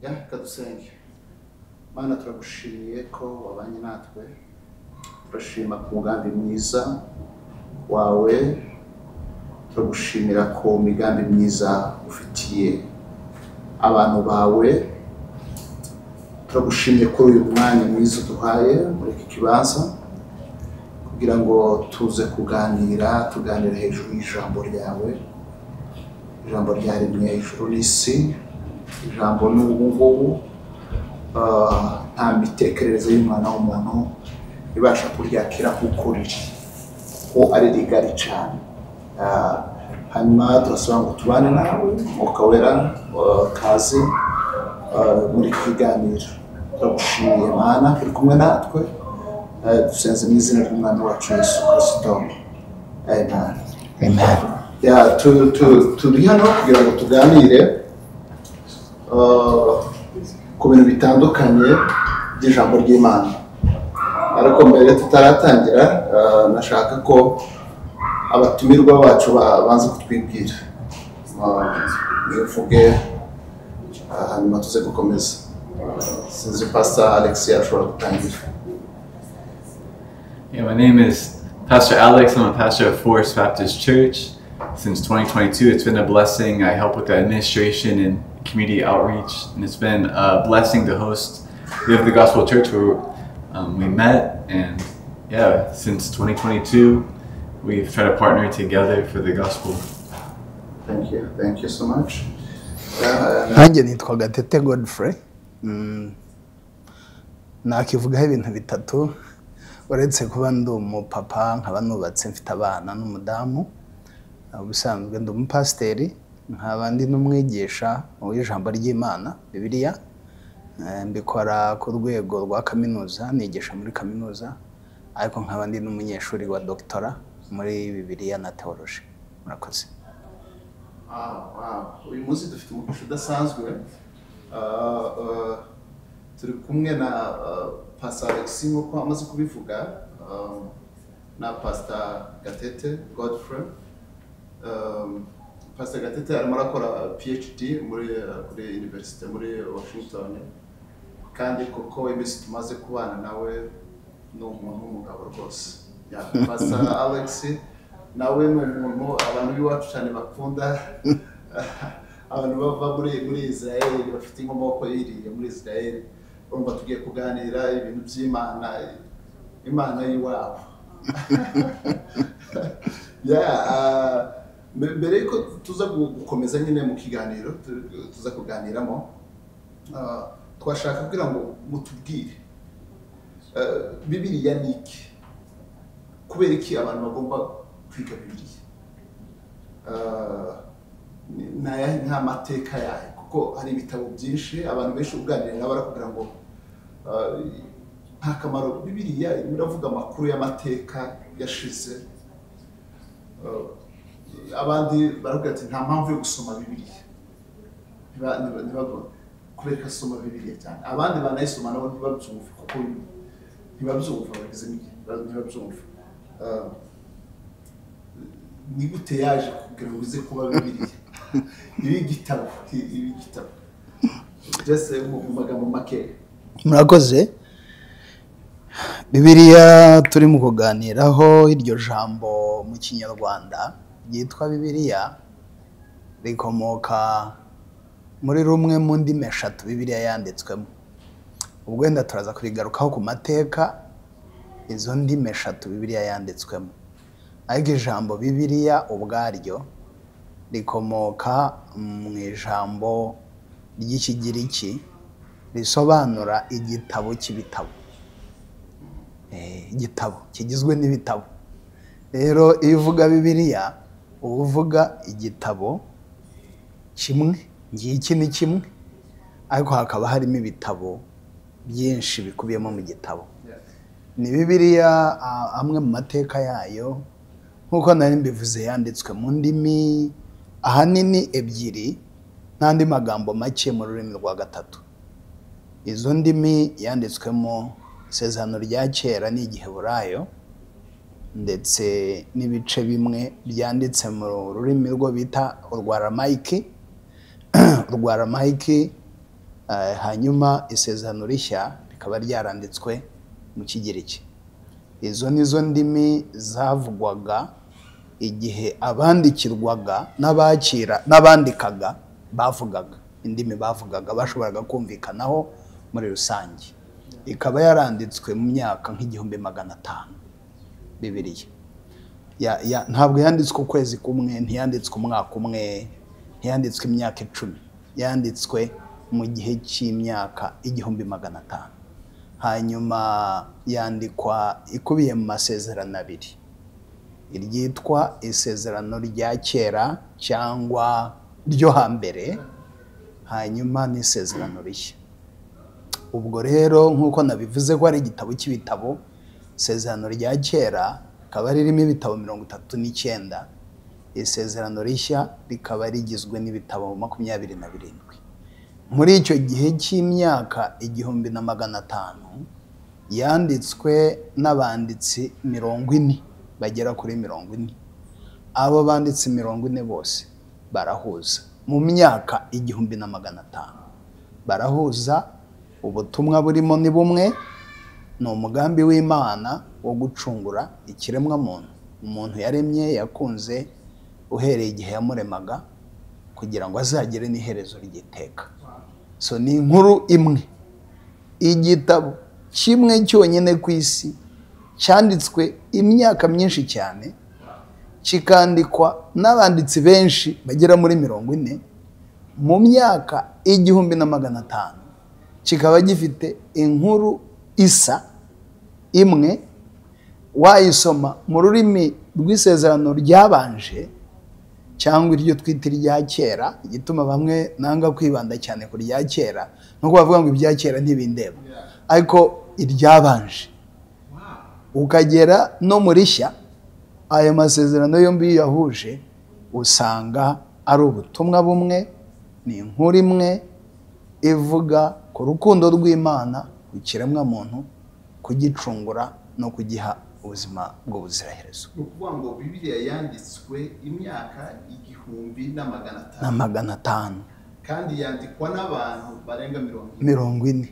kadusenge. Mana turagushimiye ko wabanye natwe, turashima ku mugambi mwiza wawe, turagushimira ko migambi myiza ufitiye abantu bawe, turagushimiye ko uyu mwanya mwiza duhaye muri iki kibanza kugira ngo tuze tuganira hejuru y'ijambo ryawe, ijambo ryaremye ijuru n'isi, ijambo n'ubu nta mitekerereze y'umwana w'umuntu ibasha kuryakira nk'uko riri, ko ari rigari cyane. Hanyuma turasaba ngo tubane nawe Mwuka Wera, kaze muri kiganiro. Turagushimiye Mana uri kumwe natwe, dusenze mu izina ry'umwana wacu Yesu Kristo, amen. Turi hano kugira ngo tuganire ku bintu bitandukanye by'ijambo ry'Imana. Ariko mbere tutaratangira, nashaka ko abatumirwa bacu banze kutwibwira, mwivuge hanyuma tuze gukomeza. Sinzi Pastor Alex ashobora gutangira. Yeah, my name is Pastor Alex. I'm a pastor of Forest Baptist Church. Since 2022, it's been a blessing. I help with the administration and community outreach, and it's been a blessing to host Live the Gospel Church where we met. And yeah, since 2022, we've tried to partner together for the gospel. Thank you so much. Nanjye nitwa Gatete Godfrey. Nakivugaho ibintu bitatu, uretse kuba ndi umupapa, nkaba nubatse mfite abana n'umudamu. Ubusanzwe ndi umupasiteri, nkaba ndi n'umwigisha w'ijambo ry'Imana, Bibiliya. Mbikora ku rwego rwa kaminuza, nigisha muri kaminuza, ariko nkaba ndi n'umunyeshuri wa doctora muri Bibiliya na Theology. Murakoze. Uyu munsi dufite umugisha udasanzwe. Turi kumwe na Pastor Alex nk'uko amaze kubivuga, na Pastor Gatete Godfrey. Pastor Gatete arimo arakora PhD muri University muri Washington, kandi koko iminsi tumaze kubana nawe ni umuntu w'umugabo rwose. Pastor Alex nawe ni umuntu abantu b'iwacu cyane bakunda, abantu bava muri Israel, bafite inkomoko yiriye muri Israel. Urumva tugiye kuganira ibintu by'Imana, Imana y'iwabo. Mbere yuko tuza gukomeza nyine mu kiganiro tuza kuganiramo, twashaka kugira ngo mutubwire Bibiliya ni iki, kubera iki abantu bagomba kwiga Bibiliya, nta mateka yayo, kuko hari ibitabo byinshi abantu benshi uganira nabo barakubwira ngo nta kamaro Bibiliya iravuga amakuru y'amateka yashize. Abandi barakubwira ati nta mpamvu yo gusoma Bibiliya, kubera ko asoma Bibiliya cyane. Abandi banayisoma nabo ntibabyumve, kuko ntibabyumva, ntibabyumva. Ni gute yaje kugira ngo uze kuba Bibiliya? Ibi gitabo byose mu magambo make. Murakoze. Bibiliya turimo kuganiraho, iryo jambo mu Kinyarwanda ryitwa Bibiliya rikomoka muri rumwe mu ndimi eshatu Bibiliya yanditswemo. Ubwo wenda turaza kurigarukaho ku mateka izo ndimi eshatu Bibiliya yanditswemo. Ariko ijambo Bibiliya ubwaryo rikomoka mu ijambo ry'Ikigiriki risobanura igitabo cy'ibitabo. Igitabo kigizwe n'ibitabo. Rero iyo uvuga Bibiliya uba uvuga igitabo kimwe, ngiki ni kimwe, ariko hakaba harimo ibitabo byinshi bikubiyemo mu gitabo. Ni Bibiliya amwe mu mateka yayo, nk'uko nari mbivuze, yanditswe mu ndimi ahanini ebyiri n'andi magambo make mu rurimi rwa gatatu. Izo ndimi yanditswemo Isezerano rya Kera n'Igiheburayo, ndetse n'ibice bimwe byanditse mu rurimi rwo bita Urwaramayiki. Urwaramayiki hanyuma isezerano rishya rikaba ryaranditswe mu Kigiriki. Izo nizo ndimi zavugwaga igihe abandikirwaga n'abandikaga bavugaga, indimi bavugaga bashoboraga kumvikanaho muri rusange. Ikaba yaranditswe mu myaka nk'igihumbi 500 Bibiliya. Ntabwo yanditswe ukwezi kumwe, ntiyanditswe umwaka umwe, ntiyanditswe imyaka 10, yanditswe mu gihe cy'imyaka 1500. Hanyuma yandikwa ikubiye mu masezerano 2, iryitwa isezerano rya kera cyangwa ryo hambere, hanyuma n'isezerano rishya. Ubwo rero nk'uko nabivuze ko ari igitabo cy'ibitabo, isezerano rya kera rikaba ririmo ibitabo 39, isezerano rishya rikaba rigizwe n'ibitabo 27. Muri icyo gihe cy'imyaka 1500 yanditswe n'abanditsi 40, bagera kuri 40. Abo banditsi 40 bose barahuza mu myaka 1500, barahuza. Ubutumwa burimo ni bumwe, ni umugambi w'Imana wo gucungura ikiremwa muntu, umuntu yaremye yakunze uhereye igihe yamuremaga kugira ngo azagere n'iherezo ry'iteka. So ni inkuru imwe, igitabo kimwe cyonyine ku isi cyanditswe imyaka myinshi cyane, kikandikwa n'abanditsi benshi bagera muri 40 mu myaka 1500. Kikaba gifite inkuru isa imwe, wayisoma mu rurimi rw'isezerano ryabanje cyangwa iryo twita irya kera. Igituma bamwe nanga kwibanda cyane ku rya kera no kubavuga ngo ibya kera ntibindeba, ariko iryabanje ukagera no muri rishya, ayo masezerano yombi yahuje usanga ari ubutumwa bumwe, ni inkuru imwe ivuga ku rukundo rw'Imana ku kiremwa muntu, kugicungura no kugiha ubuzima bw'ubuziraherezo. Ni ukuvuga ngo Bibiliya yanditswe imyaka 1500 kandi yandikwa n'abantu barenga 40.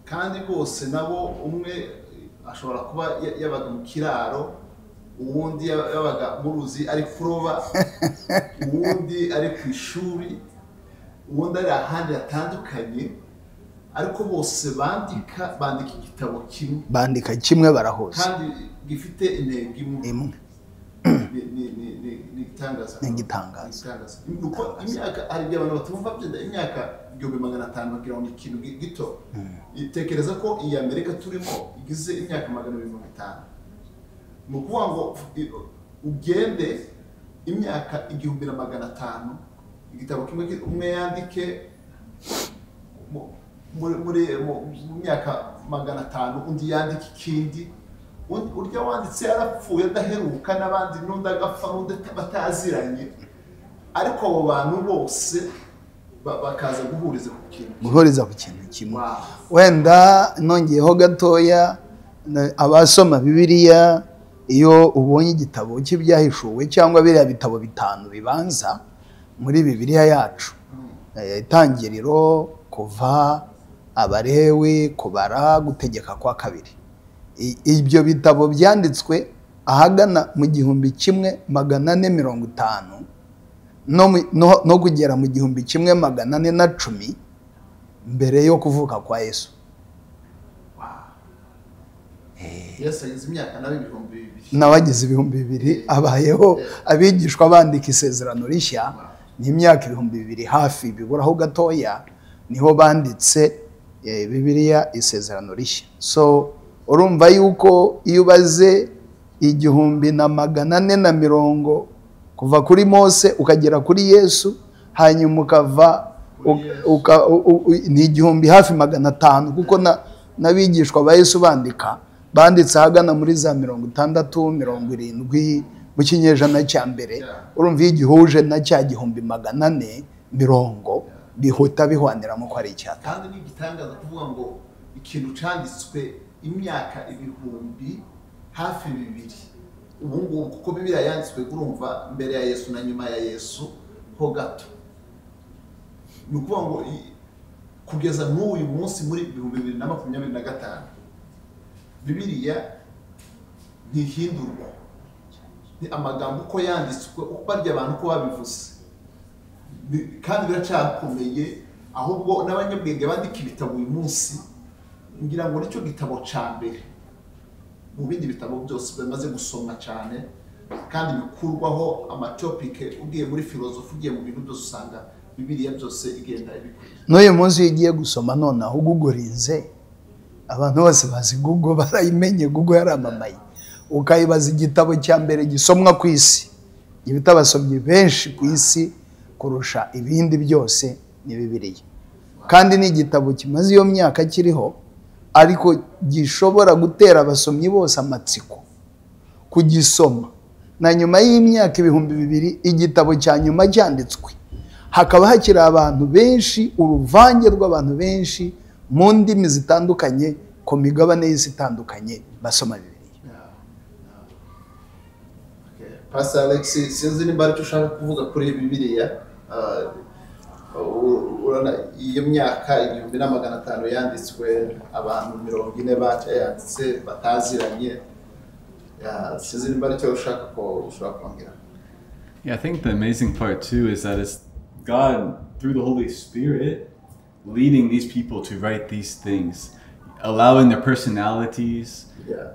Kandi bose nabo umwe ashobora kuba yabaga mu kiraro, uwundi yabaga mu ruzi ari kuroba, uwundi ari ku ishuri, uwundi ari ahandi hatandukanye, ariko bose bandika igitabo kimwe, bandika kimwe, barahuza kandi gifite intego imwe. Ni igitangaza. Nuko imyaka ari abantu batumva byenda imyaka 1500 bagira ngo ikintu gito. Itekereza ko iyi Amerika turimo igize imyaka 250. Ni ukuvuga ngo ugende imyaka 1500, igitabo kimwe umwe yandike mu myaka 500, undi yandika ikindi, urya wanditse yarapfuye adaheruka, n'abandi n'undi agapfa, n'undi bataziranye, ariko abo bantu bose bakaza guhuriza ku kintu kimwe. Wenda nongeyeho gatoya, abasoma Bibiliya, iyo ubonye igitabo cy'ibyahishuwe cyangwa biriya bitabo 5 bibanza muri Bibiliya yacu, Itangiriro, Kuva, Abalewi, Kubara, Gutegeka kwa Kabiri, ibyo bitabo byanditswe ahagana mu 1450 no kugera mu 1410 mbere yo kuvuka kwa Yesu. Yesu agize imyaka nabagize 2000, abayeho abigishwa bandika isezerano rishya ni imyaka 2000 hafi, biburaho gatoya niho banditse Bibiliya isezerano rishya. So urumva yuko iyo ubaze 1440 kuva kuri Mose ukagera kuri Yesu, hanyuma ukava ni 1500, kuko n'abigishwa ba Yesu banditse ahagana muri za 60 70 mu kinyejana cya mbere. Urumva iyo igihuje na cya 1440 bihuta bihwaniramo ko ari icyata. Kandi ni igitangaza kuvuga ngo ikintu cyanditswe imyaka 1000 hafi 2. Ubu ngubu kuko Bibiliya yanditswe urumva mbere ya Yesu na nyuma ya Yesu ho gato. Ni ukuvuga ngo kugeza n'uyu munsi muri 2025 Bibiliya ntihindurwa, ni amagambo uko yanditswe uko barya abantu uko babivuze, kandi biracyakomeye. Ahubwo n'abanyabwenge bandika ibitabo uyu munsi ngira ngo nicyo gitabo ca mbere mu bindi bitabo byose bamaze gusoma cyane, kandi bikurwaho amatopike. Ugiye muri filozofi, ugiye mu bintu byose usanga Bibiliya byose igenda ibikurira. N'uyu munsi iyo ugiye gusoma nonaho ugugurinze, abantu bose bazi Google, barayimenye, Google yaramamaye. Ukayibaza igitabo cya mbere gisomwa ku isi, gifite abasomyi benshi ku isi kurusha ibindi byose ni Bibiliya. Kandi ni igitabo kimaze iyo myaka kiriho, ariko gishobora gutera abasomyi bose amatsiko kugisoma. Na nyuma y'imyaka 2000 igitabo cya nyuma cyanditswe, hakaba hakiri abantu benshi, uruvange rw'abantu benshi mu ndimi zitandukanye, ku migabane y'isi itandukanye basoma Bibiliya. Pastor Alex, sinzi nimba aricyo ushaka kuvuga kuri Bibiliya. Urana iyo myaka 1500 yanditswe, abantu 40 bacyanditse bataziranye. Sinzi nimba aricyo ushaka ko ushaka kongera. Yeah, I think the amazing part too is that it's God through the Holy Spirit leading these people to write these things, allowing their personalities,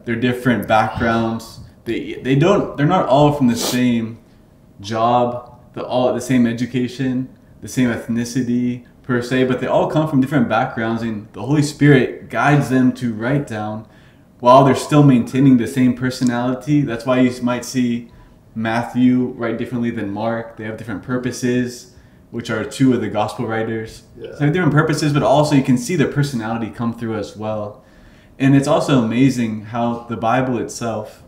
their different backgrounds. They're not all from the same job, the same education, the same ethnicity per se, but they all come from different backgrounds, and the Holy Spirit guides them to write down while they're still maintaining the same personality. That's why you might see Matthew write differently than Mark. They have different purposes, which are two of the gospel writers. So they have different purposes, but also you can see their personality come through as well. And it's also amazing how the Bible itself,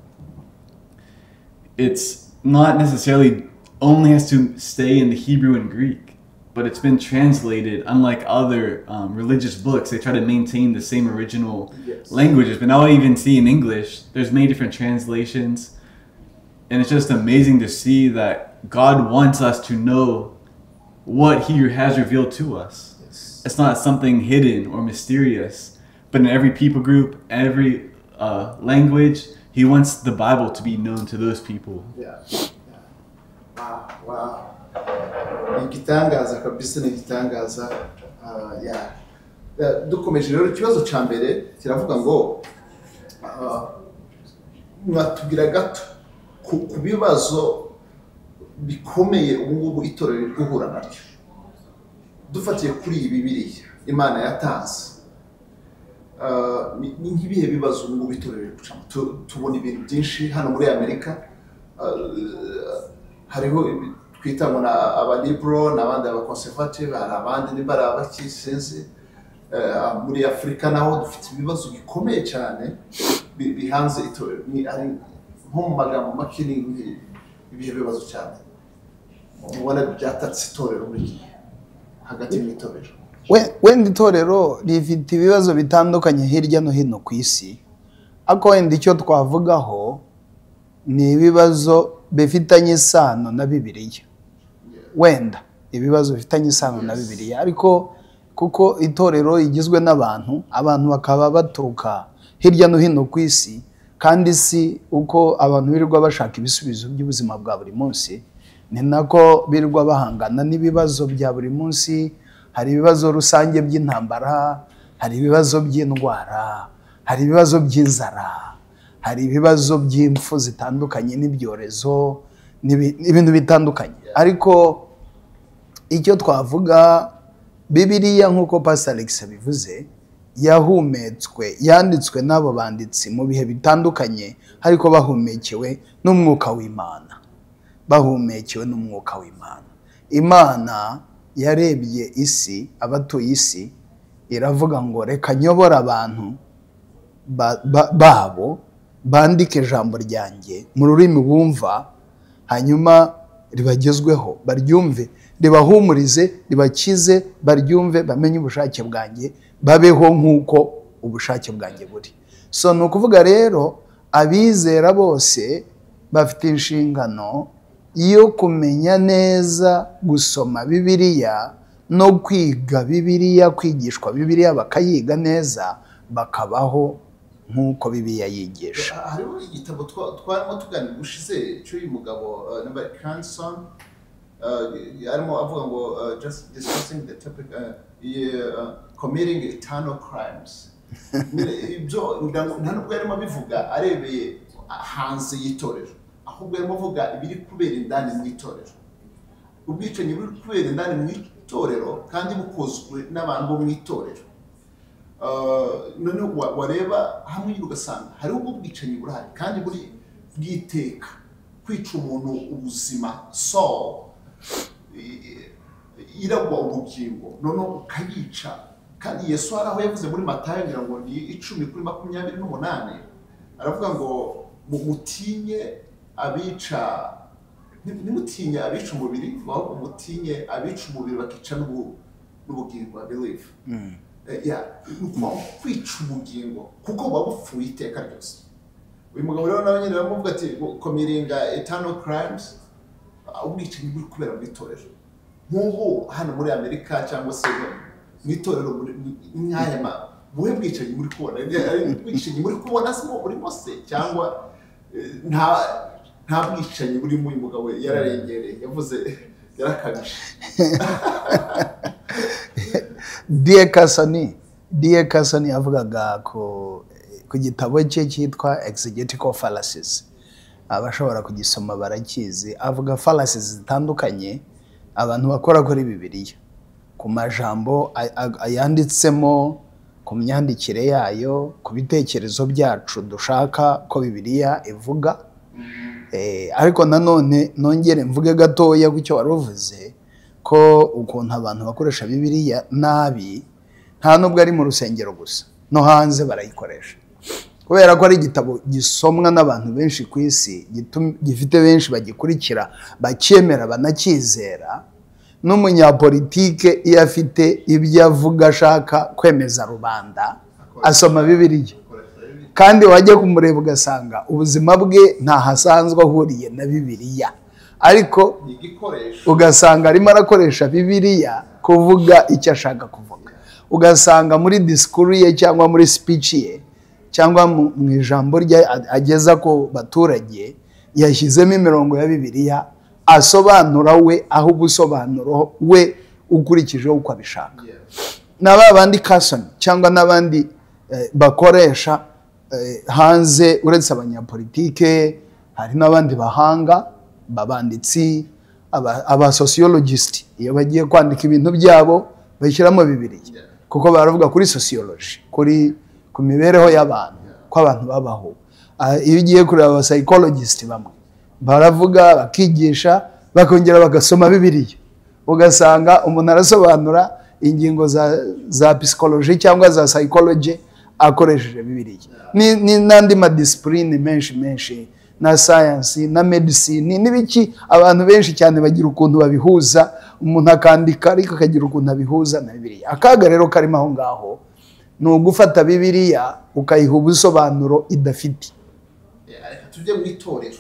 it's not necessarily only has to stay in the Hebrew and Greek, but it's been translated. Unlike other religious books, they try to maintain the same original languages. But now I even see in English, there's many different translations. And it's just amazing to see that God wants us to know what He has revealed to us. It's not something hidden or mysterious, but in every people group, every language, He wants the Bible to be known to those people. Wow. Igitangaza kabisa, ni igitangaza. Dukomeje rero, ikibazo cya mbere kiravuga ngo mwatubwira gato ku bibazo bikomeye ubu ngubu itorero riguhura naryo, dufatiye kuri iyi Bibiliya Imana yatanze. Ni nk'ibihe bibazo ubu ngubu itorero rigucamo? Tubona ibintu byinshi hano muri Amerika. Hariho twita ngo abaliberal n'abandi abaconservative, hari abandi nibara abakisenzi. Muri Afurika naho dufite ibibazo bikomeye cyane bihanze itorero. Ni ari nko mu magambo makini ibihe bibazo cyane ubona byatatse itorero muri hagati y'itorero. Wenda itorero rifite ibibazo bitandukanye hirya no hino ku isi, ariko wenda icyo twavugaho ni ibibazo bifitanye isano na Bibiliya. Wenda ibibazo bifitanye isano na Bibiliya, ariko kuko itorero igizwe n'abantu, abantu bakaba baturuka hirya no hino ku isi, kandi si uko abantu birirwa bashaka ibisubizo by'ubuzima bwa buri munsi, ni nako birirwa bahangana n'ibibazo bya buri munsi. Hari ibibazo rusange by'intambara, hari ibibazo by'indwara, hari ibibazo by'inzara, hari ibibazo by'impfu zitandukanye n'ibyorezo n'ibintu bitandukanye. Ariko icyo twavuga, Bibiliya nk'uko Pastor Alex bivuze, yahumetswe, yanditswe n'abo banditsi mu bihe bitandukanye, ariko bahumekewe n'umwuka w'Imana. Bahumekewe n'umwuka w'Imana. Imana yarebye isi, abatuye isi, iravuga ngo reka nyobora abantu babo bandike ijambo ryanjye mu rurimi bumva, hanyuma ribagezweho, baryumve, ribahumurize, ribakize, baryumve, bamenye ubushake bwanjye, babeho nk'uko ubushake bwanjye buri. So ni ukuvuga rero, abizera bose bafite inshingano yo kumenya neza gusoma Bibiliya no kwiga Bibiliya, kwigishwa Bibiliya bakayiga neza, bakabaho nk'uko Bibiliya yigisha. hariho igitabo twarimo tuganira ushize cy'uyu mugabo Cranson, arimo avuga ngo just discussing the topic committing eternal crimes. Ibyo nta nubwo yarimo bivuga arebeye hanze y'itorero, ahubwo yarimo avuga ibiri kubera indani mu itorero. Ubwicanyi buri kubera indani mu itorero kandi bukozwe n'abantu bo mu itorero. None wareba hamwe ugasanga hariho ubwo bwicanyi burahari kandi buri bwiteka, kwica umuntu ubuzima, iragwa ubugingo none ukayica. Kandi Yesu hari aho yavuze muri Matayo ngira ngo ni 10:28 aravuga ngo mutinye abica, nimutinye abica umubiri, ahubwo mutinye abica umubiri bakica n'ubugingo, I believe. Kwica ubugingo kuko buba bupfuye iteka ryose. Uyu mugabo rero nawe nyine baramuvuga ati committing eternal crimes, ubwicanyi buri kubera mu itorero nk'ubu hano muri Amerika cyangwa se mu itorero nk'ayama. Buhe bwicanyi muri kubona, bwicanyi muri kubona se muri mose cyangwa nta bwicanyi buri mu mugabo yararengereye, yavuze yarakabije. D.A. Carson yavugaga ku gitabo cye cyitwa Exegetical Fallacies. Abashobora kugisoma barakizi. Avuga fallacies zitandukanye abantu bakora kuri Bibiliya, ku majambo ayanditsemo, ku myandikire yayo, ku bitekerezo byacu dushaka ko Bibiliya ivuga. Ariko nanone nongere mvuge gatoya ku cyo waruvuze ko ukuntu abantu bakoresha Bibiliya nabi, nta nubwo ari mu rusengero gusa, no hanze barayikoresha. Kubera ko ari igitabo gisomwa n'abantu benshi ku isi, gifite benshi bagikurikira, bacyemera, banakizera. N'umunyapolitike iyo afite ibyo avuga ashaka kwemeza rubanda, asoma Bibiliya. Kandi wajya kumureba ugasanga ubuzima bwe nta hasanzwe ahuriye na Bibiliya, ariko ugasanga arimo arakoresha Bibiliya kuvuga icyo ashaka kuvuga. Ugasanga muri disikuru ye cyangwa muri speech ye cyangwa mu ijambo rye ageza ku baturage yashyizemo imirongo ya Bibiliya, asobanura we aho ubusobanuro we ukurikije uko abishaka. N'aba bandi Carson cyangwa n'abandi bakoresha hanze, uretse abanyapolitike hari n'abandi bahanga babanditsi, aba sociologist, iyo bagiye kwandika ibintu byabo bashyiramo Bibiliya, kuko baravuga kuri sociology, ku mibereho y'abantu, ko abantu babaho. Iyo ugiye kureba aba psychologist bamwe baravuga, bakigisha, bakongera bagasoma Bibiliya, ugasanga umuntu arasobanura ingingo za psychology cyangwa za psychology akoresheje Bibiliya. Ni n'andi madisipurine menshi na science na medicine n'ibiki. Abantu benshi cyane bagira ukuntu babihuza, umuntu akandika ariko akagira ukuntu abihuza na Bibiliya. Akaga rero karimo aho ngaho ni ugufata Bibiliya ukayiha ubusobanuro idafite. Tujye mu itorero,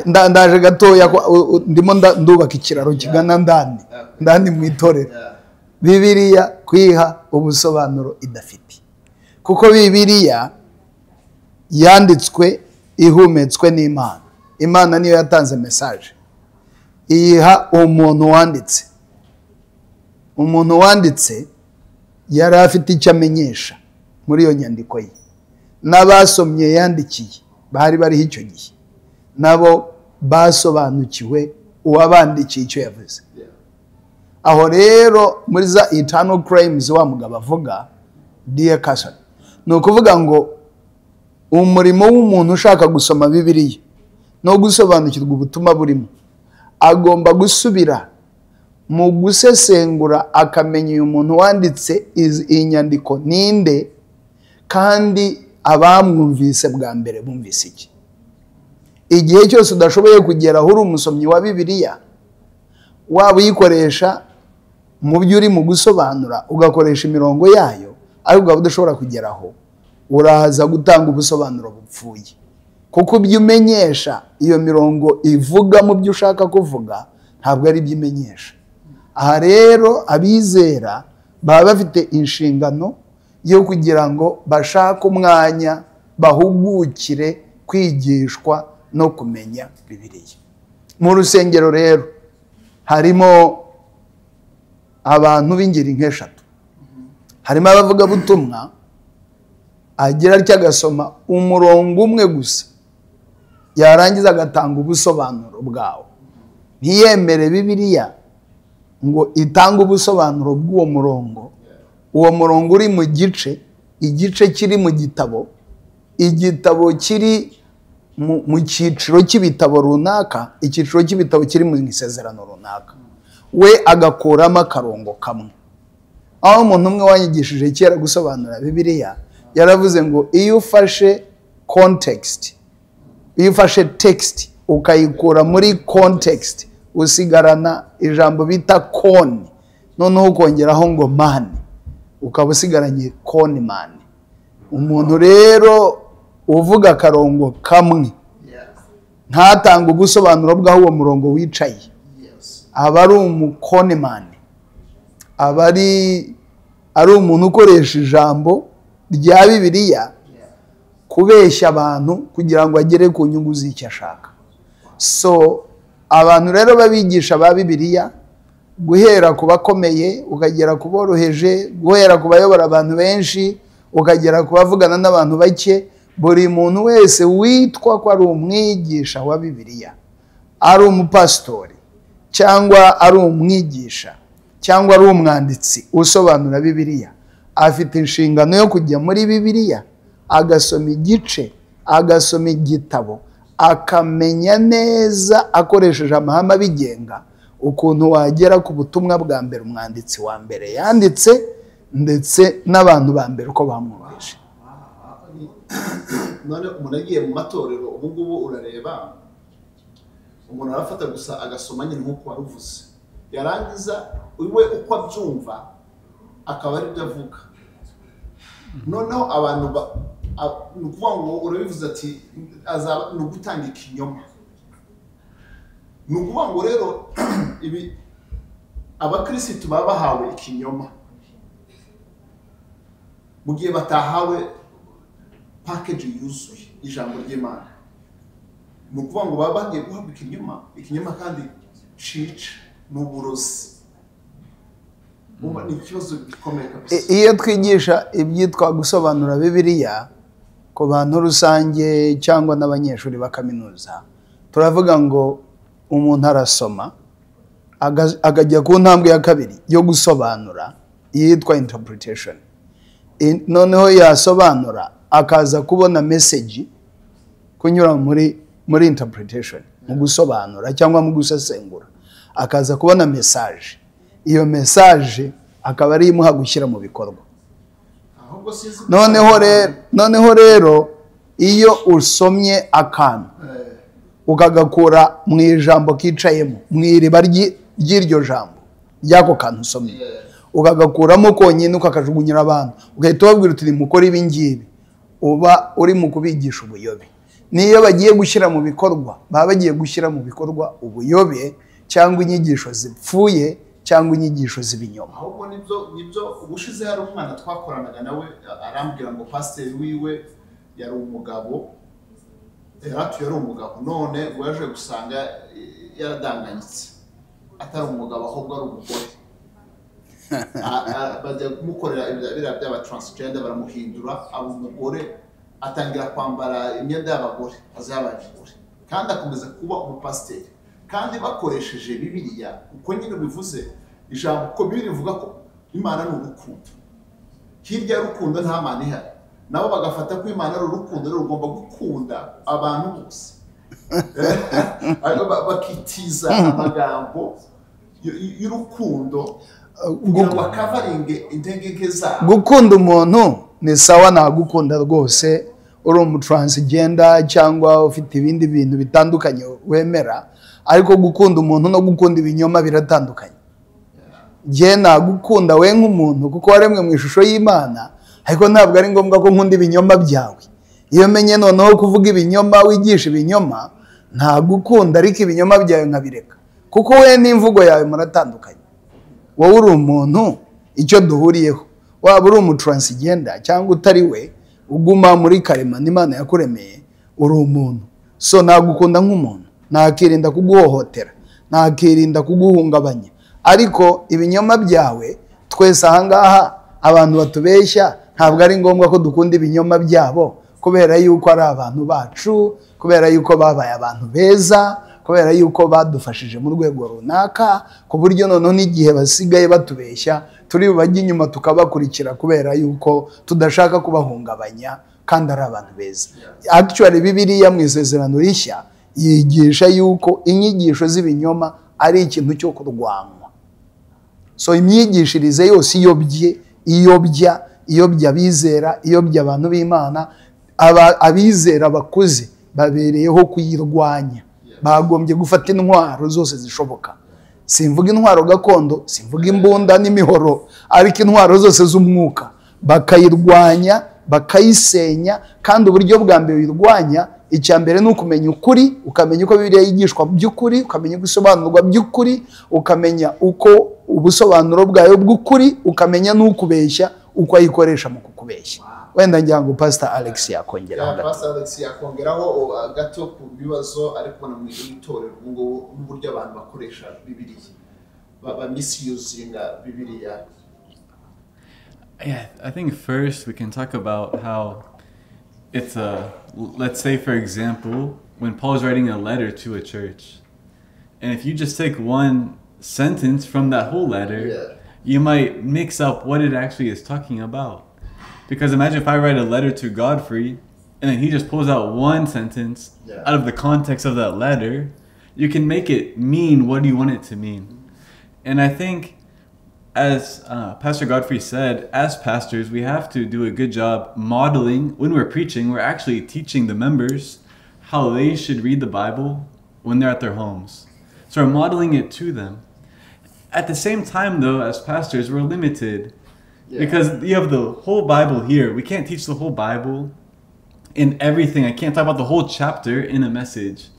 ndaje gatoya ndimo ndubaka ikiraro kigana ndani mu itorero. Bibiliya kwiha ubusobanuro idafite, kuko Bibiliya yanditswe ihumetswe n'Imana. Imana niyo yatanze message, iyiha umuntu wanditse. Umuntu wanditse yari afite icyo amenyesha muri iyo nyandiko ye, n'abasomye yandikiye bari bariho icyo gihe, nabo basobanukiwe uwabandikiye icyo yavuze. Aho rero muri za eternal crimes wa mugabo avuga D.A. Carson, ni ukuvuga ngo umurimo w'umuntu ushaka gusoma Bibiliya no gusobanukirwa ubutumwa burimo, agomba gusubira mu gusesengura akamenya uyu muntu wanditse iyi nyandiko ninde, kandi abamwumvise bwa mbere bumvise iki. Igihe cyose udashoboye kugera aho uri umusomyi wa Bibiliya, waba uyikoresha mu byo uri mu gusobanura ugakoresha imirongo yayo, ariko ukaba udashobora kugeraho, uraza gutanga ubusobanuro bupfuye, kuko ibyo umenyesha iyo mirongo ivuga mu byo ushaka kuvuga ntabwo ari byo imenyesha. Aha rero abizera baba bafite inshingano yo kugira ngo bashake umwanya bahugukire kwigishwa no kumenya Bibiliya. Mu rusengero rero harimo abantu b'ingeri nk'eshatu. Harimo abavugabutumwa agira atya agasoma umurongo umwe gusa, yarangiza agatanga ubusobanuro bwawo, ntiyemere Bibiliya ngo itange ubusobanuro bw'uwo murongo. Uwo murongo uri mu gice kiri mu gitabo, igitabo kiri mu cyiciro cy'ibitabo runaka, icyiciro cy'ibitabo kiri mu isezerano runaka, we agakuramo akarongo kamwe. Aho umuntu umwe wanyigishije kera gusobanura Bibiliya yaravuze ngo iyo ufashe context, iyo ufashe text ukayikura muri context, usigarana ijambo bita koni, noneho ukongeraho ngo mani, ukaba usigaranye koni mani. Umuntu rero uvuga akarongo kamwe ntatanga ubusobanuro bw'aho uwo murongo wicaye, aba ari umukoni mani, aba ari umuntu ukoresha ijambo rya Bibiliya kubeshya abantu kugira ngo agere ku nyungu z'icyo ashaka. So abantu rero babigisha ba Bibiliya, guhera ku bakomeye ukagera ku boroheje, guhera ku bayobora abantu benshi ukagera ku bavugana n'abantu bake, buri muntu wese witwa ko ari umwigisha wa Bibiliya, ari umupasitori cyangwa ari umwigisha cyangwa ari umwanditsi usobanura Bibiliya, afite inshingano yo kujya muri Bibiliya agasoma igice, agasoma igitabo, akamenya neza akoresheje amahame abigenga ukuntu wagera ku butumwa bwa mbere umwanditsi wa mbere yanditse, ndetse n'abantu ba mbere uko bamwumvise. None umuntu agiye mu matorero ubu ngubu urareba umuntu arafata gusa agasoma nyine nk'uko waruvuze, yarangiza we uko abyumva akaba ari byo avuga. Noneho abantu ni ukuvuga ngo urabivuze ati azaba ni ugutanga ikinyoma. Ni ukuvuga ngo rero ibi abakirisitu baba bahawe ikinyoma mu gihe batahawe package yuzuye ijambo ry'Imana. Ni ukuvuga ngo baba bagiye guhabwa ikinyoma kandi cica n'uburozi. Ni ikibazo gikomeye kabisa. Iyo twigisha ibyitwa gusobanura Bibiliya ku bantu rusange cyangwa n'abanyeshuri ba kaminuza, turavuga ngo umuntu arasoma akajya ku ntambwe ya kabiri yo gusobanura yitwa interpretation. Noneho yasobanura akaza kubona message kunyura muri interpretation, mu gusobanura cyangwa mu gusesengura, akaza kubona message. Iyo message akaba ari imuha gushyira mu bikorwa. Noneho rero iyo usomye akantu ukagakura mu ijambo kicayemo, mu iriba ry'iryo jambo ry'ako kantu usomye, ukagakuramo konyine ukakajugunyira abantu, ugahita ubabwira uti mukora ibi ngibi, uba uri mu kubigisha ubuyobe. Niyo bagiye gushyira mu bikorwa, baba bagiye gushyira mu bikorwa ubuyobe cyangwa inyigisho zipfuye cyangwa inyigisho z'ibinyoma. Ahubwo nibyo ubushize hari umwana twakoranaga nawe arambwira ngo pasiteri wiwe yari umugabo, yari umugabo, none waje gusanga yaradanganyitse, atari umugabo ahubwo ari umugore. Bajya kumukorera ibira by'aba transgender, baramuhindura aba umugore, atangira kwambara imyenda y'abagore, azabagore, kandi akomeza kuba umupasiteri, kandi bakoresheje Bibiliya uko nyine bivuze ijambo ko Bibiliya ivuga ko Imana ni urukundo. Hirya y'urukundo nta Mana ihari. Nabo bagafata ko Imana ari urukundo, rero rugomba gukunda abantu bose. Bakitiza amagambo y'urukundo kugira ngo bakavaringe intege zabo. Gukunda umuntu ni sawa, nagukunda rwose uri umutransgender cyangwa ufite ibindi bintu bitandukanye wemera, ariko gukunda umuntu no gukunda ibinyoma biratandukanye. Jye nagukunda we nk'umuntu kuko waremwe mu ishusho y'Imana, ariko ntabwo ari ngombwa ko nkunda ibinyoma byawe. Iyo menye noneho kuvuga ibinyoma, wigisha ibinyoma, ntagukunda ariko ibinyoma byawe nkabireka, kuko we n'imvugo yawe muratandukanye. Wowe uri umuntu icyo duhuriyeho, waba uri umutransgender cyangwa utari we, uguma muri karemano Imana yakuremeye, uri umuntu. So nagukunda nk'umuntu, nakirinda kuguhohotera, nakirinda kuguhungabanya. Ariko ibinyoma byawe twese ahangaha abantu batubeshya, ntabwo ari ngombwa ko dukunda ibinyoma byabo, kubera yuko ari abantu bacu, kubera yuko babaye abantu beza, kubera yuko badufashije mu rwego runaka, ku buryo noneho n'igihe basigaye batubeshya turi bubajye inyuma tukabakurikira kubera yuko tudashaka kubahungabanya kandi ari abantu beza. Actually Bibiliya mu Isezerano Rishya yigisha yuko inyigisho z'ibinyoma ari ikintu cyo kurwanywa. So imyigishirize yose iyobya abizera, iyobya abantu b'Imana, abizera bakuze babereyeho kuyirwanya. Bagombye gufata intwaro zose zishoboka. Simvuga intwaro gakondo, simvuga imbunda n'imihoro, ariko intwaro zose z'umwuka bakayirwanya, bakayisenya. Kandi uburyo bwa mbere uyirwanya, icya mbere ni ukumenya ukuri, ukamenya uko Bibiliya yigishwa by'ukuri, ukamenya uko isobanurwa by'ukuri, ukamenya uko ubusobanuro bwayo bw'ukuri, ukamenya n'ukubeshya uko ayikoresha mu kukubeshya. Wenda ngira ngo Pastor Alex yakongeraho gato. Pastor Alex yakongeraho gato ku bibazo ariko na mu itorero ngo n'uburyo abantu bakoresha Bibiliya, ba misusing Bibiliya. Yeah, I think first we can talk about how it's let's say for example, when Paul's writing a letter to a church, and if you just take one sentence from that whole letter, you might mix up what it actually is talking about. Because imagine if I write a letter to Godfrey and then he just pulls out one sentence out of the context of that letter, you can make it mean what you want it to mean. And I think, as Pastor Godfrey said, as pastors, we have to do a good job modeling. When we're preaching, we're actually teaching the members how they should read the Bible when they're at their homes. So we're modeling it to them. At the same time, though, as pastors, we're limited. Because you have the whole Bible here. We can't teach the whole Bible in everything. I can't talk about the whole chapter in a message.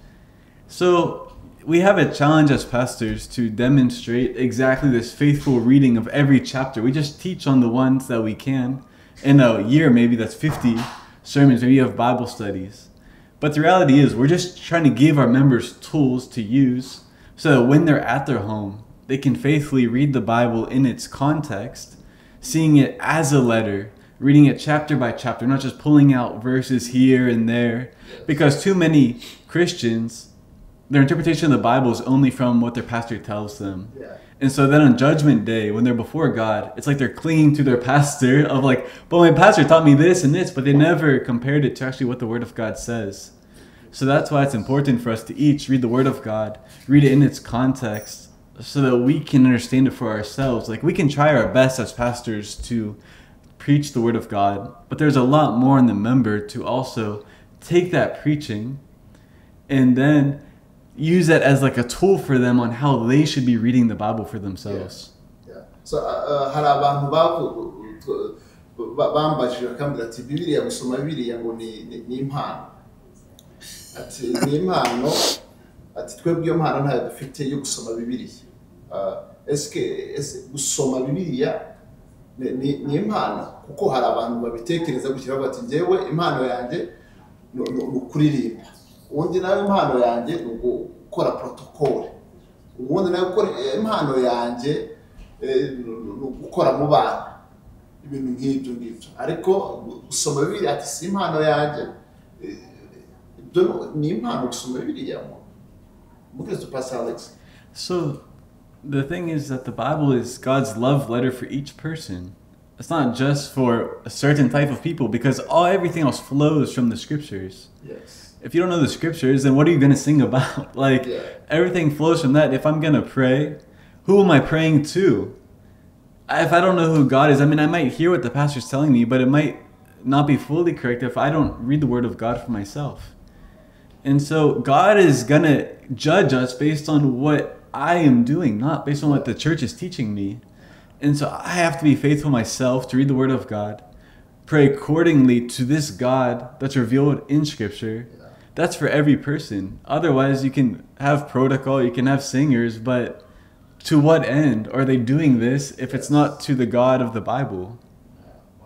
So we have a challenge as pastors to demonstrate exactly this faithful reading of every chapter. We just teach on the ones that we can. In a year, maybe that's 50 sermons, maybe you have Bible studies. But the reality is we're just trying to give our members tools to use so that when they're at their home, they can faithfully read the Bible in its context, seeing it as a letter, reading it chapter by chapter, not just pulling out verses here and there. Because too many Christians, their interpretation of the Bible is only from what their pastor tells them. And so then on Judgment Day, when they're before God, it's like they're clinging to their pastor of like, but my pastor taught me this and this, but they never compared it to actually what the Word of God says. So that's why it's important for us to each read the Word of God, read it in its context, so that we can understand it for ourselves. Like we can try our best as pastors to preach the Word of God, but there's a lot more in the member to also take that preaching and then use that as like a tool for them on how they should be reading the Bible for themselves. So hari abantu bambajije bakambwira ati Bibiliya, gusoma Bibiliya ngo ni impano. Ati ni impano, ati twebwe iyo mpano ntayo dufite yo gusoma Bibiliya. Ese gusoma Bibiliya ni impano? Kuko hari abantu babitekereza gutya bavuga ati njyewe impano yanjye ni ukuririmba, ubundi nawe impano yanjye ni gukora protocole, ubundi nawe impano yanjye ni gukora mu bana, ibintu nk'ibyo ngibyo. Ariko gusoma Bibiliya ati si impano yanjye, ni impano gusoma Bibiliya mo. Mukristo Pastor Alex. So the thing is that the Bible is God's love letter for each person. It's not just for a certain type of people, because everything else flows from the scriptures. If you don't know the scriptures, then what are you going to sing about? Like everything flows from that. If I'm going to pray, who am I praying to? If I don't know who God is, I mean, I might hear what the pastor's telling me, but it might not be fully correct if I don't read the Word of God for myself. And so God is going to judge us based on what I am doing, not based on what the church is teaching me. And so I have to be faithful myself to read the Word of God, pray accordingly to this God that's revealed in Scripture, that's for every person. Otherwise, you can have protocol, you can have singers, but to what end are they doing this if it's not to the God of the Bible?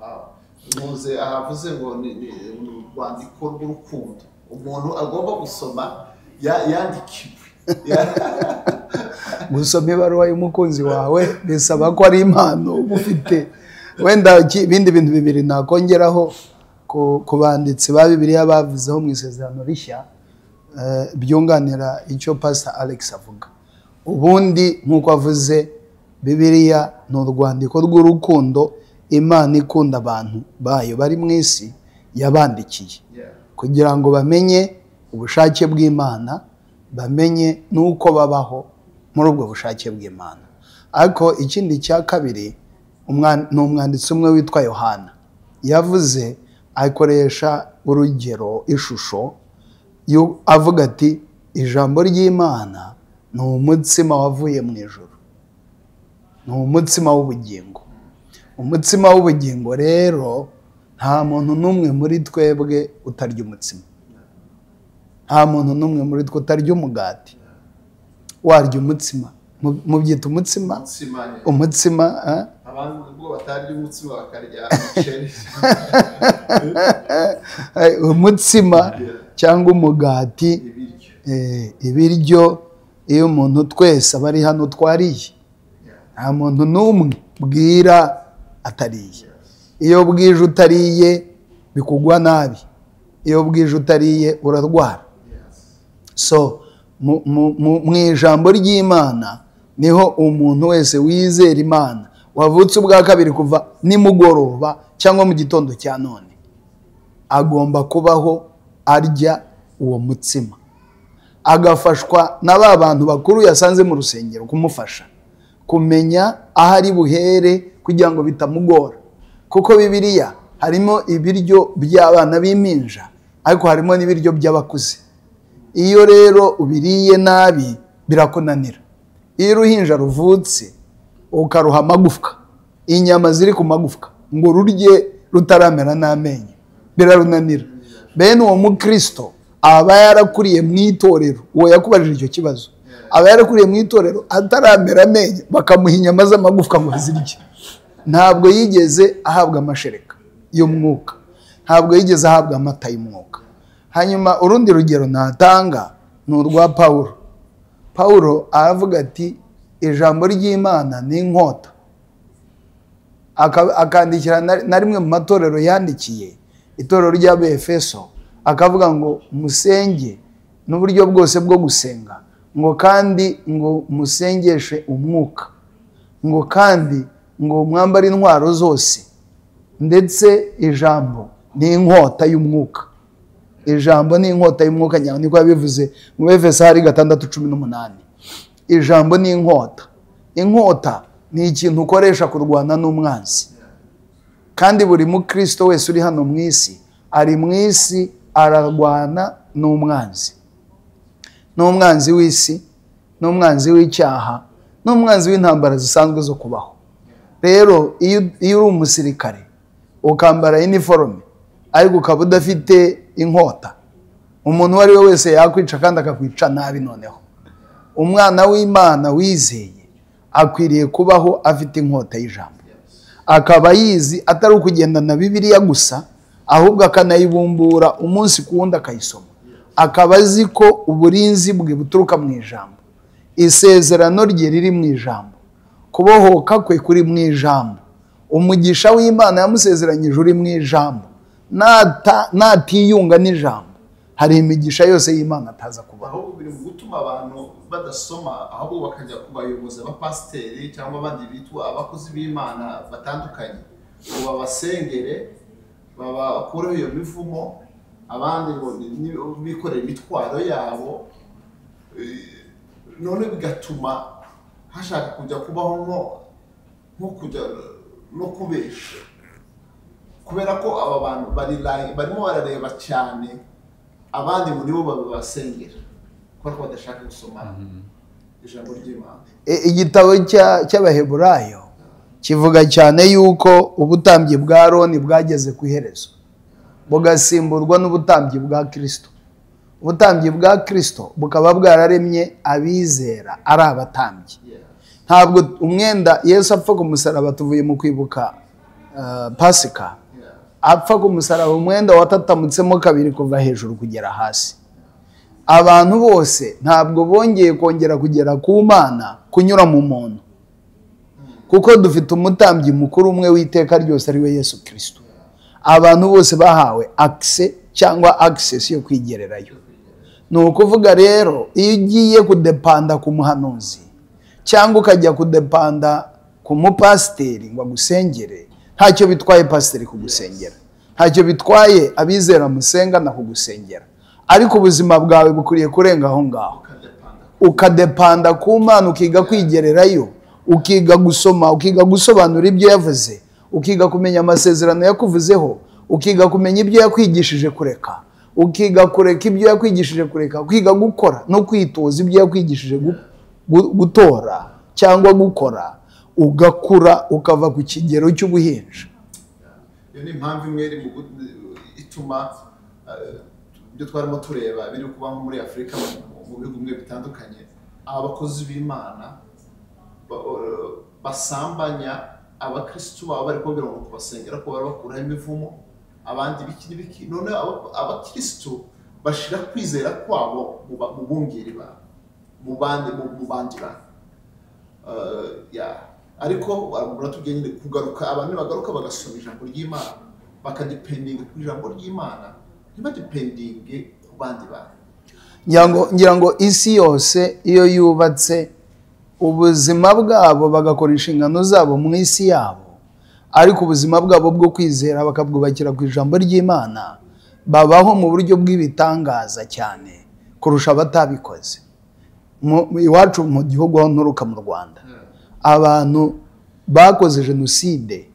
Wow. Muze ahavuze ngo ni urwandiko rw'urukundo umuntu agomba gusoma yandikiwe. Gusoma ibaruwa y'umukunzi wawe bisaba ko ari impano ufite. Wenda ibindi bintu bibiri nakongeraho ku banditsi ba Bibiliya bavuzeho mu isezerano rishya byunganira icyo Pastor Alex avuga. Ubundi nkuko avuze Bibiliya ni urwandiko rw'urukundo Imana ikunda abantu bayo bari mu isi yabandikiye kugira ngo bamenye ubushake bw'Imana, bamenye nuko babaho muri ubwo bushake bw'Imana. Ariko ikindi cya kabiri ni umwanditsi umwe witwa Yohana yavuze, akoresha urugero ishusho avuga ati ijambo ry'Imana ni umutsima wavuye mu ijuru, ni umutsima w'ubugingo. Umutsima w'ubugingo rero nta muntu n'umwe muri twebwe utarya umutsima, nta muntu n'umwe muri twe utarya umugati. Warya umutsima, mubyita umutsima, umutsima abantu ubwo batarya umutsima bakarya umuceri. Umutsima cyangwa umugati, ibiryo. Iyo umuntu twese abari hano twariye, nta muntu n'umwe bwira atariye. Iyo bwije utariye bikugwa nabi, iyo bwije utariye urarwara. So mu ijambo ry'Imana niho umuntu wese wizera Imana wavutse ubwa kabiri kuva nimugoroba cyangwa mu gitondo cya none agomba kubaho arya uwo mutsima, agafashwa na ba bantu bakuru yasanze mu rusengero kumufasha kumenya aho ari buhere kugira ngo bitamugora. Kuko Bibiliya harimo ibiryo by'abana b'impinja ariko harimo n'ibiryo by'abakuze. Iyo rero ubiriye nabi birakunanira. Iyo uruhinja ruvutse ukaruha amagufwa, inyama ziri ku magufwa ngo rurye rutaramera n'amenyo birarunanira. Bene uwo mukristo aba yarakuriye mu itorero, uwo yakubajije icyo kibazo, aba yarakuriye mu itorero ataramera amenyo bakamuha inyama z'amagufwa ngo zirye. Ntabwo yigeze ahabwa amashereka y'umwuka, ntabwo yigeze ahabwa amata y'umwuka. Hanyuma urundi rugero natanga ni urwa Pawulo. Pawulo aravuga ati ijambo ry'Imana ni inkota. Akandikira na rimwe mu matorero yandikiye, itorero ry'Abefeso, akavuga ngo musenge n'uburyo bwose bwo gusenga, ngo kandi ngo musengeshe umwuka, ngo kandi ngo mwambare intwaro zose, ndetse ijambo ni inkota y'umwuka. Ijambo ni inkota y'umwuka nyine niko yabivuze mu Befeso 6:18. Ijambo ni inkota. Inkota ni ikintu ukoresha kurwana n'umwanzi. Kandi buri mukristo wese uri hano mu isi ari mu isi ararwana n'umwanzi. N'umwanzi w'isi, n'umwanzi w'icyaha, n'umwanzi w'intambara zisanzwe zo kubaho. Rero iyo uri umusirikare ukambara uniforme ariko ukaba udafite inkota, umuntu uwo ari we wese yakwica kandi akakwica nabi. Noneho umwana w'Imana wizeye akwiriye kubaho afite inkota y'ijambo, akaba yizi atari ukugendana Bibiliya gusa, ahubwo akanayibumbura umunsi ku wundi akayisoma, akaba azi ko uburinzi bwe buturuka mu ijambo, isezerano rye riri mu ijambo, kubohoka kwe kuri mu ijambo, umugisha w'Imana yamusezeranyije uri mu ijambo. Natiyunga n'ijambo hari imigisha yose y'Imana ataza kubaho. Aho biri mu gutuma abantu badasoma, ahubwo bakajya kubayoboza abapasiteri cyangwa abandi bitwa abakozi b'Imana batandukanye ngo babasengere, babakureho iyo mivumo, abandi ngo bikorera imitwaro yabo, none bigatuma hashaka kujya kubaho nko kujya no kubesha, kubera ko aba bantu barimo barareba cyane abandi muri bo babasengera kuko badashaka gusoma ijambo ry'Imana. Igitabo cy'Abaheburayo kivuga cyane yuko ubutambyi bwa Aroni bwageze ku iherezo bugasimburwa n'ubutambyi bwa Kristo. ubutambyi bwa Kristo bukaba bwararemye abizera ari abatambyi. Ntabwo umwenda Yesu apfa ku musaraba, tuvuye mu kwibuka Pasika, apfa ku musaraba umwenda watatamutsemo kabiri kuva hejuru kugera hasi. Abantu bose ntabwo bongeye kongera kugera ku Mana kunyura mu muntu, kuko dufite umutambyi mukuru umwe w'iteka ryose ari we Yesu Kristo. Abantu bose bahawe access cyangwa access yo kwigererayo. Ni ukuvuga rero, iyo ugiye kudepanda ku muhanuzi cyangwa ukajya kudepanda ku mupasiteri ngo agusengere, ntacyo bitwaye pasiteri kugusengera, ntacyo bitwaye abizera musenga na kugusengera, ariko ubuzima bwawe bukwiriye kurenga aho ngaho, ukadepanda ku Mana, ukiga kwigererayo, ukiga gusoma, ukiga gusobanura ibyo yavuze, ukiga kumenya amasezerano yakuvuzeho, ukiga kumenya ibyo yakwigishije kureka, ukiga kureka ibyo yakwigishije kureka, ukiga gukora no kwitoza ibyo yakwigishije gutora cyangwa gukora, ugakura ukava ku kigero cy'ubuhinja. Iyo ni impamvu imwe ituma ibyo twarimo tureba biri kuba nko muri Afurika mu bihugu bimwe bitandukanye, abakozi b'Imana basambanya abakristo babo bari kubabwira ngo kubasengera ko bakuraho imivumo, abandi biki none abakristo bashira kwizera kwabo mu bungeri ba mu bandi ariko uratugende kugaruka, abantu bagaruka bagasoma ijambo ry'Imana, bakadependinga ku ijambo ry'Imana, ntibadependinge ku bandi bantu. Ngira ngo isi yose iyo yubatse ubuzima bwabo bagakora inshingano zabo mu isi yabo, ariko ubuzima bwabo bwo kwizera bakabwubakira ku ijambo ry'Imana, babaho mu buryo bw'ibitangaza cyane kurusha abatabikoze. Iwacu mu gihugu aho nturuka mu Rwanda, abantu bakoze jenoside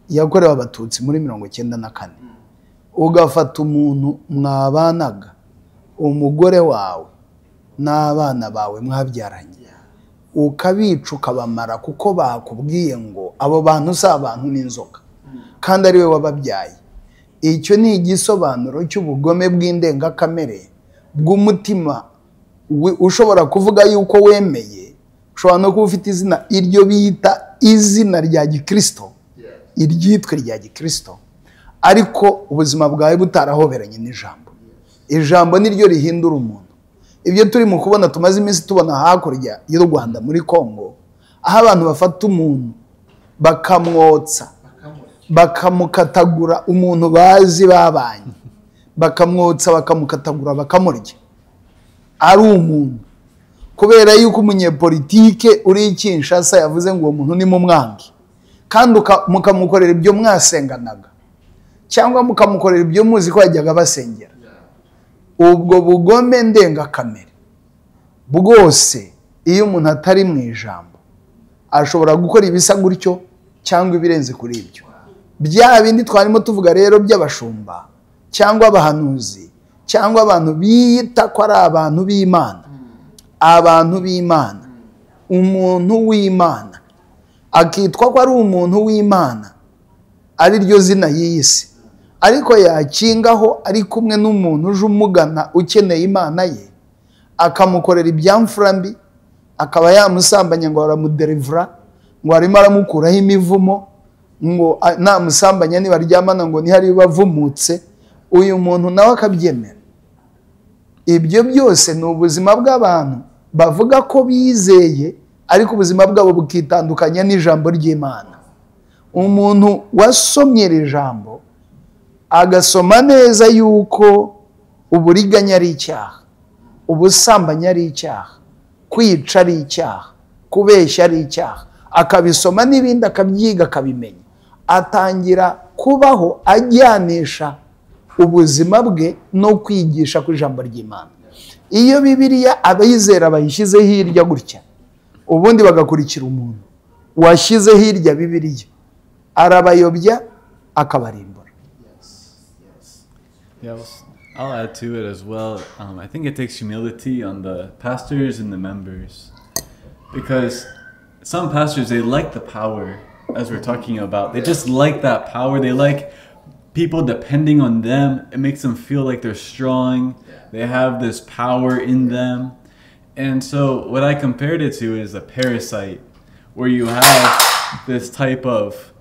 yakorewe abatutsi muri 1994, ugafata umuntu mwabanaga, umugore wawe n'abana bawe mwabyaranye, ukabica ukabamara kuko bakubwiye ngo abo bantu si abantu n'inzoka, kandi ari we wababyaye. Icyo ni igisobanuro cy'ubugome bw'indengakamere bw'umutima ushobora kuvuga yuko wemeye, ushobora no kuba ufite izina iryo bita izina rya gikristo, iryitwe rya gikristo, ariko ubuzima bwawe butarahoberanye n'ijambo. Ijambo niryo rihindura umuntu. Ibyo turi mu kubona tumaze iminsi tubona hakurya y'u Rwanda muri Kongo, aho abantu bafata umuntu bakamwotsa, bakamukatagura, umuntu bazi babanye, bakamwotsa bakamukatagura bakamurya ari umuntu, kubera yuko umunyepolitike uri Kinshasa yavuze ngo uwo muntu ni mu mwangi, kandi mukamukorera ibyo mwasenganaga cyangwa mukamukorera ibyo muzi ko yajyaga basengera. Ubwo bugome ndengakamere bwose, iyo umuntu atari mu ijambo, ashobora gukora ibisa gutyo cyangwa ibirenze kuri ibyo. Bya bindi twarimo tuvuga rero by'abashumba cyangwa abahanuzi cyangwa abantu bita ko ari abantu b'Imana, abantu b'Imana, umuntu w'Imana akitwa ko ari umuntu w'Imana, ari ryo zina y'isi, ariko yakingaho ari kumwe n'umuntu uje umugana ukeneye Imana ye, akamukorera ibyamfura mbi, akaba yamusambanya ngo aramuderivura, ngo arimo aramukuraho imivumo, ngo namusambanya nibaryamana ngo nihari bavumutse, uyu muntu nawe akabyemera. Ibyo byose ni ubuzima bw'abantu bavuga ko bizeye, ariko ubuzima bwabo bukitandukanya n'ijambo ry'Imana. Umuntu wasomye iri jambo agasoma neza yuko uburiganya ari icyaha, ubusambanyi ari icyaha, kwica ari icyaha, kubeshya ari icyaha, akabisoma n'ibindi akabyiga akabimenya, atangira kubaho ajyanisha ubuzima bwe no kwigisha ku ijambo ry'Imana. Iyo Bibiliya abayizera bayishyize hirya gutya, ubundi bagakurikira umuntu washyize hirya Bibiliya, arabayobya akabarimbura. Yeah, I'll add to it as well. I think it takes humility on the pastors and the members, because some pastors, they like the power, as we're talking about. They just like that power. They like people depending on them. It makes them feel like they're strong. They have this power in them. And so what I compared it to is a parasite, where you have this type of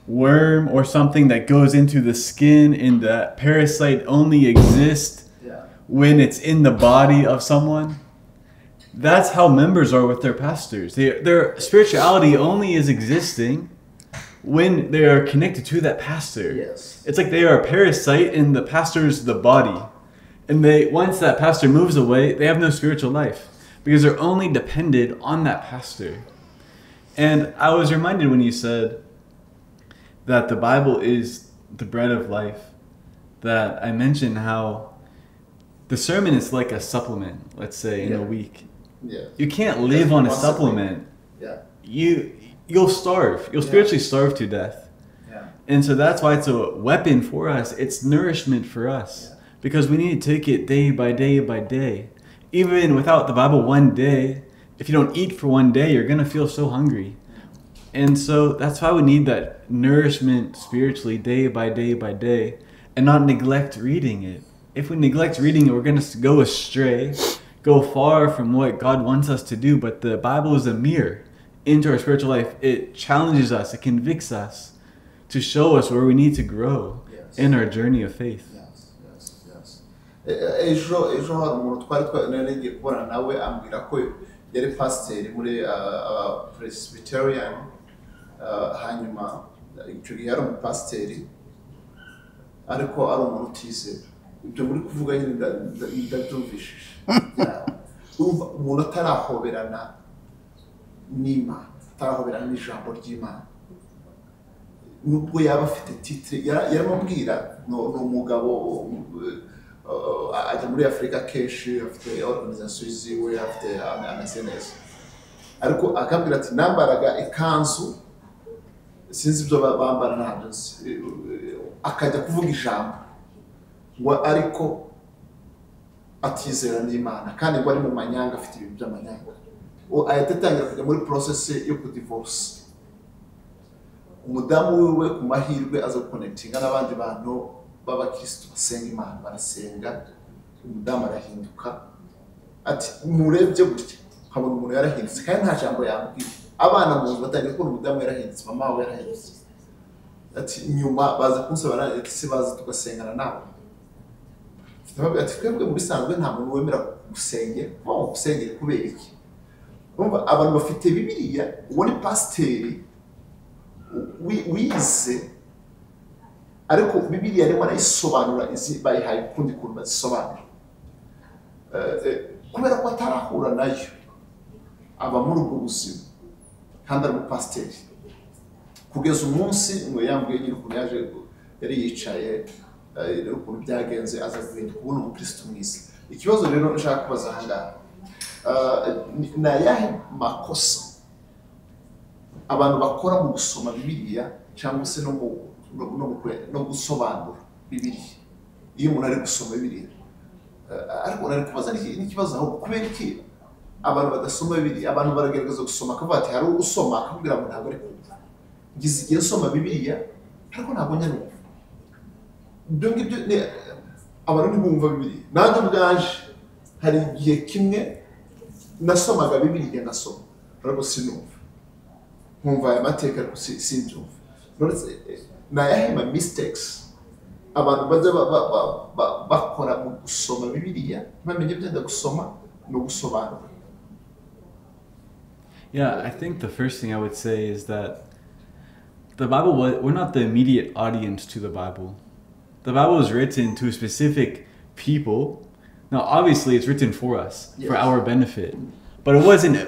worm or something that goes into the skin, and that parasite only exists when it's in the body of someone. That's how members are with their pastors. Their spirituality only is existing when they are connected to that pastor. Yes. It's like they are a parasite and the pastor is the body. And once that pastor moves away, they have no spiritual life because they're only dependent on that pastor. And I was reminded when you said that the Bible is the bread of life, that I mentioned how the sermon is like a supplement, let's say, in a week. Yeah. You can't live on a supplement. Yeah. You'll starve. You'll spiritually starve to death. Yeah. And so that's why it's a weapon for us. It's nourishment for us. Yeah. Because we need to take it day by day by day. Even without the Bible one day, if you don't eat for one day, you're going to feel so hungry. And so that's why we need that nourishment spiritually day by day by day, and not neglect reading it. If we neglect reading it, we're going to go astray, go far from what God wants us to do. But the Bible is a mirror into our spiritual life. It challenges us, it convicts us to show us where we need to grow in our journey of faith. ejo hari umuntu twari ngiye kubona nawe ambwira ko yari pasiteri muri Presbyterian, hanyuma icyo gihe yari umupasiteri ariko ari umuntu utizera. Ibyo muri kuvuga nyine ndabyumvishije. Umuntu atarahoberana n'Imana, atarahoberana n'ijambo ry'Imana, nubwo yaba afite titre, yaramubwira ni umugabo ajya muri Afurika kenshi, afite organization ziwe, afite amasenesi, ariko akabwira ati nambaraga ikanzu, sinzi ibyo bambara ntabyo, akajya kuvuga ijambo ngo ariko atizera n'Imana, kandi ngo ari mu manyanga, afite ibintu by'amanyanga. Ahita atangira kujya muri process yo kudivorce. Umudamu wiwe ku mahirwe aza guconnectinga n'abandi bantu b'abakristo basenga Imana, barasenga. Umudamu arahinduka, ati murebye gutya nkabona umuntu yarahindutse, kandi nta jambo yambwiye. Abana mu nzu batangiye kubona umudamu yarahindutse, mama we yarahindutse. Ati nyuma baza kunsaba, ati se baza tugasengana nawe. Ati twebwe mu bisanzwe nta muntu wemera gusengera, aho gusengera kubera iki? Abantu bafite Bibiliya, uwo ni pasiteri wize, ariko Bibiliya arimo arayisobanura, izi bayihaye ukundi kuntu bazisobanura, kubera ko atarahura nayo, aba muri ubwo buzima kandi ari umupasiteri. Kugeza umunsi ngo yambwiye nyine ukuntu yari yicaye, ukuntu byagenze, aza guhinduka ubu ni umukristo mwiza. Ikibazo rero nshaka kubaza aha ngaha, ni ayahe makosa abantu bakora mu gusoma Bibiliya cyangwa se no gusobanura Bibiliya? Iyo umuntu ari gusoma Bibiliya, ariko nari kubaza n'ikibazo aho, kubera iki abantu badasoma Bibiliya? Abantu baragerageza gusoma, akavuga ati hari usoma akabwira ngo ntabwo ari kumva, ngize igihe nsoma Bibiliya ariko ntabwo nyanumva. Ibyo ngibyo abantu ntibumva Bibiliya. Nanjye ubwanje hari igihe kimwe nasomaga Bibiliya, ngasoma ariko sinumva, nkumva aya mateka ariko sinumva. Ni ayahe mistakes abantu bajya bakora mu gusoma Bibiliya, bamenye byenda gusoma no gusobanura? Yeah, I think the first thing I would say is that the Bible, we're not the immediate audience to the Bible. The Bible is written to specific people. Now, obviously, it's written for us, for our benefit. But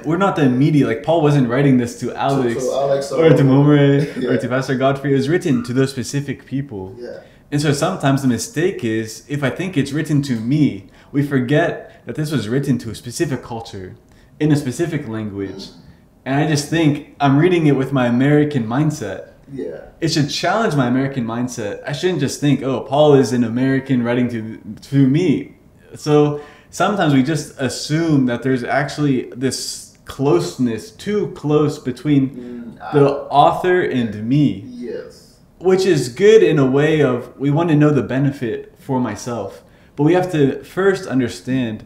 we're not the immediate, like Paul wasn't writing this to Alex, or to Momre, or to Pastor Godfrey. It was written to those specific people. Yeah. And so sometimes the mistake is, if I think it's written to me, we forget that this was written to a specific culture, in a specific language. And I just think I'm reading it with my American mindset. Yeah. It should challenge my American mindset. I shouldn't just think, oh, Paul is an American writing to me. So sometimes we just assume that there's actually this closeness, too close between the author and me. Yes. which is good in a way of we want to know the benefit for myself. But we have to first understand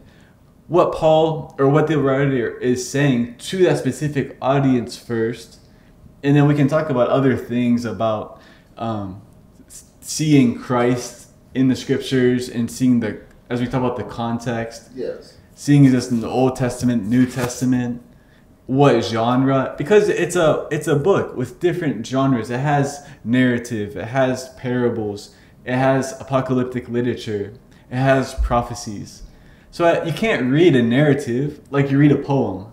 what Paul or what the writer is saying to that specific audience first. And then we can talk about other things about seeing Christ in the scriptures and seeing as we talk about the context, Yes. seeing this in the Old Testament, New Testament, what genre, because it's a book with different genres. It has narrative, it has parables, it has apocalyptic literature, it has prophecies. So you can't read a narrative like you read a poem.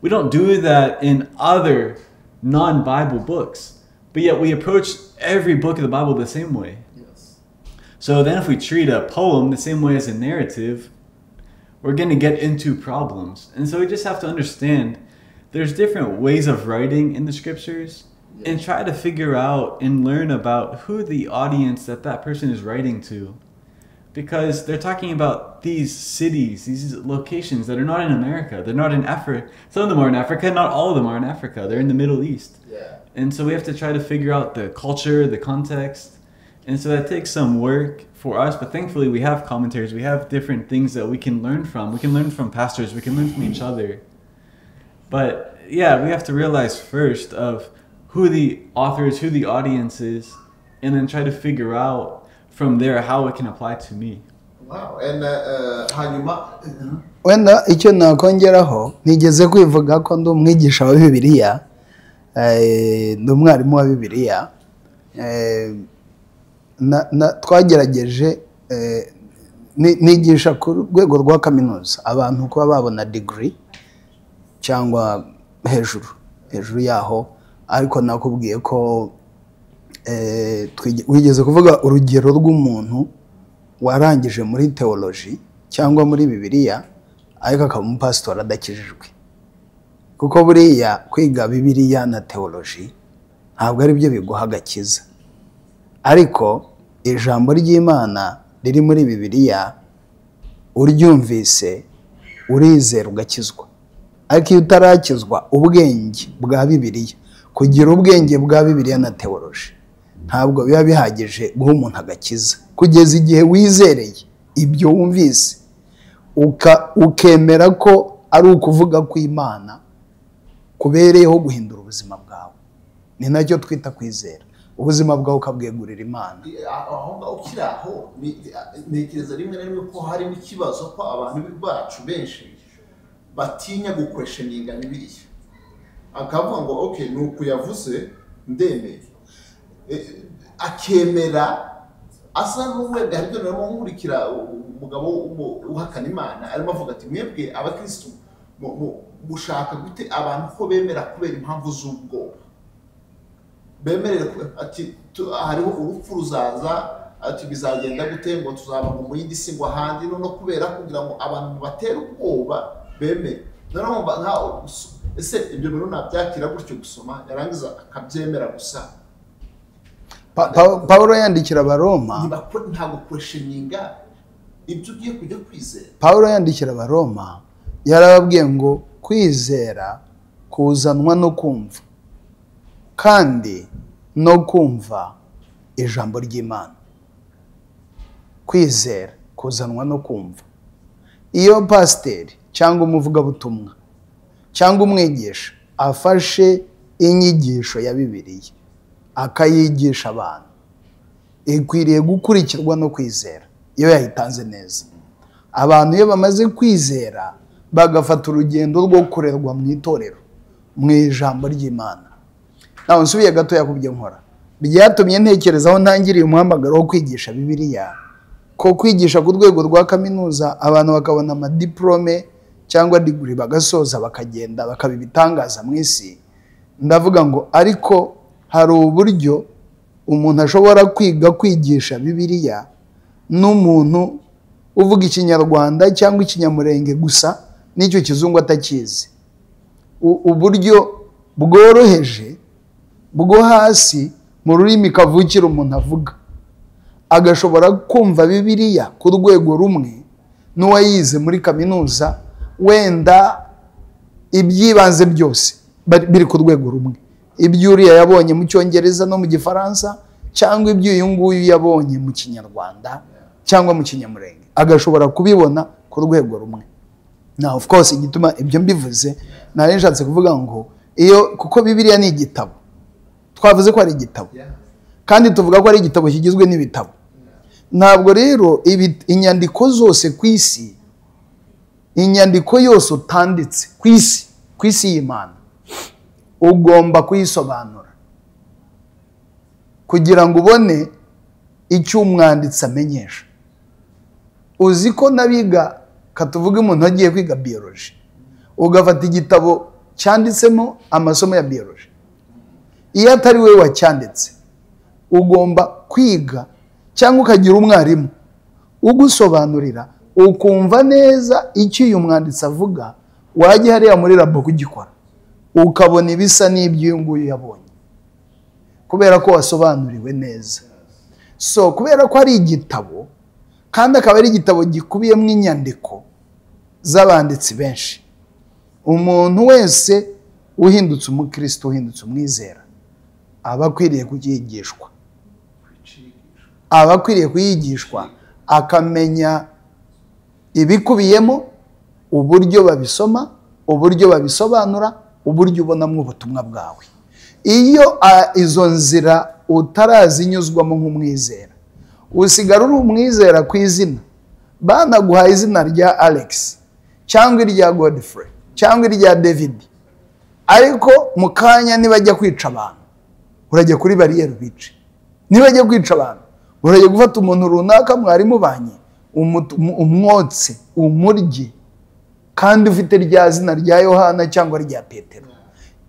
We don't do that in other non-Bible books, but yet we approach every book of the Bible the same way. Yes. So then if we treat a poem the same way as a narrative, we're going to get into problems. And so we just have to understand there's different ways of writing in the scriptures, and try to figure out and learn about who the audience that person is writing to. Because they're talking about these cities, these locations that are not in America. They're not in Africa. Some of them are in Africa. Not all of them are in Africa. They're in the Middle East. Yeah. And so we have to try to figure out the culture, the context. And so that takes some work for us. But thankfully we have commentaries. We have different things that we can learn from. We can learn from pastors. We can learn from each other. But yeah, we have to realize first of who the author is, who the audience is, and then try to figure out from there how it can apply to me. Wow. And hanyuma wenda icyo nakongeraho nigeze kwivuga ko ndi umwigisha wa Bibiliya, ndi umwarimu wa Bibiliya, twagerageje nigisha ku rwego rwa kaminuza abantu kuba babona degree cyangwa hejuru yaho, ariko nakubwiye ko wigeze kuvuga urugero rw'umuntu warangije muri theology cyangwa muri Bibiliya ariko akaba umupasitori adakijijwe. Kuko buriya kwiga Bibiliya na theology ntabwo ari byo biguha agakiza, ariko ijambo ry'Imana riri muri Bibiliya uryumvise urizera ugakizwa. Ariko iyo utarakizwa ubwenge bwa Bibiliya, kugira ubwenge bwa Bibiliya na theology ntabwo biba bihagije guha umuntu agakiza, kugeza igihe wizereye ibyo wumvise ukemera ko ari ukuvuga ko Imana kubereyeho guhindura ubuzima bwawe. Ni nacyo twita kwizera, ubuzima bwawe ukabwegurira Imana. aho ngaho ukiri aho ntekereza rimwe na rimwe ko harimo ikibazo ko abantu bacu benshi batinya gukwesheninga Bibiliya, akavuga ngo okay nuko yavuze ndemeye, akemera asa n'uwenda haribyo narimo nkurikira umugabo uhakana Imana arimo avuga ati mwebwe abakristo mushaka gute abantu ko bemera kubera impamvu z'ubwoba, bemerere ati hariho urupfu ruzaza, ati bizagenda gute ngo tuzaba mu yindi si ngo ahandi, no kubera kugira ngo abantu batera ubwoba bemere. Noneho nka ese ibyo bintu nabyakira gutyo gusoma yarangiza akabyemera gusa. Paulo yandikira Abaroma, ntabwo questioninga ibyo ugiye kujya kwizera. Paulo yandikira Abaroma yarababwiye ngo kwizera kuzanwa no kumva, kandi no kumva ijambo ry'Imana. Kwizera kuzanwa no kumva. Iyo pasiteri cyangwa umuvugabutumwa cyangwa umwigisha afashe inyigisho ya Bibiliya akayigisha abantu, ikwiriye gukurikirwa no kwizera iyo yahitanze neza. Abantu iyo bamaze kwizera bagafata urugendo rwo kurerwa mu itorero mu ijambo ry'Imana. Naho nsubiye gato yakubye nkora byatumye ntekerezaho ntangiriye umuhamagaro wo kwigisha Bibiliya, ko kwigisha ku rwego rwa kaminuza abantu bakabona amadiplome cyangwa degree bagasoza bakagenda bakabibitangaza mu isi. Ndavuga ngo ariko hari uburyo umuntu ashobora kwigisha Bibiliya n'umuntu uvuga ikinyarwanda cyangwa ikinyamurenge gusa n'icyo kizungu atakizi. Uburyo bworoheje bwo hasi mu rurimi kavukira umuntu avuga agashobora kumva Bibiliya ku rwego rumwe n'uwayize muri kaminuza, wenda ibyibanze byose biri ku rwego rumwe. Ibyo uriya yabonye mu Cyongereza no mu Gifaransa cyangwa ibyo uyu nguyu yabonye mu kinyarwanda cyangwa mu kinyamurenge agashobora kubibona ku rwego rumwe. Now of course igituma ibyo mbivuze nari nshatse kuvuga ngo iyo kuko Bibiliya ni igitabo, twavuze ko ari igitabo kandi tuvuga ko ari igitabo kigizwe n'ibitabo. Ntabwo rero inyandiko zose ku isi, inyandiko yose utanditse ku isi y'Imana ugomba kuyisobanura kugira ngo ubone icyo umwanditsi amenyesha. Uzi ko nabiga katuvuga umuntu agiye kwiga biology ugafata igitabo cyanditsemo amasomo ya biology, iyo atari we wacyanditse ugomba kwiga cyangwa ukagira umwarimu ugusobanurira ukumva neza icyo uyu mwanditsi avuga, wajya hariya muri labo kugikora ukabona ibisa n'ibyo uyu nguyu yabonye kubera ko wasobanuriwe neza. So kubera ko ari igitabo kandi akaba ari igitabo gikubiyemo inyandiko z'abanditsi benshi, umuntu wese uhindutse umukristo, uhindutse umwizera, aba akwiriye kuyigishwa, aba akwiriye kuyigishwa akamenya ibikubiyemo, uburyo babisoma, uburyo babisobanura, uburyo ubonamo ubutumwa bwawe. Iyo izo nzira utarazinyuzwamo nk'umwizera, usigara uri umwizera ku izina, banaguhaye izina rya Alex cyangwa irya Godfrey cyangwa irya David, ariko mu kanya nibajya kwica abantu urajya kuri bariyeri bice, nibajya kwica abantu urajya gufata umuntu runaka mwari mubanye umwotse umurye kandi ufite rya zina rya Yohana cyangwa rya Petero.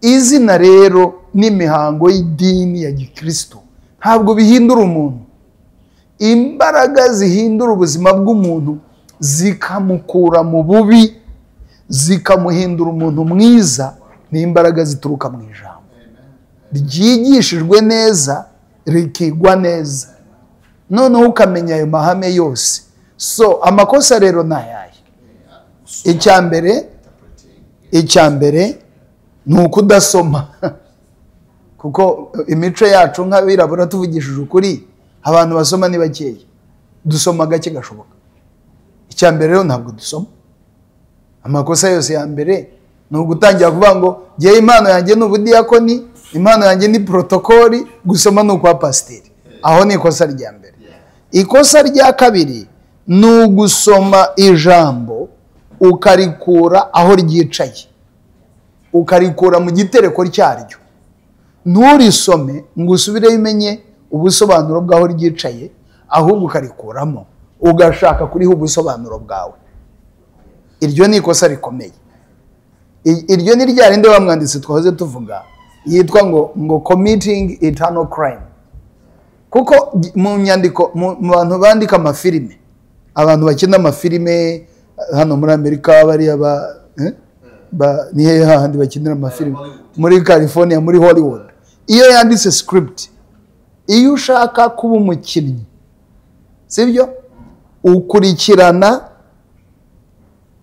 Izina rero n'imihango y'idini ya gikristo ntabwo bihindura umuntu. Imbaraga zihindura ubuzima bw'umuntu zikamukura mu bubi zikamuhindura umuntu mwiza ni imbaraga zituruka mu ijambo ryigishijwe neza, rikigwa neza, noneho ukamenya ayo mahame yose. So amakosa rero nayaye, icyambere ni ukudasoma kuko imico yacu nk'abirabura tuvugishije ukuri abantu basoma ni bakeya, dusoma gake gashoboka. Icyambere rero ntabwo dusoma. Amakosa yose ya mbere ni ugutangira kuvuga ngo ngiye impano yanjye ni ubudiyakoni, impano yanjye ni protokoli, gusoma ni ukwa pasiteri. Aho ni ikosa rya mbere. Ikosa rya kabiri ni ugusoma ijambo ukarikura aho ryicaye, ukarikura mu gitereko cyaryo, nturisome ngo usubireyo umenye ubusobanuro bw'aho ryicaye, ahubwo ukarikuramo ugashaka kuriho ubusobanuro bwawe. Iryo ni ikosa rikomeye. Iryo ni rya rindi wa mwanditsi twahoze tuvuga yitwa ngo committing eternal crime. Kuko mu nyandiko mu bantu bandika amafilime, abantu bakina amafilime hano muri Amerika bari ni hehe handi bakinira amafilime muri California, muri Hollywood, iyo yanditse script, iyo ushaka kuba umukinnyi sibyo ukurikirana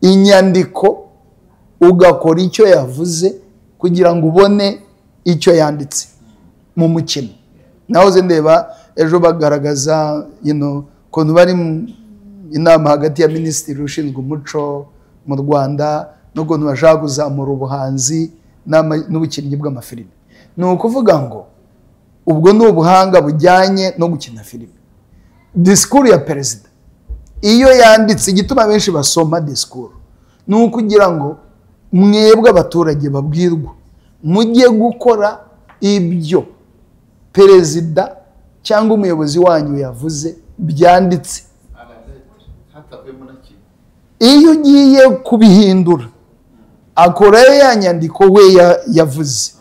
inyandiko ugakora icyo yavuze kugira ngo ubone icyo yanditse mu mukino. Nahoze ndeba ejo bagaragaza kuntu bari inama hagati ya minisitiri ushinzwe umuco mu Rwanda n'ukuntu bashaka kuzamura ubuhanzi n'ubukinnyi bw'amafilime. Ni ukuvuga ngo ubwo ni ubuhanga bujyanye no gukina filime. Disikuru ya perezida iyo yanditse, igituma benshi basoma disikuru ni ukugira ngo mwebwe abaturage babwirwa mujye gukora ibyo perezida cyangwa umuyobozi wanyu yavuze byanditse. Iyo ugiye kubihindura akora ya nyandiko we yavuze,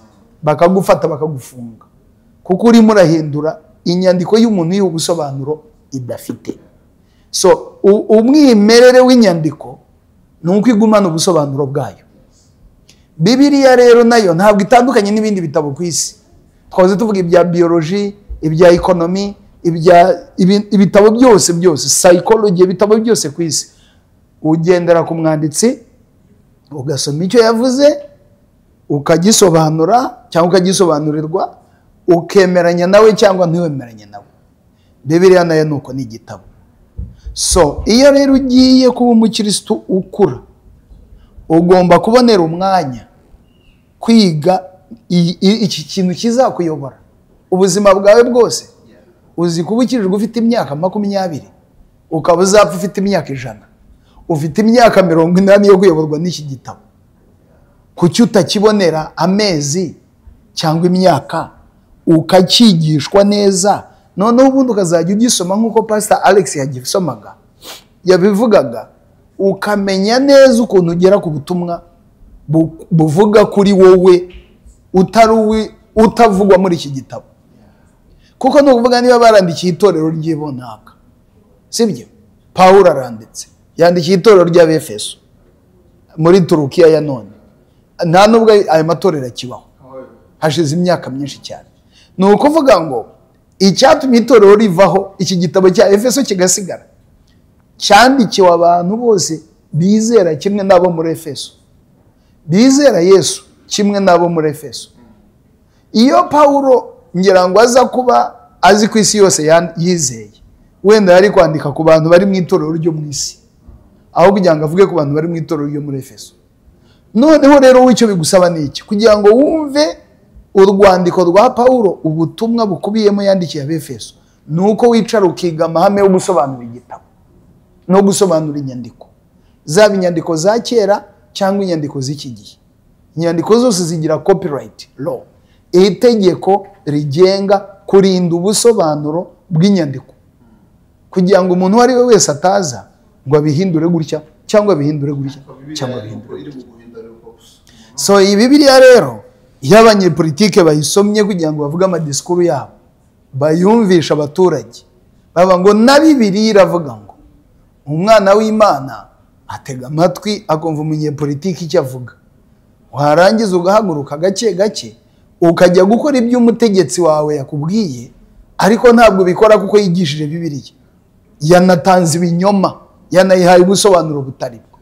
bakagufata bakagufunga kuko urimo urahindura inyandiko y'umuntu y'ubusobanuro idafite. So umwimerere w'inyandiko ni uko igumana ubusobanuro bwayo. Bibiliya rero nayo ntabwo itandukanye n'ibindi bitabo ku isi. Twaze tuvuga ibya biology, ibya economy, ibitabo byose psychology, ibitabo byose ku isi ugendera ku mwanditsi ugasoma icyo yavuze ukagisobanura cyangwa ukagisobanurirwa, ukemeranya nawe cyangwa ntiwemeranye nawe. Bibiliya nayo nuko ni igitabo. So iyo rero ugiye kuba umukristo ukura, ugomba kubonera umwanya kwiga iki kintu kizakuyobora ubuzima bwawe bwose. Uzi kuba ukirijwe ufite imyaka 20, ukaba uzapfa ufite imyaka 100, ufite imyaka 80 yo kuyoborwa n'iki gitabo. Kuki utakibonera amezi cyangwa imyaka ukakigishwa neza, noneho ubundi ukazajya ugisoma nk'uko Pastor Alex yagisomaga yabivugaga, ukamenya neza ukuntu ugera ku butumwa buvuga kuri wowe utavugwa muri iki gitabo. Kuko no kuvuga niba barandikiye itorero ry'ibonaka, sibyo? Pawulo aranditse yandikiye itorero ry'Abefeso muri Turukiya ya none, nta nubwo ayo matorero akibaho, hashize imyaka myinshi cyane. Ni ukuvuga ngo icyatumye itorero rivaho, iki gitabo cya Efeso kigasigara, cyandikiwe abantu bose bizera kimwe n'abo muri Efeso, bizera Yesu kimwe n'abo muri Efeso. Iyo Pawulo ngira ngo aza kuba azi ku isi yose yizeye, wenda yari kwandika ku bantu bari mu itorero ryo mu isi, aho kugira ngo avuge ku bantu bari mu itorero ryo muri Efeso. Noneho rero w'icyo bigusaba ni iki? Kugira ngo wumve urwandiko rwa Pawulo, ubutumwa bukubiyemo yandikiye Abefeso, nuko wicara ukiga amahame yo gusobanura igitabo no gusobanura inyandiko, zaba inyandiko za kera cyangwa inyandiko z'iki gihe. Inyandiko zose zigira copyright law, itegeko rigenga kurinda ubusobanuro bw'inyandiko, kugira ngo umuntu wari we wese ataza ngo abihindure gutya cyangwa abihindure gutya cyangwa abihindure gutya. So iyi Bibiliya rero iyo abanyepolitike bayisomye kugira ngo bavuge amadisikuru yabo, bayumvisha abaturage, baba ngo na Bibiliya iravuga ngo umwana w'Imana atega amatwi akumva umunyepolitike icyo avuga, warangiza ugahaguruka gake gake ukajya gukora ibyo umutegetsi wawe yakubwiye, ariko ntabwo bikora kuko yigishije Bibiliya, yanatanze ibinyoma, yanayihaye ubusobanuro butari bwo.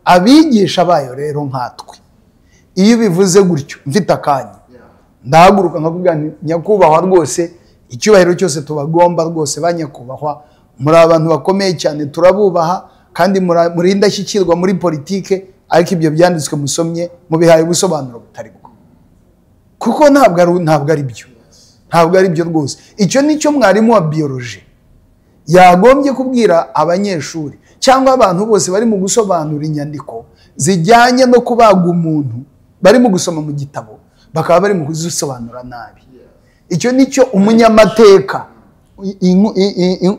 Abigisha bayo rero nkatwe, iyo bivuze gutyo mfite akanya ndahaguruka nkakubwira nyakubahwa rwose icyubahiro cyose tubagomba rwose, banyakubahwa muri abantu bakomeye cyane, turabubaha kandi muri indashyikirwa muri politike, ariko ibyo byanditswe musomye mubihaye ubusobanuro butari bwo, kuko ntabwo ari byo rwose. Icyo nicyo mwarimu wa biology yagombye kubwira abanyeshuri cyangwa abantu bose bari mu gusobanura inyandiko zijyanye no kubaga umuntu, bari mu gusoma mu gitabo bakaba bari mu kuzisobanura nabi. Icyo nicyo umunyamateka,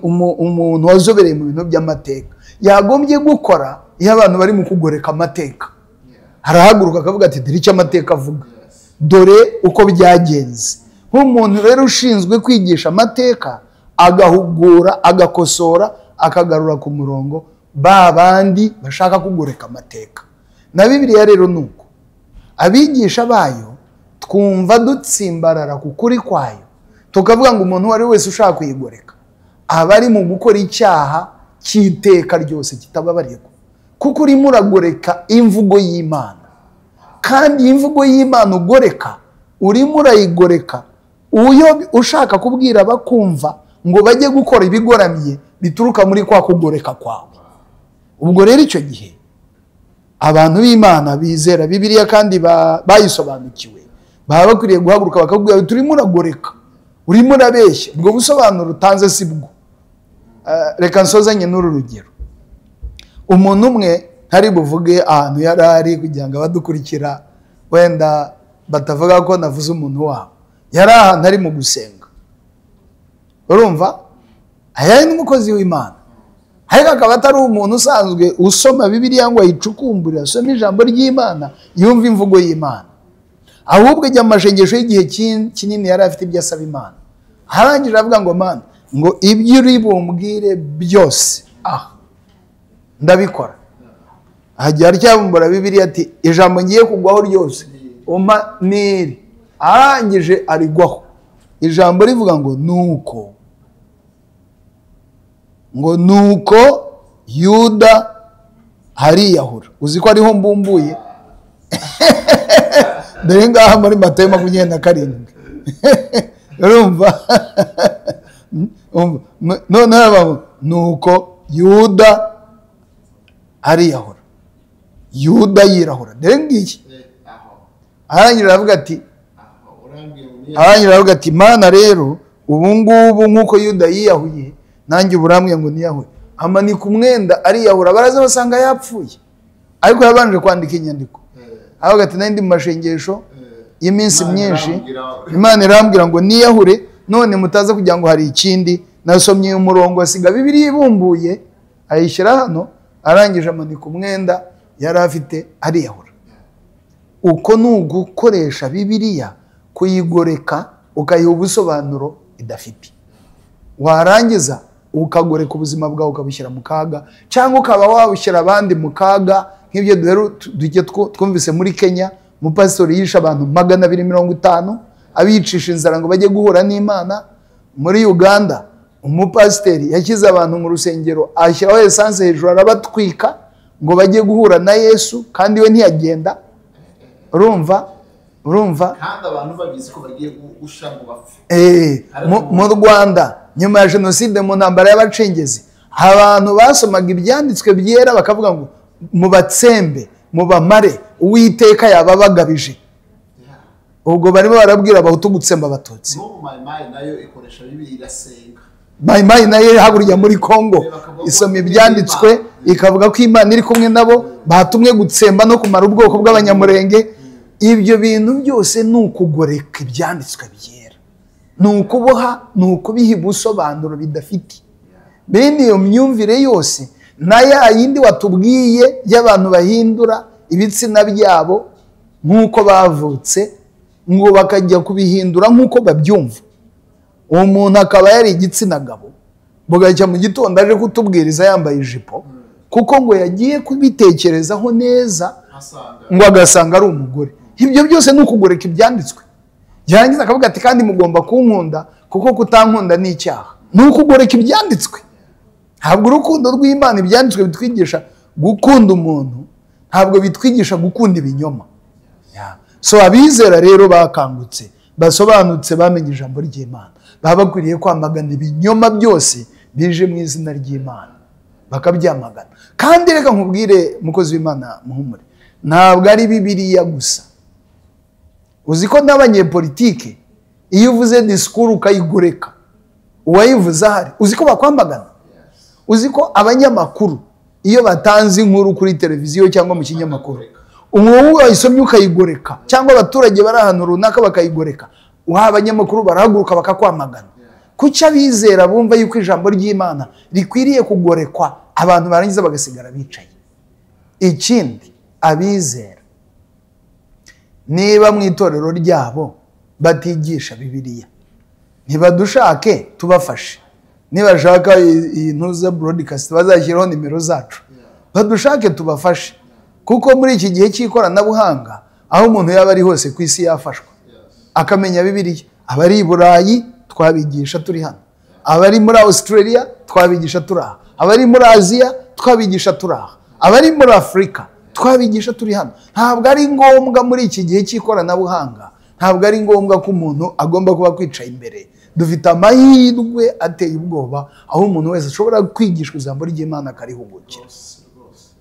umuntu wazobereye mu bintu by'amateka yagombye gukora. Iyo abantu bari mu kugoreka amateka, harahaguruka akavuga ati dore icyo amateka avuga, dore uko byagenze. Nk'umuntu rero ushinzwe kwigisha amateka, agahugura, agakosora, akagarura ku murongo ba bandi bashaka kugoreka amateka. Na Bibiliya rero nuko abigisha bayo twumva dutsimbarara ku kuri kwayo, tukavuga ngo umuntu wari wese ushaka kuyigoreka aba ari mu gukora icyaha cy'iteka ryose kitababarirwa, kuko urimo uragoreka imvugo y'Imana. Kandi imvugo y'Imana ugoreka, urimo urayigoreka uyo ushaka kubwira abakumva ngo bajye gukora ibigoramye bituruka muri kwa kugoreka kwawe. Ubwo rero icyo gihe abantu b'Imana bizera Bibiliya kandi bayisobanukiwe, baba bakwiriye guhaguruka bakakubwira turimo uragoreka, urimo urabeshya, ubwo busobanuro utanze si bwo. Reka nsozanye n'uru rugero. Umuntu umwe ntari buvuge ahantu yari ari kugira ngo abadukurikira wenda batavuga ko navuze umuntu wabo, yari ahantu ari mu gusenga, urumva, yari n'umukozi w'Imana, ariko akaba atari umuntu usanzwe usoma Bibiliya ngo ayicukumbure, asoma ijambo ry'Imana yumva imvugo y'Imana, ahubwo ajya amashengesho y'igihe kinini yari afite ibyo asaba Imana. Arangije avuga ngo Mana, ngo ibyo uri bumbwire byose ndabikora. Hajya aryabumbura Bibiliya ati ijambo ngiye kugwaho ryose umpa niri. Arangije arigwaho, ijambo rivuga ngo nuko Yuda hariyahura. Uzi ko ariho mbumbuye dore ngaha muri Matayo 27 urumva noneho nuko Yuda ariyahura, Yuda yirahura dore ngiyi arangira avuga ati Mana rero ubu ngubu nk'uko Yuda yiyahuye nanjye uburambwe ngo niyahuye, amanika umwenda ariyahura, baraza basanga yapfuye, ariko yabanje kwandika inyandiko avuga ati nandi mu mashengesho y'iminsi myinshi Imana irambwira ngo niyahure, none mutaza kugira ngo hari ikindi. Nasomye umurongo asiga Bibiliya ibumbuye ayishyira hano, arangije amanika umwenda yari afite ariyahura. Uko ni ugukoresha Bibiliya kuyigoreka ukayiha ubusobanuro idafite, warangiza ukagoreka ubuzima bwawe ukabushyira mu kaga, cyangwa ukaba wabushyira abandi mu kaga nk'ibyo twumvise muri Kenya. Umupasitori yishe abantu 250 abicisha inzara ngo bajye guhura n'Imana. Muri Uganda umupasiteri yakize abantu mu rusengero ashyiraho esanse hejuru arabatwika ngo bajye guhura na Yesu, kandi we ntiyagenda. Urumva kandi abantu babizi ko bagiye gusha ngo bapfe. Mu Rwanda nyuma ya jenoside mu ntambara y'abacengezi abantu basomaga ibyanditswe byera bakavuga ngo mubatsembe mubamare Uwiteka yababagabije. Ubwo barimo barabwira abahutu gutsemba abatutsi. Mayimayi nayo ikoresha Bibiliya irasenga. Mayimayi nayo hakurya muri Kongo isoma ibyanditswe ikavuga ko Imana iri kumwe nabo, batumwe gutsemba no kumara ubwoko bw'abanyamurenge. Ibyo bintu byose ni ukugoreka ibyanditswe byera, ni ukuboha, ni ukubiha ubusobanuro bidafite. Bene iyo myumvire yose na ya yindi watubwiye y'abantu bahindura ibitsina byabo nk'uko bavutse ngo bakajya kubihindura nk'uko babyumva. Uwo muntu akaba yari igitsina gabo, bugacya mu gitondo aje kutubwiriza yambaye ijipo, kuko ngo yagiye kubitekerezaho neza ngo agasanga ari umugore. Ibyo byose ni ukugoreka ibyanditswe. Yarangiza akavuga ati kandi mugomba kunkunda kuko kutankunda ni icyaha. Ni ukugoreka ibyanditswe. Ntabwo urukundo rw'Imana ibyanditswe bitwigisha gukunda umuntu, ntabwo bitwigisha gukunda ibinyoma. So abizera rero bakangutse, basobanutse, bamenye ijambo ry'Imana, baba bakwiriye kwamagana ibinyoma byose bije mu izina ry'Imana, bakabyamagana. Kandi reka nkubwire mukozi w'Imana Muhumure, ntabwo ari Bibiliya gusa. Uzi ko n'abanyepolitike iyo uvuze disikuru ukayigoreka uwayivuze ahari, uzi ko bakwamagana. Uzi ko abanyamakuru iyo batanze inkuru kuri televiziyo cyangwa mu kinyamakuru, umuntu wayisomye ukayigoreka, cyangwa abaturage bari ahantu runaka bakayigoreka, uha abanyamakuru barahaguruka bakakwamagana. Kuki abizera bumva yuko ijambo ry'Imana rikwiriye kugorekwa, abantu barangiza bagasigara bicaye? Ikindi, abizera niba mu itorero ryabo batigisha Bibiliya, ntibadushake tubafashe. Nibashaka iyi ntuza broadcast bazashyiraho nimero zacu, badushake tubafashe, kuko muri iki gihe cy'ikoranabuhanga aho umuntu yaba ari hose ku isi yafashwa akamenya Bibiliya. Abari i Burayi twabigisha turi hano, abari muri Australia twabigisha turi aha, abari muri Aziya twabigisha turi aha, abari muri Afurika twabigisha turi hano. Ntabwo ari ngombwa muri iki gihe cy'ikoranabuhanga, ntabwo ari ngombwa ko umuntu agomba kuba kwicaye imbere. Dufite amahirwe ateye ubwoba aho umuntu wese ashobora kwigishwa ijambo ry'Imana akarihugukira,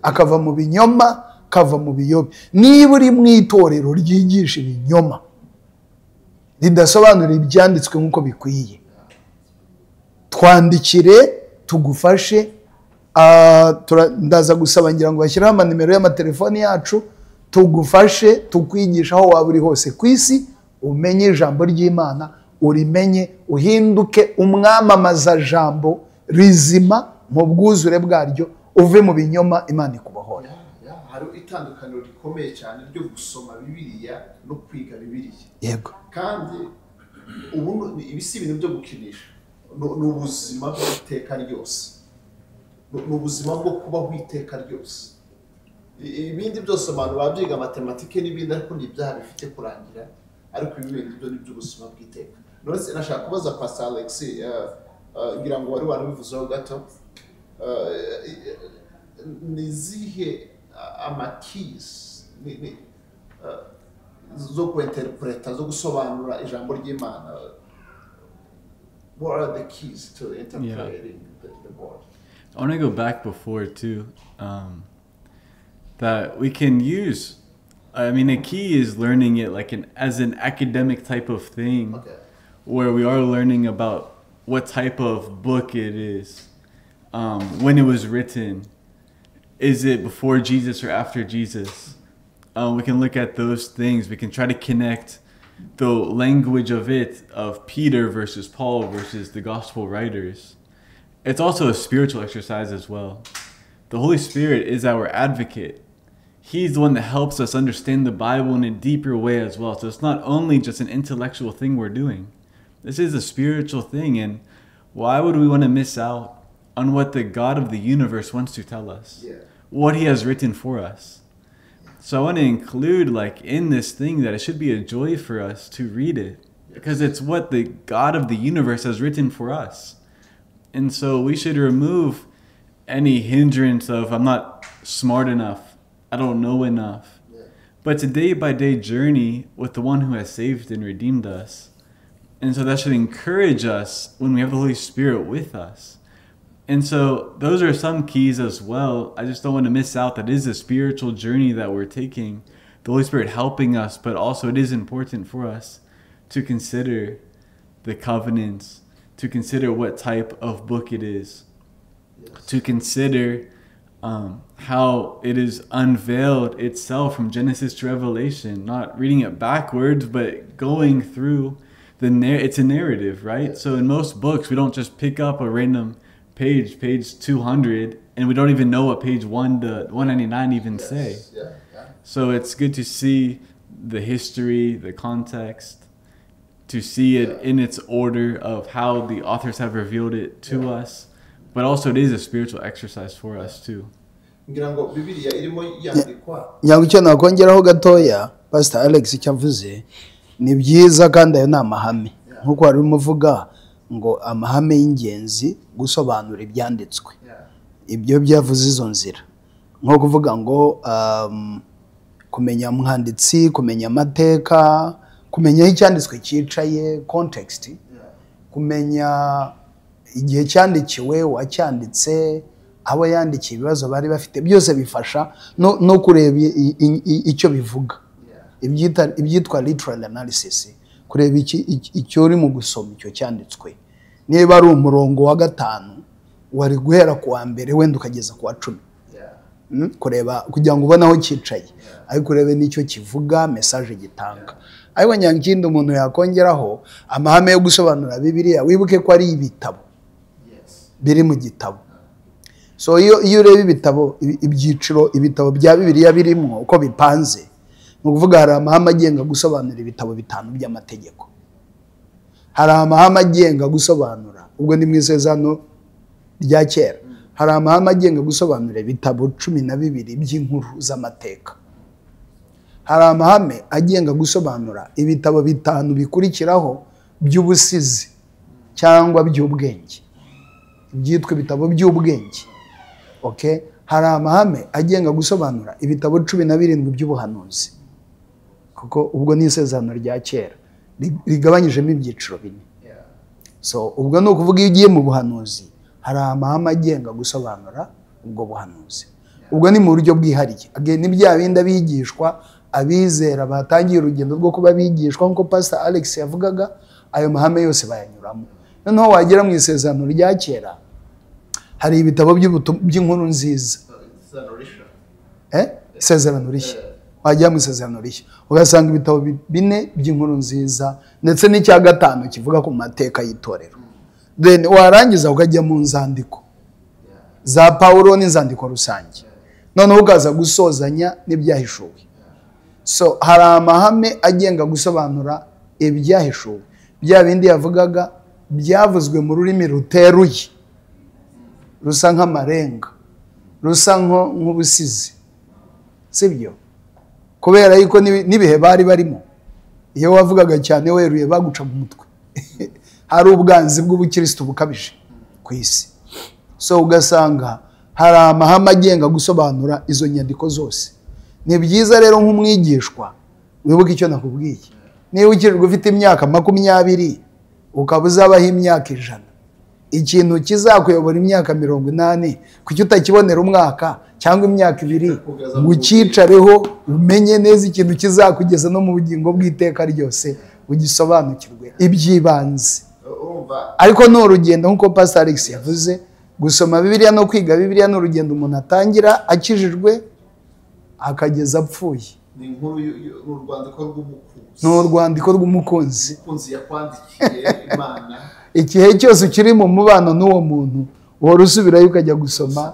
akava mu binyoma, akava mu biyobe. Niba uri mu itorero ryigisha ibinyoma, ridasobanura ibyanditswe nk'uko bikwiye, twandikire tugufashe. Ndaza gusaba ngira ngo bashyiraho amanimero y'amatelefoni yacu, tugufashe tukwigisha aho waba uri hose ku isi, umenye ijambo ry'Imana, urimenye, uhinduke umwamamaza jambo rizima mu bwuzure bwaryo, uve mu binyoma, Imana ikubohora. Hari itandukaniro rikomeye cyane ryo gusoma Bibiliya no kwiga Bibiliya. Yego. Kandi ubu ibisi ibintu byo gukinisha, ni ubuzima bw'iteka ryose, ni ubuzima bwo kubaho iteka ryose. Ibindi byose abantu babyiga matematike n'ibindi, ariko ni ibyaha bifite kurangira, ariko ibindi byo ni by'ubuzima bw'iteka. None nashaka kubaza Pastor Alex, ngira ngo wari wanabivuzeho gato, nizihe amakeys zo kuinterpreta, zo gusobanura ijambo ry'Imana what are the keys to interpreting the word? I want to go back before too, that we can use. I mean, a key is learning it like as an academic type of thing, Okay. where we are learning about what type of book it is, when it was written. Is it before Jesus or after Jesus? We can look at those things. We can try to connect the language of it, of Peter versus Paul versus the gospel writers. It's also a spiritual exercise as well. The Holy Spirit is our advocate. He's the one that helps us understand the Bible in a deeper way as well. So it's not only just an intellectual thing we're doing. This is a spiritual thing. And why would we want to miss out on what the God of the universe wants to tell us? Yeah. What he has written for us. So I want to include in this thing that it should be a joy for us to read it, because it's what the God of the universe has written for us. And so we should remove any hindrance of I'm not smart enough, I don't know enough. Yeah. But it's a day-by-day journey with the one who has saved and redeemed us. And so that should encourage us when we have the Holy Spirit with us. And so those are some keys as well. I just don't want to miss out that it is a spiritual journey that we're taking. The Holy Spirit helping us, but also it is important for us to consider the covenants, to consider what type of book it is, Yes. to consider how it is unveiled itself from Genesis to Revelation, not reading it backwards, but going through it's a narrative, right? Yes. So in most books, we don't just pick up a random page 200, and we don't even know what page 1 to 199 even Yes. say. Yeah. Yeah. So it's good to see the history, the context, to see it in its order of how the authors have revealed it to us. But also it is a spiritual exercise for us too. Ngira ngo Bibiliya irimo yandikwa. nyangwa icyo nakongeraho gatoya Pastor Alex icyo avuze ni byiza kandi ayo ni amahame nk'uko wari umuvuga ngo amahame y'ingenzi gusobanura ibyanditswe. Yeah. Ibyo byavuze izo nzira nko kuvuga ngo kumenya umwanditsi, kumenya amateka, kumenya icyanditswe cyicaye context, kumenya igihe cyandikiwe, wacyanditse, abo yandikiye, ibibazo bari bafite, byose bifasha no kureba icyo bivuga. Ibyitwa literal analysis, kureba icyo uri mu gusoma icyo cyanditswe. Niba ari umurongo wa 5 wari guhera ku wa mbere wenda ukageza ku wa 10. Kureba kugira ngo ubone aho cyicaye, ariko kurebe nicyo kivuga, message gitanga. Ariko nyangikindi umuntu yakongeraho amahame yo gusobanura Bibiliya, wibuke ko ari ibitabo biri mu gitabo. So iyo ureba ibitabo, ibyiciro ibitabo bya Bibiliya birimo uko bipanze, mu kuvuga hari amahame agenga gusobanura ibitabo 5 by'amategeko, hari amahame agenga gusobanura ubwo ni mu Isezerano rya kera, hari amahame agenga gusobanura ibitabo 12 by'inkuru z'amateka, hari amahame agenga gusobanura ibitabo 5 bikurikiraho by'ubusizi cyangwa by'ubwenge, byitwa ibitabo by'ubwenge. Okay, hari amahame agenga gusobanura ibitabo 17 by'ubuhanuzi, kuko ubwo ni Isezerano rya kera rigabanyijemo ibyiciro 4. So ubwo no kuvuga iyo ugiye mu buhanuzi hari amahame agenga gusobanura ubwo buhanuzi, ubwo ni mu buryo bwihariye. Again ni bya bindi abigishwa abizera batangiye urugendo rwo kuba bigishwa nko Pastor Alex yavugaga, ayo mahame yose bayanyuramo. Noneho wagera mu Isezerano rya kera hari ibitabo by'inkuru nziza, Isezerano rishya. Wajya mu Isezerano rishya ugasanga ibitabo 4 by'inkuru nziza ndetse n'icya 5 kivuga ku mateka y'itorero. Then warangiza ukajya mu nzandiko za Paulo n'inzandiko rusange, noneho ukaza gusozanya n'ibyahishuwe. So hari amahame agenga gusobanura ibyahishuwe, bya bindi yavugaga byavuzwe mu rurimi ruteruye, rusa nk'amarenga, rusa nk'ubusizi, sibyo? Kubera yuko nibihe bari barimo, iyo wavugaga cyane weruye baguca mu mutwe. Hari ubwanzi bw'ubukristo bukabije ku isi. So ugasanga hari amahame agenga gusobanura izo nyandiko zose. Ni byiza rero nk'umwigishwa wibuka icyo nakubwiye. Niba ukirirwa ufite imyaka 20 ukaba uzabaho imyaka 100, ikintu kizakuyobora imyaka 80 kuki utakibonera umwaka cyangwa imyaka 2 ngo ukicareho umenye neza ikintu kizakugeza no mu bugingo bw'iteka ryose ugisobanukirwe ibyibanze. Ariko ni urugendo nk'uko Pastor Alex yavuze, gusoma Bibiliya no kwiga Bibiliya ni urugendo umuntu atangira akijijwe akageza apfuye. Ni inkuru y'urwandiko rw'umukunzi. Ni urwandiko rw'umukunzi. Umukunzi yakwandikiye Imana. Igihe cyose ukiri mu mubano n'uwo muntu uhora usubirayo ukajya gusoma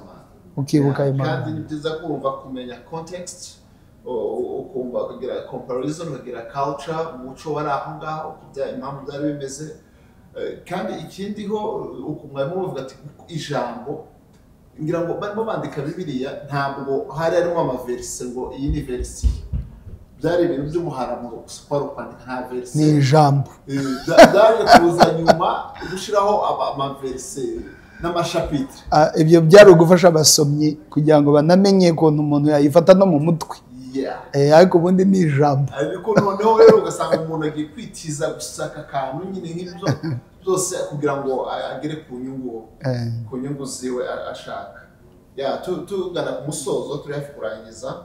ukibuka Imana. Kandi ni byiza kumva kumenya context, ukumva kugira comparison, kugira culture, umuco wari aho ngaho, impamvu byari bimeze. Kandi ikindi ho ukumwarimu bavuga ati ijambo ngira ngo barimo bandika Bibiliya ntabwo hari harimo amaverse ngo iyi ni verse, byari ibintu by'umuharamuro gusa kwari kwandika nta verse, ni ijambo byari kuza nyuma gushiraho amaverse n'amashapitre. Ibyo byari ugufasha abasomyi kugira ngo banamenye ukuntu umuntu yayifata no mu mutwe. Ariko ubundi ni ijambo. Ariko noneho rero ugasanga umuntu agiye kwitiza gusaka akantu nyine nk'ibyo byose kugira ngo agere ku nyungu ziwe ashaka. Tugana ku musozo turi hafi kurangiza.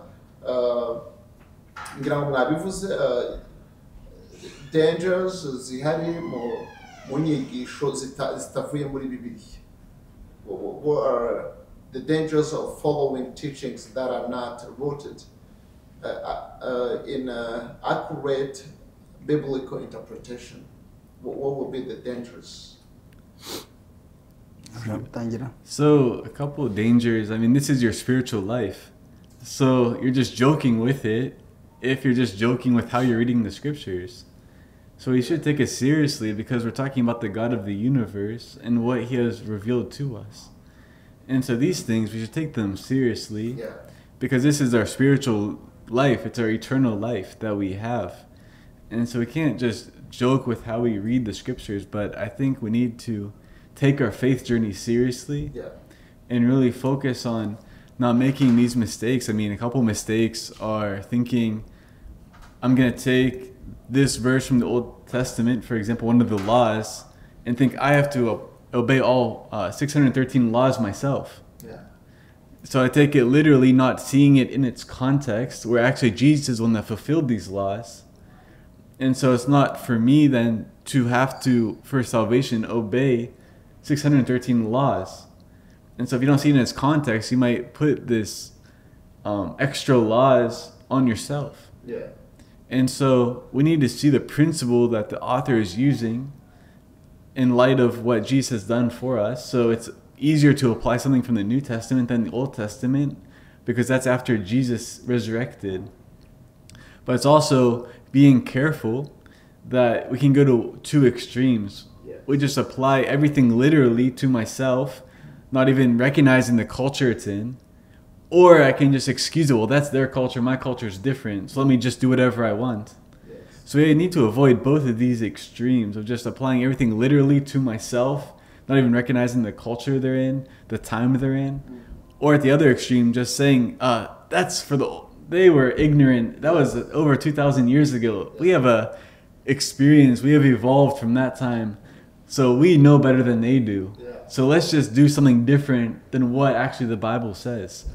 Ngira ngo mwabivuze dangers zihari mu nyigisho zitavuye muri Bibiliya. What are the dangers of following teachings that are not rooted in accurate biblical interpretation? What will be the dangers? So, a couple of dangers. I mean, this is your spiritual life. So, you're just joking with it if you're just joking with how you're reading the scriptures. So, you should take it seriously because we're talking about the God of the universe and what He has revealed to us. And so, these things, we should take them seriously because this is our spiritual life. It's our eternal life that we have. And so, we can't just joke with how we read the scriptures, but I think we need to take our faith journey seriously and really focus on not making these mistakes. I mean, a couple mistakes are thinking, I'm going to take this verse from the Old Testament, for example, one of the laws, and think I have to obey all 613 laws myself. So I take it literally, not seeing it in its context, where actually Jesus is the one that fulfilled these laws. And so it's not for me then to have to, for salvation, obey 613 laws. And so if you don't see it in its context, you might put this extra laws on yourself. And so we need to see the principle that the author is using in light of what Jesus has done for us. So it's easier to apply something from the New Testament than the Old Testament because that's after Jesus resurrected. But it's also being careful that we can go to two extremes. We just apply everything literally to myself, not even recognizing the culture it's in. Or I can just excuse it, well, that's their culture, my culture is different, so let me just do whatever I want. So we need to avoid both of these extremes of just applying everything literally to myself, not even recognizing the culture they're in, the time they're in. Or at the other extreme, just saying, that's for they were ignorant. That was over 2,000 years ago. We have a experience, we have evolved from that time. So we know better than they do. So let's just do something different than what actually the Bible says.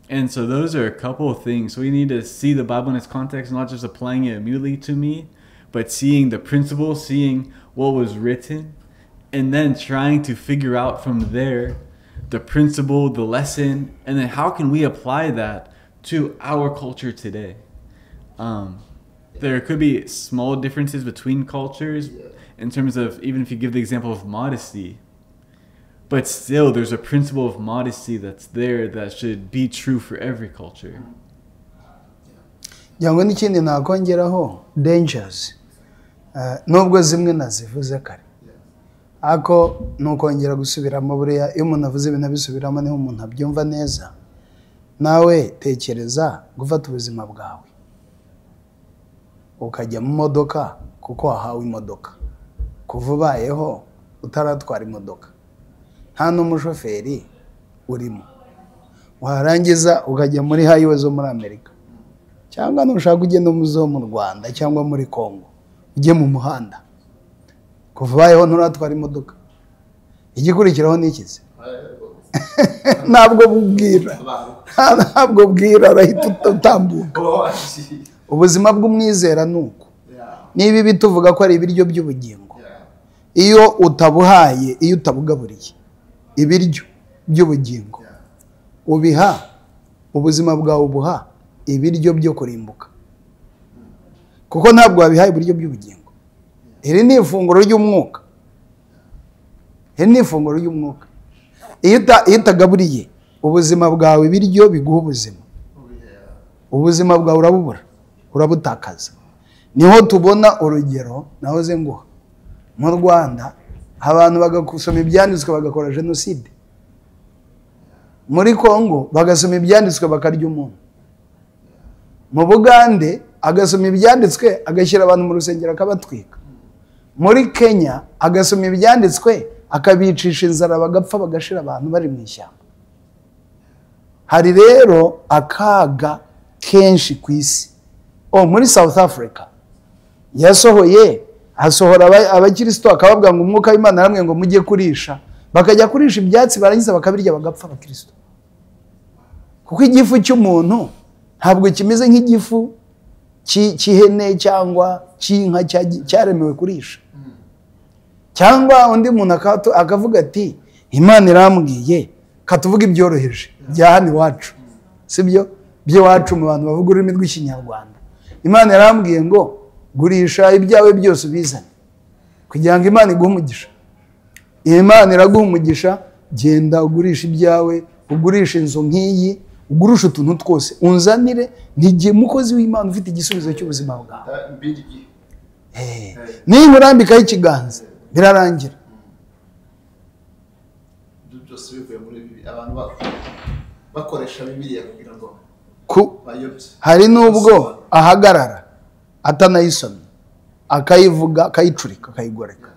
And so those are a couple of things. So we need to see the Bible in its context, not just applying it immediately to me, but seeing the principle, seeing what was written, and then trying to figure out from there the principle, the lesson, and then how can we apply that to our culture today. There could be small differences between cultures in terms of, even if you give the example of modesty, but still there's a principle of modesty that's there that should be true for every culture. Yango n'ikindi nakongeraho dangers nubwo zimwe nazivuze kare ako nukongera gusubiramo buriya iyo umuntu avuze ibintu abisubiramo niho umuntu abyumva neza. Nawe tekereza gufata ubuzima bwawe ukajya mu modoka kuko wahawe imodoka, kuva ubayeho utaratwara imodoka, nta n'umushoferi urimo, warangiza ukajya muri highway zo muri Amerika cyangwa nushaka ugenda mu zo mu Rwanda cyangwa muri Congo, ujye mu muhanda kuva ubayeho nturatwara imodoka, igikurikiraho ni ikizi ntabwo bwira arahita utambuka. Ubuzima bw'umwizera ni uko, niba ibi tuvuga ko ari ibiryo by'ubugingo, iyo utabuhaye, iyo utabugaburiye ibiryo by'ubugingo, ubiha ubuzima bwawe, ubuha ibiryo byo kurimbuka, kuko ntabwo wabihaye ibiryo by'ubugingo. Iri ni ifunguro ry'umwuka, iri ni ifunguro ry'umwuka. Iyo utagaburiye ubuzima bwawe ibiryo biguha ubuzima, ubuzima bwawe urabubura, urabutakaza. Niho tubona urugero nahoze nguha mu Rwanda, abantu bagasoma ibyanditswe bagakora jenoside, muri Kongo bagasoma ibyanditswe bakarya umuntu, mu Bugande agasoma ibyanditswe agashyira abantu mu rusengero akabatwika, muri Kenya agasoma ibyanditswe akabicisha inzara bagapfa bagashira abantu bari mu ishyamba. Hari rero akaga kenshi ku isi. Muri South Africa yasohoye, hasohora abakristo akababwira ngo umwuka w'Imana aramwe ngo mujye kurisha, bakajya kurisha ibyatsi barangiza bakabirya bagapfa abakristo, kuko igifu cy'umuntu ntabwo kimeze nk'igifu cy'ihene cyangwa cy'inka cyaremewe kurisha. Cyangwa undi muntu akavuga ati Imana irambwiye katuvuga ibyoroheje bya hano iwacu, sibyo by'iwacu mu bantu bavuga ururimi rw'Ikinyarwanda. Imana yarambwiye ngo gurisha ibyawe byose ubizane kugira ngo Imana iguhe umugisha. Imana iraguha umugisha, genda ugurisha ibyawe, ugurisha inzu nk'iyi, ugurisha utuntu twose unzanire, ntigiye mukozi w'Imana ufite igisubizo cy'ubuzima bwawe. Niba urambikaho ikiganza birarangira. Byose bivuye muri Bibiliya, abantu bakoresha Bibiliya kugira ngo bayobye. Hari n'ubwo ahagarara atanayisomye akayivuga, akayicurika, akayigoreka,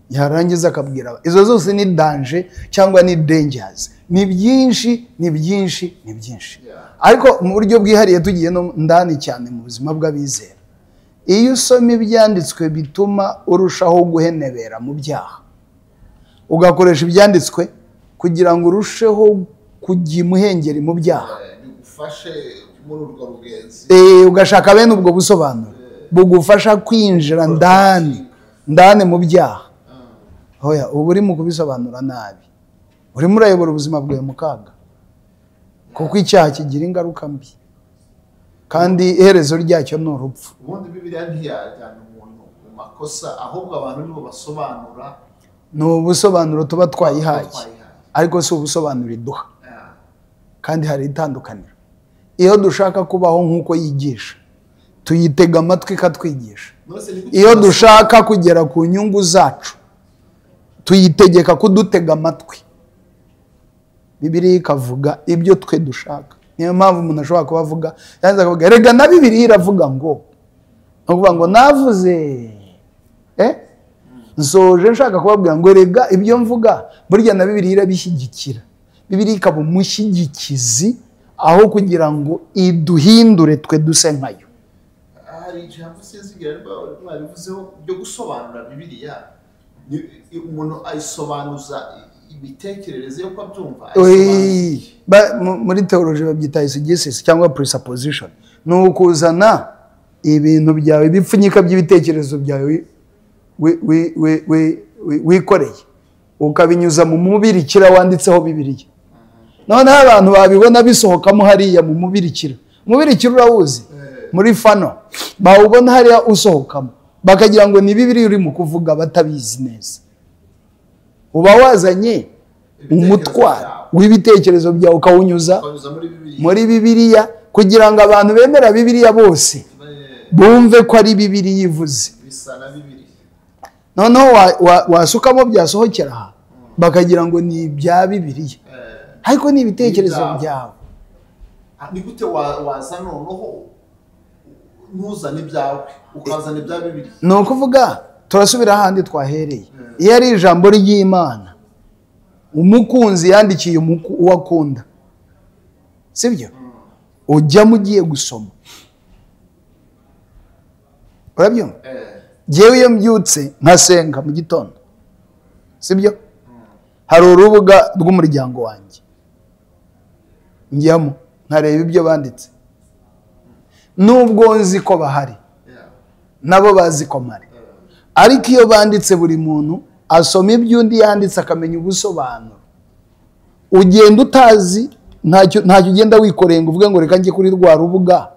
yarangiza akabwira. Izo zose ni danger cyangwa ni dangers, ni byinshi. Ariko mu buryo bwihariye tugiye no ndani cyane mu buzima bw'abizera, iyo usoma ibyanditswe bituma urushaho guhenebera mu byaha, ugakoresha ibyanditswe kugira ngo urusheho kujya imuhengeri mu byaha, bigufashe muri urwo rugenzi, ugashaka bene ubwo busobanuro bugufasha kwinjira ndani mu byaha. Hoya uba uri mu kubisobanura nabi, urimo urayobora ubuzima bwawe mu kaga, kuko icyaha kigira ingaruka mbi kandi iherezo ryacyo ni urupfu. Ubundi Bibiliya ntiyajyana umuntu mu makosa, ahubwo abantu nibo basobanura. Ni ubusobanuro tuba twayihaye, ariko si ubusobanuro iduha. Kandi hari itandukaniro. Iyo dushaka kubaho nk'uko yigisha, tuyitega amatwi ikatwigisha. Iyo dushaka kugera ku nyungu zacu, tuyitegeka kudutega amatwi. Bibiliya ikavuga ibyo twe dushaka. Niyo mpamvu umuntu ashobora kuba avuga, yanze akavuga rega na Bibiliya iravuga ngo, nukuvuga ngo navuze nsoje nshaka kubabwira ngo rega ibyo mvuga burya na Bibiliya irabishyigikira. Bibiliya ikaba umushyigikizi aho kugira ngo iduhindure twe duse nkayo. Hari ijambo sinzigira mwarivuzeho byo gusobanura Bibiliya, umuntu ayisobanuza imitekerereze yo kwabyumva. Muri theology babyita exegesis cyangwa presupposition, ni ukuzana ibintu byawe bipfunyika by'ibitekerezo byawe wikoreye ukabinyuza mu mubirikira wanditseho Bibiliya. Noneho abantu babibona bisohokamo hariya mu mubirikira. Umubirikira urawuzi muri fano, bawubona hariya usohokamo bakagira ngo ni Bibiliya uri mu kuvuga batabizi neza. Uba wazanye umutwaro w'ibitekerezo byawe ukawunyuza muri Bibiliya kugira ngo abantu bemera Bibiliya bose bumve ko ari Bibiliya ivuze. Noneho wasukamo byasohokera aha bakagira ngo ni ibya Bibiliya, ariko ni ibitekerezo byawe. Ni gute waza noneho ntuzane ibyawe ukazana ibya Bibiliya? Ni ukuvuga turasubira ahandi twahereye. Iyo ari ijambo ry'Imana, umukunzi yandikiye uwo akunda, sibyo? Ujya mugiye gusoma, urabyumva? Jyewe iyo mbyutse nkasenga mu gitondo, sibyo, hari urubuga rw'umuryango wanjye njyamo nkareba ibyo banditse, nubwo nzi ko bahari nabo bazi ko mpari, ariko iyo banditse buri muntu asoma ibyo undi yanditse akamenya ubusobanuro. Ugenda utazi, ntacyo ugenda wikoreye ngo uvuge ngo reka njye kuri rwa rubuga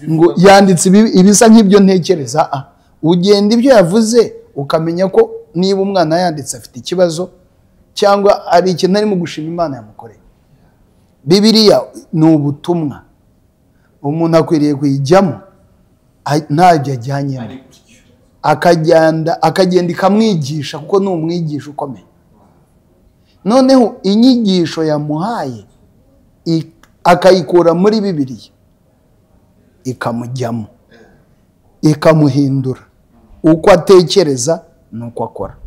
ngo yanditse ibisa nk'ibyo ntekereza. Ugenda ibyo yavuze ukamenya ko niba umwana yanditse afite ikibazo cyangwa ari ikintu arimo gushima Imana yamukoreye. Bibiliya ni ubutumwa, umuntu akwiriye kuyijyamo ntabyo ajyanyemo, akagenda ikamwigisha, kuko ni umwigisha ukomeye. Noneho inyigisho yamuhaye akayikura muri Bibiliya ikamujyamo, ikamuhindura uko atekereza nuko akora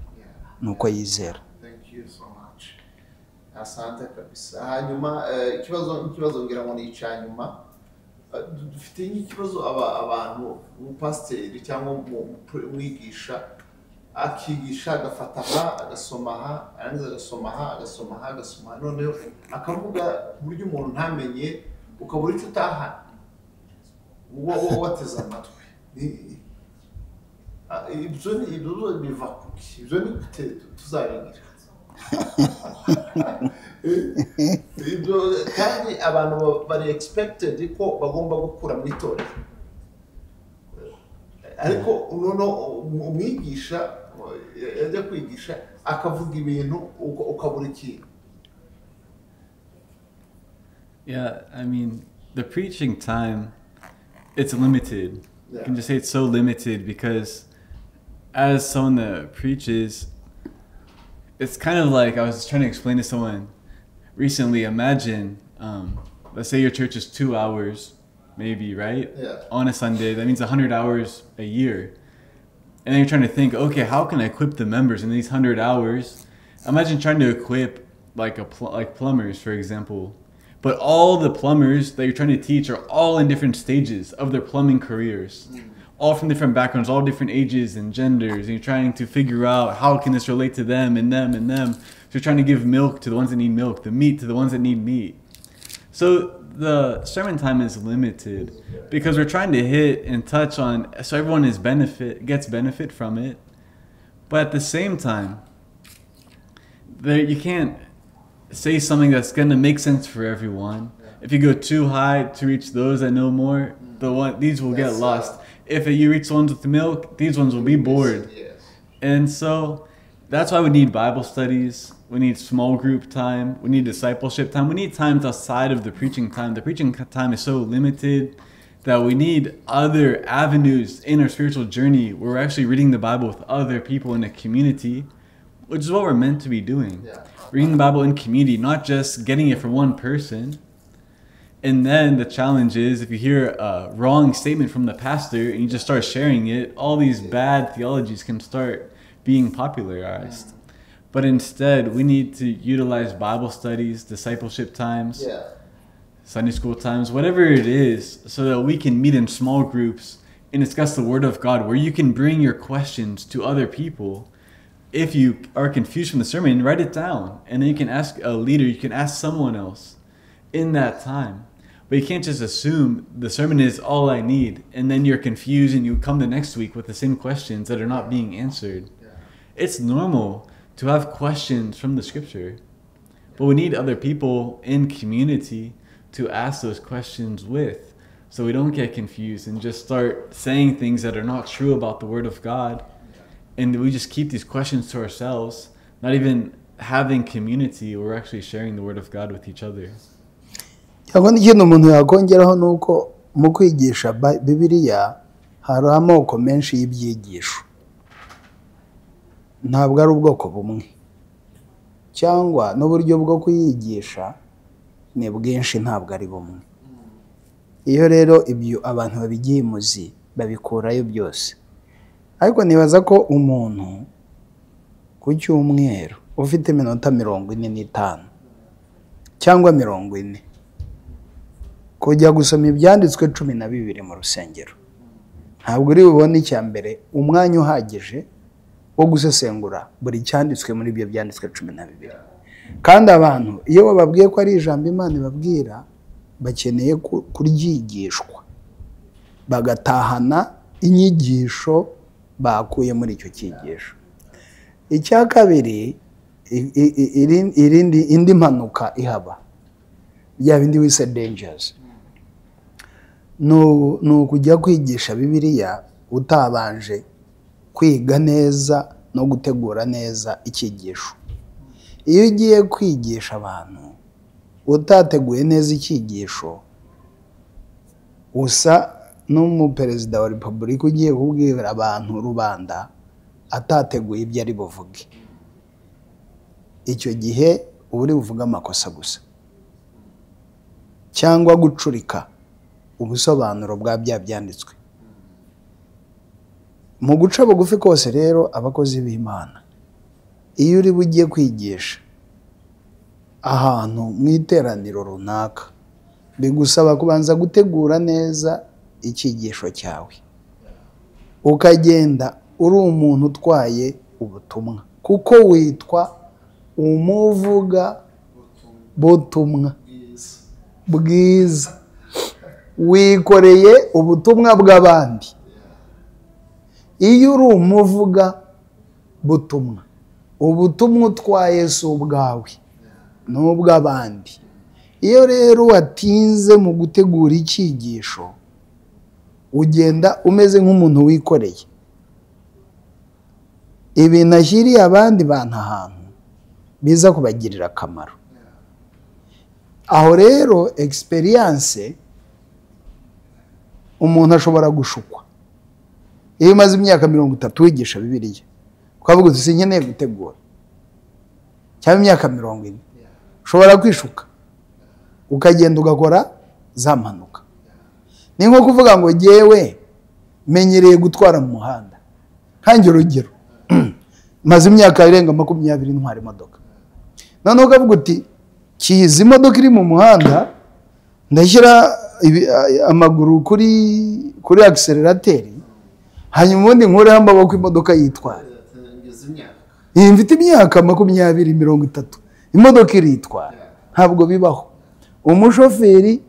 nuko yizera. Thank you so much. Asante kabisa. Hanyuma ikibazo ngira ngo ni icyanyuma. Dufite ikibazo abantu umupasiteri cyangwa umwigisha akigisha agafata agasoma agasoma noneho akavuga buryo umuntu ntamenye, ukabura icyo utahana uwo wateze amatwi. Ibyo biva kuki? Ibyo ni tuzabigira ibyo, kandi abantu bari expected ko bagomba gukura mu itorero, ariko umwigisha yajya kwigisha akavuga ibintu ukabura ikintu. Yeah, I mean, the preaching time, it's limited. You can just say it's so limited because as someone that preaches, it's kind of like, I was trying to explain to someone recently, imagine, let's say your church is 2 hours, maybe, right? Yeah. On a Sunday, that means 100 hours a year. And then you're trying to think, okay, how can I equip the members in these 100 hours? Imagine trying to equip like plumbers, for example. But all the plumbers that you're trying to teach are all in different stages of their plumbing careers. All from different backgrounds, all different ages and genders, and you're trying to figure out how can this relate to them and them and them. So you're trying to give milk to the ones that need milk, the meat to the ones that need meat. So the sermon time is limited because we're trying to hit and touch on, so everyone gets benefit from it. But at the same time, you can't say something that's going to make sense for everyone. If you go too high to reach those that know more, these will get lost. If you reach the ones with the milk, these ones will be bored. Yes. And so that's why we need Bible studies. We need small group time. We need discipleship time. We need times outside of the preaching time. The preaching time is so limited that we need other avenues in our spiritual journey where we're actually reading the Bible with other people in a community, which is what we're meant to be doing. Yeah. Reading the Bible in community, not just getting it from one person. And then the challenge is, if you hear a wrong statement from the pastor and you just start sharing it, all these bad theologies can start being popularized. But instead, we need to utilize Bible studies, discipleship times, Sunday school times, whatever it is, so that we can meet in small groups and discuss the Word of God, where you can bring your questions to other people. If you are confused from the sermon, write it down. And then you can ask a leader, you can ask someone else in that time. But you can't just assume the sermon is all I need, and then you're confused and you come the next week with the same questions that are not being answered. It's normal to have questions from the scripture, but we need other people in community to ask those questions with, so we don't get confused and just start saying things that are not true about the Word of God. And we just keep these questions to ourselves, not even having community where we're actually sharing the Word of God with each other. cyangwa n'ikintu umuntu yakongeraho ni uko mu kwigisha Bibiliya hari amoko menshi y'ibyigisho, ntabwo ari ubwoko bumwe, cyangwa n'uburyo bwo kuyigisha ni bwinshi, ntabwo ari bumwe. Iyo rero ibyo abantu babigiye imuzi babikurayo byose. Ariko nibaza ko umuntu ku cyumweru ufite iminota 45 cyangwa 40 kujya gusoma ibyanditswe 12 mu rusengero ntabwo uri bubone icya mbere umwanya uhagije wo gusesengura buri cyanditswe muri ibyo byanditswe 12. kandi abantu iyo bababwiye ko ari ijambo Imana ibabwira bakeneye kuryigishwa bagatahana inyigisho bakuye muri icyo cyigisho. Icya kabiri, indi mpanuka ihaba bya bindi wise dangers, ni ukujya kwigisha Bibiliya utabanje kwiga neza no gutegura neza icyigisho. Iyo ugiye kwigisha abantu utateguye neza icyigisho, usa n'umuperezida wa repubulika ugiye kubwira abantu rubanda atateguye ibyo ari buvuge. Icyo gihe uba uri buvuga amakosa gusa cyangwa gucurika ubusobanuro bwa bya byanditswe. Mu guca bugufi kose rero abakozi b'Imana, iyo uri bugiye kwigisha ahantu mu iteraniro runaka, bigusaba kubanza gutegura neza icyigisho cyawe, ukagenda uri umuntu utwaye ubutumwa, kuko witwa umuvuga butumwa bwiza, wikoreye ubutumwa bw'abandi. Iyo uri umuvuga butumwa, ubutumwa utwaye si ubwawe ni ubw'abandi. Iyo rero watinze mu gutegura icyigisho, ugenda umeze nk'umuntu wikoreye ibintu ashyiriye abandi bantu ahantu biza kubagirira akamaro. Aho rero experience umuntu ashobora gushukwa. Iyo umaze imyaka 30 wigisha Bibiliya, ukavuga uti sinkeneye gutegura, cyangwa imyaka 40, ushobora kwishuka ukagenda ugakora za mpanuka. Ni nko kuvuga ngo jyewe menyereye gutwara mu muhanda, nkange urugero maze imyaka irenga 20 ntwara imodoka, none ukavuga uti kizi imodoka iri mu muhanda, ndashyira amaguru kuri accelerateur, hanyuma ubundi nkureho amaboko imodoka yitwara. Mfite imyaka 20-30 imodoka iritwara. Ntabwo bibaho. Umushoferi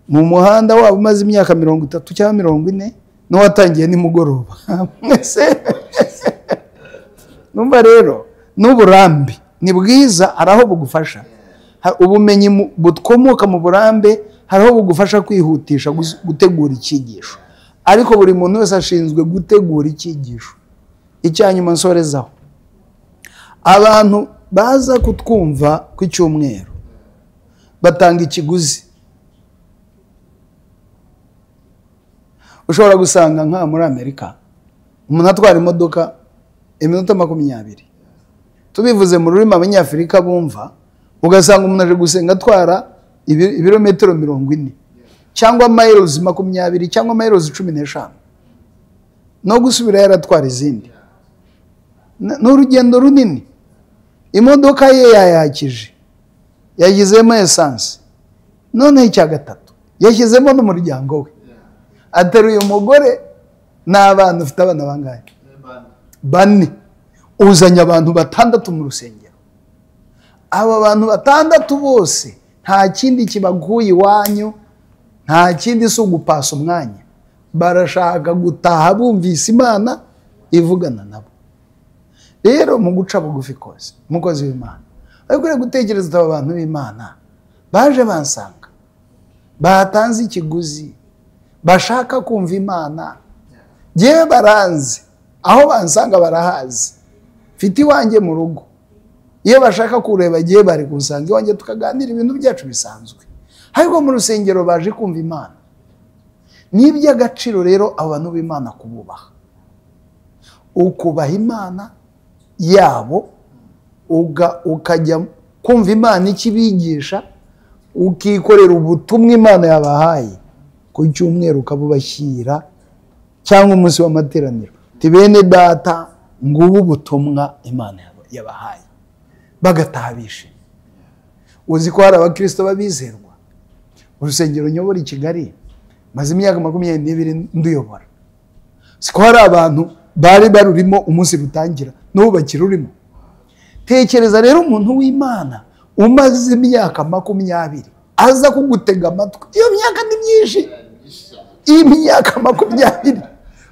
mu muhanda waba umaze imyaka 30 cyangwa 40 n'uwatangiye nimugoroba mwese numva rero n'uburambe ni bwiza, araho bugufasha. Ubumenyi butkomoka mu burambe haraho bugufasha kwihutisha gutegura icyigisho, ariko buri muntu wese ashinzwe gutegura icyigisho. Icyanyuma nsorezaho, abantu baza kutwumva ku cyumweru batanga ikiguzi. Ushobora gusanga nka muri Amerika umuntu atwara imodoka iminota 20, tubivuze mu rurimi abanyafrika bumva, ugasanga umuntu aje gusenga atwara ibirometero 40 cyangwa miles 20 cyangwa miles 15 no gusubira yaratwara izindi. N'urugendo runini, imodoka ye yayakije, yagizemo essence, none icya gatatu yashyizemo n'umuryango we, ateruye umugore n'abana. Ufite abana bangahe? 4. Uzanye abantu 6 mu rusengero. Aba bantu 6 bose nta kindi kibaguye iwanyu, nta kindi si ugupasa umwanya, barashaka gutaha bumvise Imana ivugana nabo. Rero mu guca bugufi kose, umukozi w'Imana ariko gutekereza aba bantu b'Imana baje bansanga, batanze ikiguzi, bashaka kumva Imana, jyewe baranze, aho bansanga barahazi, mfite iwanjye mu rugo. Iyo bashaka kureba jyewe bari kunsanga iwanjye tukaganira ibintu byacu bisanzwe, ariko mu rusengero baje kumva Imana. Ni iby'agaciro rero abantu b'Imana kububaha, ukubaha Imana yabo, ukajya kumva Imana ikibigisha, ukikorera ubutumwa Imana yabahaye ku cyumweru ukabubashyira, cyangwa umunsi w'amateraniro ti bene data ngubu ubutumwa Imana yabahaye, bagataha bishimye. Uzi ko hari abakristo babizerwa. Urusengero nyobora i Kigali maze imyaka 22 nduyobora, siko hari abantu bari barurimo umunsi rutangira n'ubu bakirurimo. Tekereza rero umuntu w'Imana umaze imyaka 20 aza kugutega amatwi. Iyo myaka ni myinshi, imyaka 20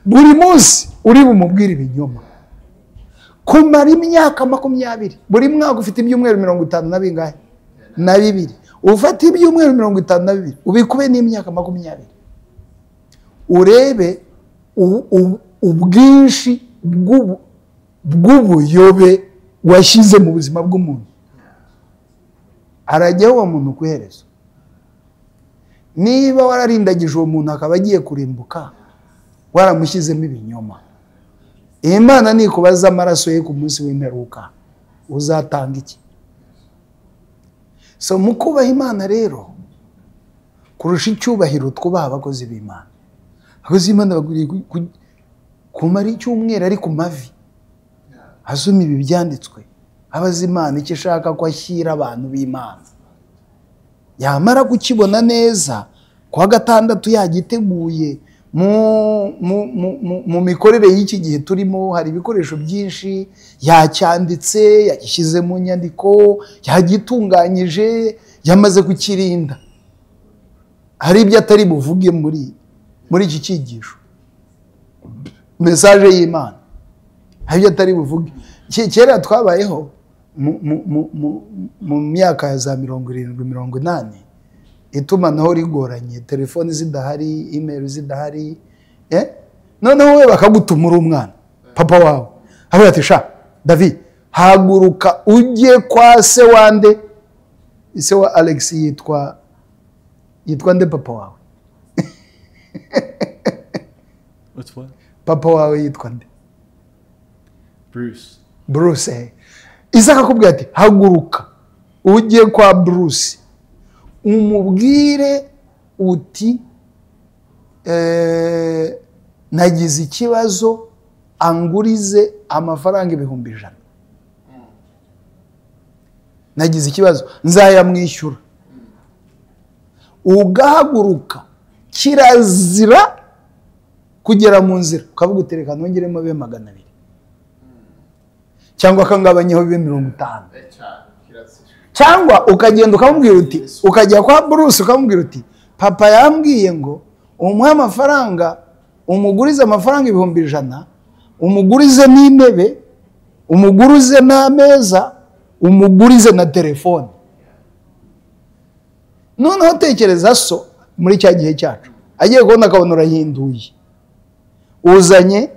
buri munsi uri bumubwira ibinyoma. Kumara imyaka 20 buri mwaka ufite ibyumweru 50 na bingahe na 2. Ufata ibyumweru 52 ubikube n'imyaka 20. Urebe ubwinshi bw'ubuyobe washyize mu buzima bw'umuntu. Arajyaho uwo muntu kuherezo. Niba wararindagije uwo muntu akaba agiye kurimbuka, waramushyizemo ibinyoma. Imana nikubaza amaraso ye ku munsi w'imperuka, uzatanga iki? So mu kubaha Imana rero kurusha icyubahiro twubaha abakozi b'Imana. Abakozi b'Imana baguriye kumara icyumweru ari ku mavi asoma ibi byanditswe, abaza Imana icyo ishaka ko ashyira abantu b'Imana. Yamara kukibona neza kwa gatandatu yagiteguye. Mu mikorere y'iki gihe turimo hari ibikoresho byinshi, yacyanditse, yagishyize mu nyandiko, yagitunganyije, yamaze kukirinda. Hari ibyo atari buvuge muri iki cyigisho, message y'Imana, hari ibyo atari buvuge. Kera twabayeho mu myaka ya za 70-80, itumanaho rigoranye, telefoni zidahari, email zidahari, noneho we bakagutuma uri umwana, papa wawe avuga ati sha David haguruka ujye kwa se wande. Ise wa Alex yitwa nde papa wawe? What's what? Papa wawe yitwa nde? Bruce. Isaka akubwira ati haguruka ujye kwa Bruce umubwire uti nagize ikibazo angurize amafaranga 100,000. Nagize ikibazo nzayamwishyura. Ugahaguruka kirazira kugera mu nzira ukavuga utereka nongeremo 200 cyangwa kangabanyeho 50. Cyangwa ukagenda ukamubwira uti, ukajya kwa Bruce ukamubwira uti papa yambwiye ngo umuhe amafaranga, umugurize amafaranga 100,000, umugurize n'intebe, umugurize n'ameza, umugurize na telefone. Noneho tekereza so muri cya gihe cyacu agiye kubona akabona urahinduye. Uzanye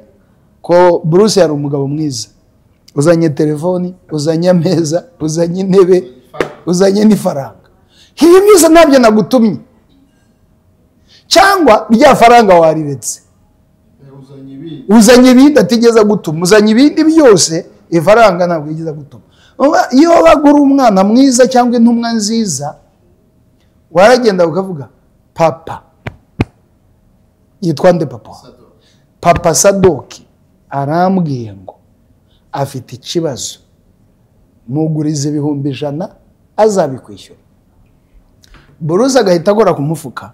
ko Bruce yari umugabo mwiza, uzanye telefoni, uzanye ameza, uzanye intebe, uzanye n'ifaranga. Ibi byose ntabyo nagutumye. Cyangwa rya faranga wariretse, uzanye ibindi atigeze gutuma, uzanye ibindi byose, ifaranga ntabwo yigeze gutuma. Iyo bagura umwana mwiza cyangwa intumwa nziza, waragenda ukavuga papa yitwa nde papa? Papa Sadoki arambwiye ngo afite ikibazo, mugurize 100,000 azabikwishyura. Bruce agahita agora ku mufuka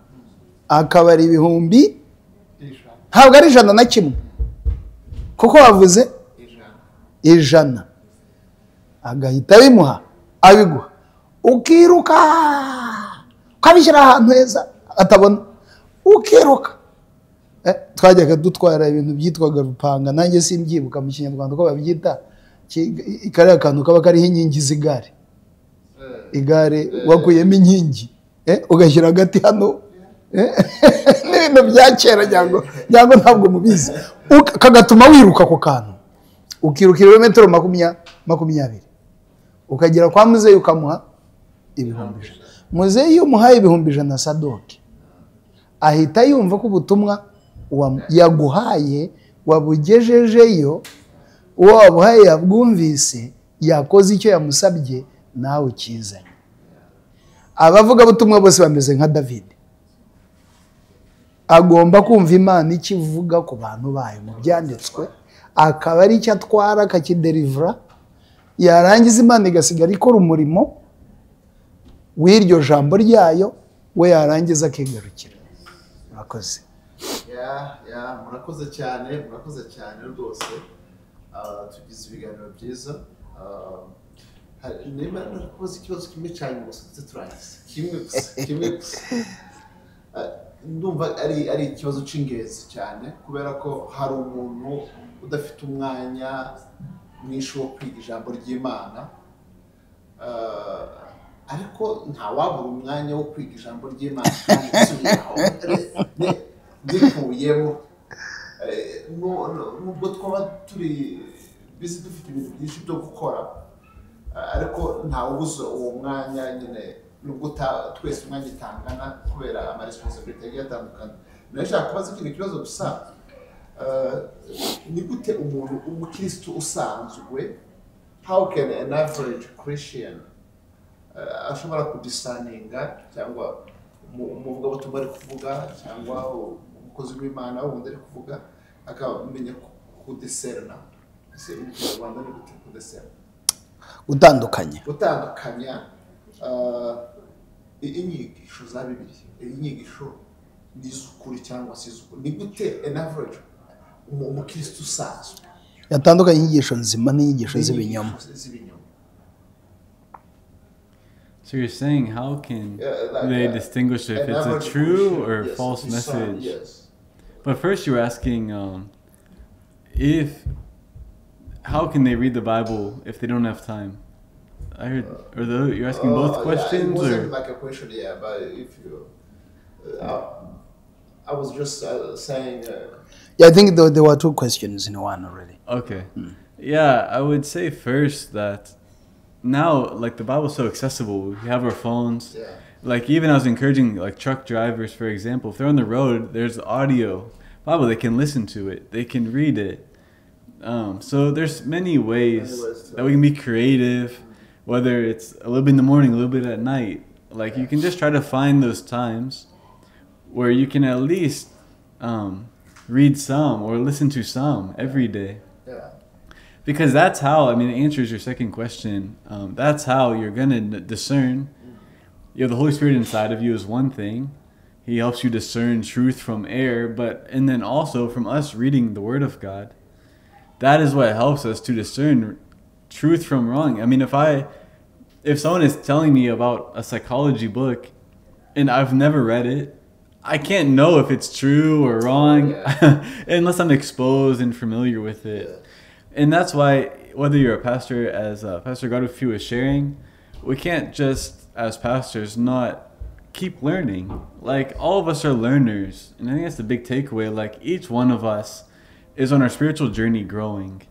akabara 100,000, ntabwo ari 100 kuko wavuze 100, agahita bimuha abiguha. Ukiruka ukabishyira ahantu heza atabona, ukiruka. Twajyaga dutwara ibintu byitwaga rupanga, nanjye simbyibuka mu Kinyarwanda uko babyita, kariya kantu kaba kariho inkingi z'igare. Igare wakuyemo inkingi ugashyira hagati hano, n'ibintu bya kera cyangwa ntabwo mubizi, kagatuma wiruka ku kantu. Ukiruka kilometero 20, ukagera kwa muzeyi ukamuha 100,000. Muzeyi iyo umuhaye 100,000 Sadoki ahita yumva ko ubutumwa yaguhaye wabugejejeyo, uwo wabuhaye yabwumvise, yakoze icyo yamusabye, nawe ukizanye. Abavuga butumwa bose bameze nka David. Agomba kumva Imana ikivuga ku bantu bayo mu byanditswe, akaba ari icyo atwara akakidelivera, yarangiza Imana igasigara ikora umurimo w'iryo jambo ryayo, we yarangiza akigarukira. Murakoze. murakoze cyane rwose. Tugize ibiganiro byiza. Niba nakubaza ikibazo kimwe cyane gusa turangiza kimwe gusa. Ndumva ari ikibazo cy'ingenzi cyane kubera ko hari umuntu udafite umwanya mwinshi wo kwiga ijambo ry'Imana, ariko ntawabura umwanya wo kwiga ijambo ry'Imana kandi nsubiraho ndikuyemo. Nubwo twaba turi bizi dufite ibintu byinshi byo gukora, ariko ntawubuze uwo mwanya nyine, nubwo twese umwanya itangana kubera amaresponsibility agiye atandukanye. Nashaka kubaza ikintu kibazo gusa, ni gute umuntu umukristo usanzwe, how can an average Christian ashobora kudisaninga cyangwa umuvugabutumwa ari kuvuga cyangwa umukozi w'Imana wundi ari kuvuga akamenya kudeserna, ese mu Rwanda ni gute kudeserna? Gutandukanya inyigisho za Bibiliya, inyigisho n'izukuri cyangwa se izukuri. Ni gute an average umukristo usanzwe yatandukanye inyigisho nzima n'inyigisho z'ibinyoma? So you're saying how can they distinguish if it's a true or false message? Yes. But first you were asking how can they read the Bible if they don't have time? I heard, you're asking both questions? It wasn't like a question, but if you... I was just saying... I think there were two questions in one already. Okay. Yeah, I would say first that now, like, the Bible's so accessible. We have our phones. Yeah. Like, even I was encouraging, like, truck drivers, for example, if they're on the road, there's audio Bible. They can listen to it. They can read it. So there's many ways that we can be creative, whether it's a little bit in the morning, a little bit at night. Like, you can just try to find those times where you can at least read some or listen to some every day. Yeah. Because that's how, I mean, it answers your second question. That's how you're going to discern. You have the Holy Spirit inside of you is one thing. He helps you discern truth from error, and then also from us reading the Word of God. That is what helps us to discern truth from wrong. I mean, if someone is telling me about a psychology book and I've never read it, I can't know if it's true or wrong unless I'm exposed and familiar with it. Yeah. And that's why, whether you're a pastor, as Pastor Godfrey was sharing, we can't just, as pastors, not keep learning. Like, all of us are learners. And I think that's the big takeaway. Like, each one of us is on our spiritual journey growing.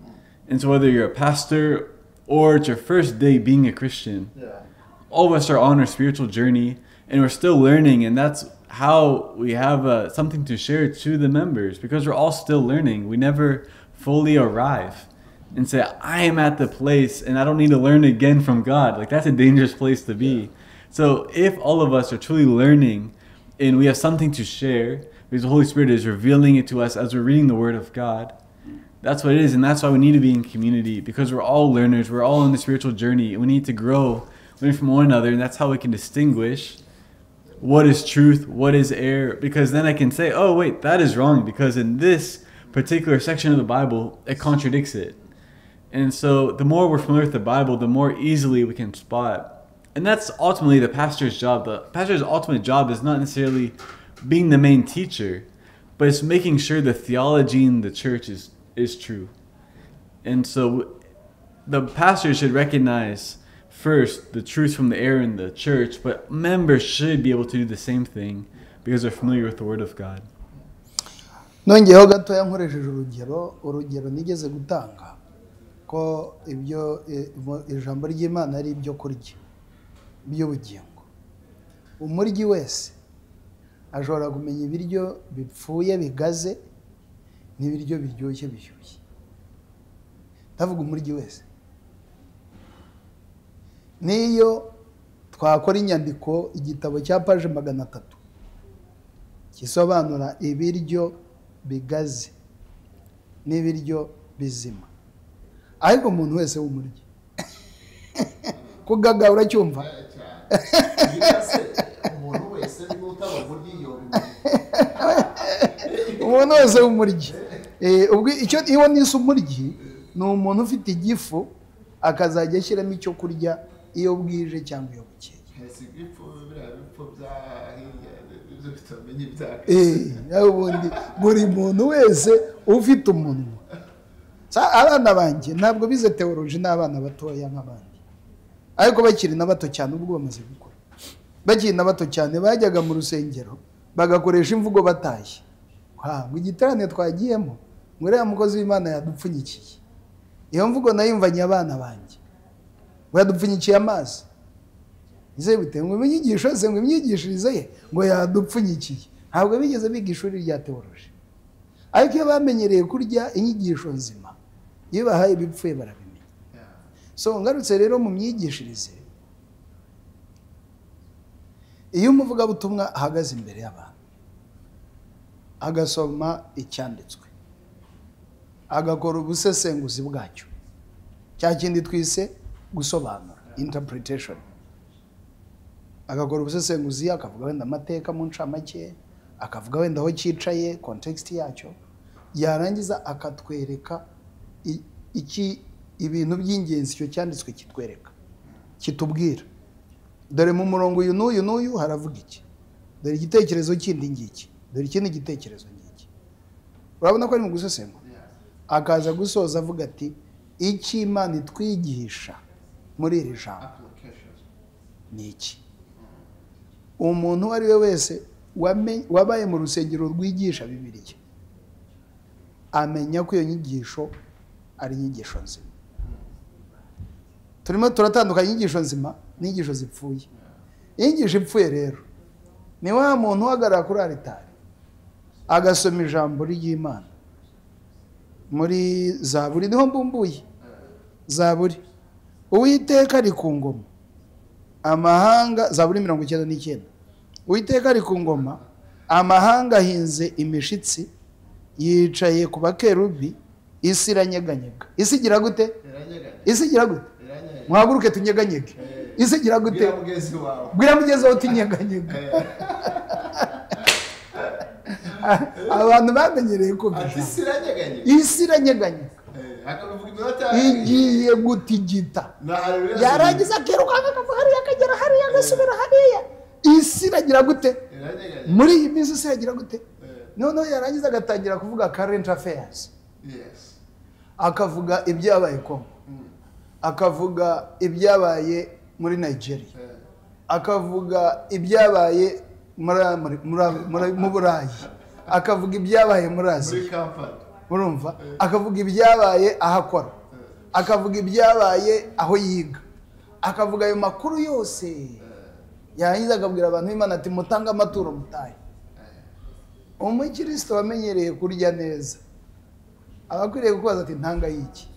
And so whether you're a pastor or it's your first day being a Christian, all of us are on our spiritual journey and we're still learning. And that's how we have something to share to the members, because we're all still learning. We never fully arrive and say, I am at the place and I don't need to learn again from God. Like, that's a dangerous place to be. So if all of us are truly learning and we have something to share, because the Holy Spirit is revealing it to us as we're reading the Word of God, that's what it is. And that's why we need to be in community, because we're all learners. We're all on the spiritual journey. And we need to grow, learn from one another. And that's how we can distinguish what is truth, what is error. Because then I can say, oh, wait, that is wrong, because in this particular section of the Bible, it contradicts it. And so the more we're familiar with the Bible, the more easily we can spot. And that's ultimately the pastor's job. The pastor's ultimate job is not necessarily being the main teacher, but it's making sure the theology in the church is true. And so the pastor should recognize first the truth from the error in the church, but members should be able to do the same thing because they're familiar with the Word of God. Nongeyeho gatoya nkoresheje urugero nigeze gutanga ko ibyo ijambo ry'Imana ari ibyo kurya by'ubugingo. Umuryi wese ashobora kumenya ibiryo bipfuye bigaze n'ibiryo biryoshye bishyushye. Ndavuga umuryi wese. Niyo twakora inyandiko igitabo cya page 300 kisobanura ibiryo bigaze n'ibiryo bizima, ariko umuntu wese w'umuryi kugaga uracyumva umuntu wese w'umuryi. Ubwo icyo iyo nise umuryi ni umuntu ufite igifu akazajya ashyiramo icyo kurya iyo bwije cyangwa iyo bukeye. Ubundi buri muntu wese ufite umunwa. Abana banjye ntabwo bize teoloji n'abana batoya nk'abandi, ariko bakiri na bato cyane ubwo bamaze gukora. Bakiri na bato cyane bajyaga mu rusengero bagakoresha imvugo batashye. Ngo igiterane twagiyemo ngo uriya mukozi w'Imana yadupfunyikiye. Iyo mvugo nayumvanye abana banjye, ngo yadupfunyikiye amazi. Ize bite ngo inyigisho ze ngo imyigishirize ye ngo yadupfunyikiye. Ntabwo bigeze biga ishuri rya teoloji, ariko iyo bamenyereye kurya inyigisho nzima, iyo bahaye ibipfuye barabimenya. So ngarutse rero mu myigishirize, iyo umuvugabutumwa ahagaze imbere y'abantu agasoma icyanditswe, agakora ubusesenguzi bwacyo, cya kindi twise gusobanura, interpretation, agakora ubusesenguzi, akavuga wenda amateka mu ncamake, akavuga wenda aho cyicaye, context yacyo, yarangiza akatwereka ibintu by'ingenzi icyo cyanditswe kitwereka, kitubwira. Dore mu murongo uyu n'uyu n'uyu haravuga iki, dore igitekerezo kindi ngiki, dore ikindi gitekerezo ngiki. Urabona ko ari mu gusesengura. Akaza gusoza avuga ati icyo Imana itwigisha muri iri jambo ni iki. Umuntu uwo ari we wese wabaye mu rusengero rwigisha Bibiliya amenya ko iyo nyigisho ari inyigisho nzima. Turimo turatandukanya inyigisho nzima n'inyigisho zipfuye. Inyigisho ipfuye rero ni wa muntu uhagarara kuri aritari agasoma ijambo ry'Imana muri Zaburi, niho mbumbuye Zaburi. Uwiteka ari ku ngoma, amahanga, Zaburi 99. Uwiteka ari ku ngoma, amahanga ahinze imishitsi, yicaye ku bakerubi, isi iranyeganyega. Isi igira gute? Isi igira gute? Muhaguruke tunyeganyege. Isi igira gute? Bwira mugezi wawe utinyeganyega. Abantu bamenyereye ko isi iranyeganyega, igiye gutigita, yarangiza akirukanka akava hariya akagera hariya agasubira hariya. Isi iragira gute? Muri iyi minsi isi iragira gute? Noneho yarangiza agatangira kuvuga current affairs, akavuga ibyabaye Kongo, akavuga ibyabaye muri Nigeria, akavuga ibyabaye mu Burayi, akavuga ibyabaye muri Aziya, urumva, akavuga ibyabaye ahakora, akavuga ibyabaye aho yiga, akavuga ayo makuru yose. Yarangiza akabwira abantu b'Imana ati mutange amaturo mutahe. Umukristo wamenyereye kurya neza abakwiriye kubaza ati ntanga yiki,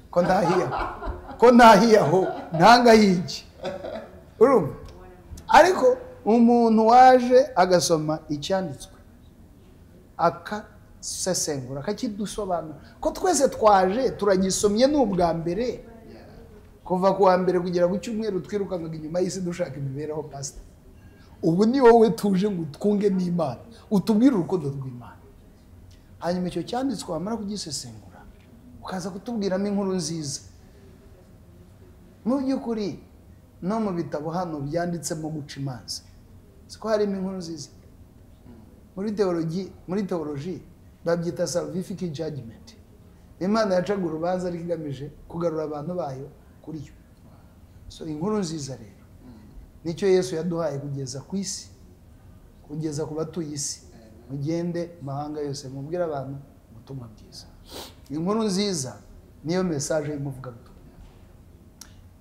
ko ntahiye aho ntanga yiki, urumva. Ariko umuntu waje agasoma icyanditswe akasesengura akakidusobanura, ko twese twaje turagisomye n'ubwa mbere, kuva ku wa mbere kugera ku cyumweru twirukangaga inyuma y'isi dushaka imibereho. Pastor, ubu ni wowe tuje ngo twunge n'Imana, utubwire urukundo rw'Imana. Hanyuma icyo cyanditswe wamara kugisesengura ukaza kutubwiramo inkuru nziza. Mu by'ukuri no mu bitabo hano byanditsemo guca imanza siko harimo inkuru nziza. Muri teoloji babyita salvific judgment. Imana yacaga urubanza ariko igamije kugarura abantu bayo kuri yo. So inkuru nziza rero nicyo Yesu yaduhaye kugeza ku isi, kugeza ku batuye isi. Mugende mahanga yose mubwire abantu ubutumwa bwiza. Inkuru nziza niyo message y'umuvugabutumwa.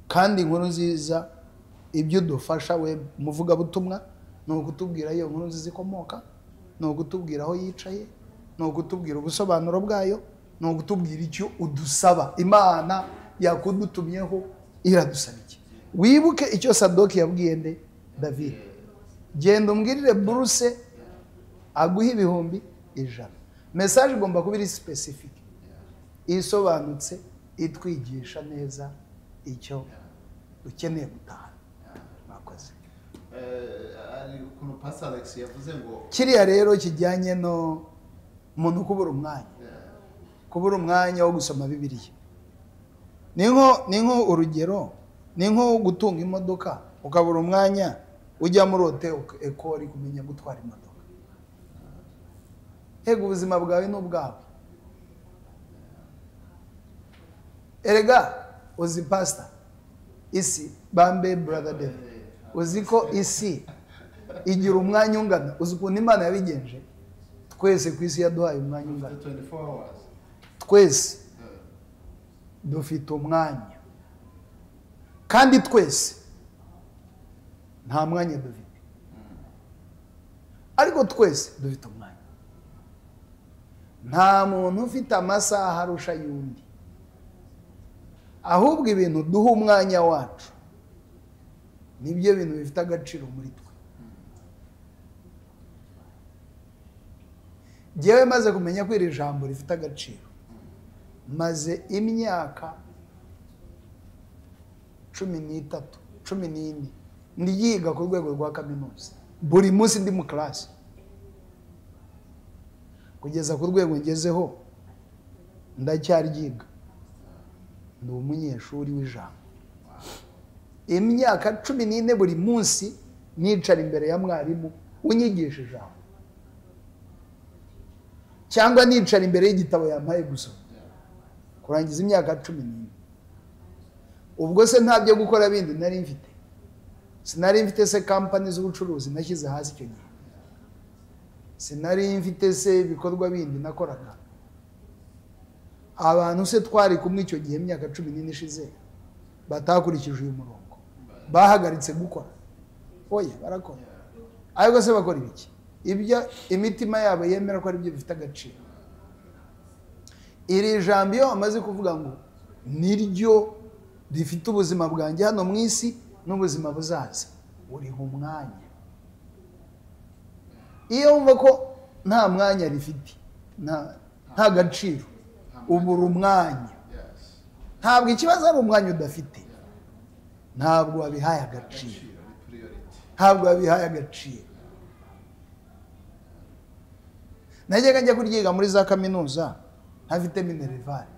Kandi inkuru nziza ibyo dufasha we muvugabutumwa ni ukutubwira iyo nkuru nziza ikomoka, ni ukutubwira aho yicaye, ni ukutubwira ubusobanuro bwayo, ni ukutubwira icyo udusaba. Imana yakudutumyeho iradusaba iki. Wibuke icyo Sadoki yabwiye nde? David, genda umbwirire Bruce aguha 1,100. Message igomba kuba iri specific, isobanutse, itwigisha neza icyo ukeneye gutaha. Mwakoze. Ari ukuntu Pastor Alex yavuze ngo kiriya rero kijyanye umuntu kubura umwanya wo gusoma Bibiliya ni nko urugero, ni nko gutunga imodoka ukabura umwanya ujya muri ekori kumenya gutwara imodoka. Hego ubuzima bwawe n'ubwawe. Erega uzi pastor isi bambe brother David, uzi ko isi igira umwanya ungana, uzi ukuntu Imana yabigenje? Twese ku isi yaduhaye umwanya ungana, twese dufite umwanya, kandi twese nta mwanya dufite, ariko twese dufite umwanya. Nta muntu ufite amasaha arusha yundi, ahubwo ibintu duha umwanya wacu nibyo bintu bifite agaciro muri twe. Jyewe maze kumenya ko iri jambo rifite agaciro, maze imyaka 14 ndiyiga ku rwego rwa kaminuza, buri munsi ndi mu class, kugeza ku rwego ngezeho ndacyaryiga, ndi umunyeshuri w'ijambo. Imyaka 14 buri munsi nicara imbere ya mwarimu unyigisha ijambo, cyangwa nicara imbere y'igitabo yampaye gusoma, kurangiza imyaka 14. Ubwo se nta byo gukora bindi nari mfite? Sinari mfite se company z'ubucuruzi nashyize hasi icyo gihe? Sinari mfite se ibikorwa bindi nakoraga? Abantu se twari kumwe icyo gihe imyaka 14 ishize batakurikije uyu murongo, bahagaritse gukora? Oya, barakora. Ariko se bakora ibiki? Ibyo imitima yabo yemera ko ari byo bifite agaciro. Iri jambo iyo amaze kuvuga ngo niryo rifite ubuzima bwanjye hano mu isi n'ubuzima buzaza, uriho umwanya. Iyo wumva ko nta mwanya rifite, nta gaciro, ubura umwanya. Ntabwo ikibazo ari umwanya udafite, ntabwo wabihaye agaciro, ntabwo wabihaye agaciro. Najyaga njya kuryiga muri za kaminuza ntafite minerivare,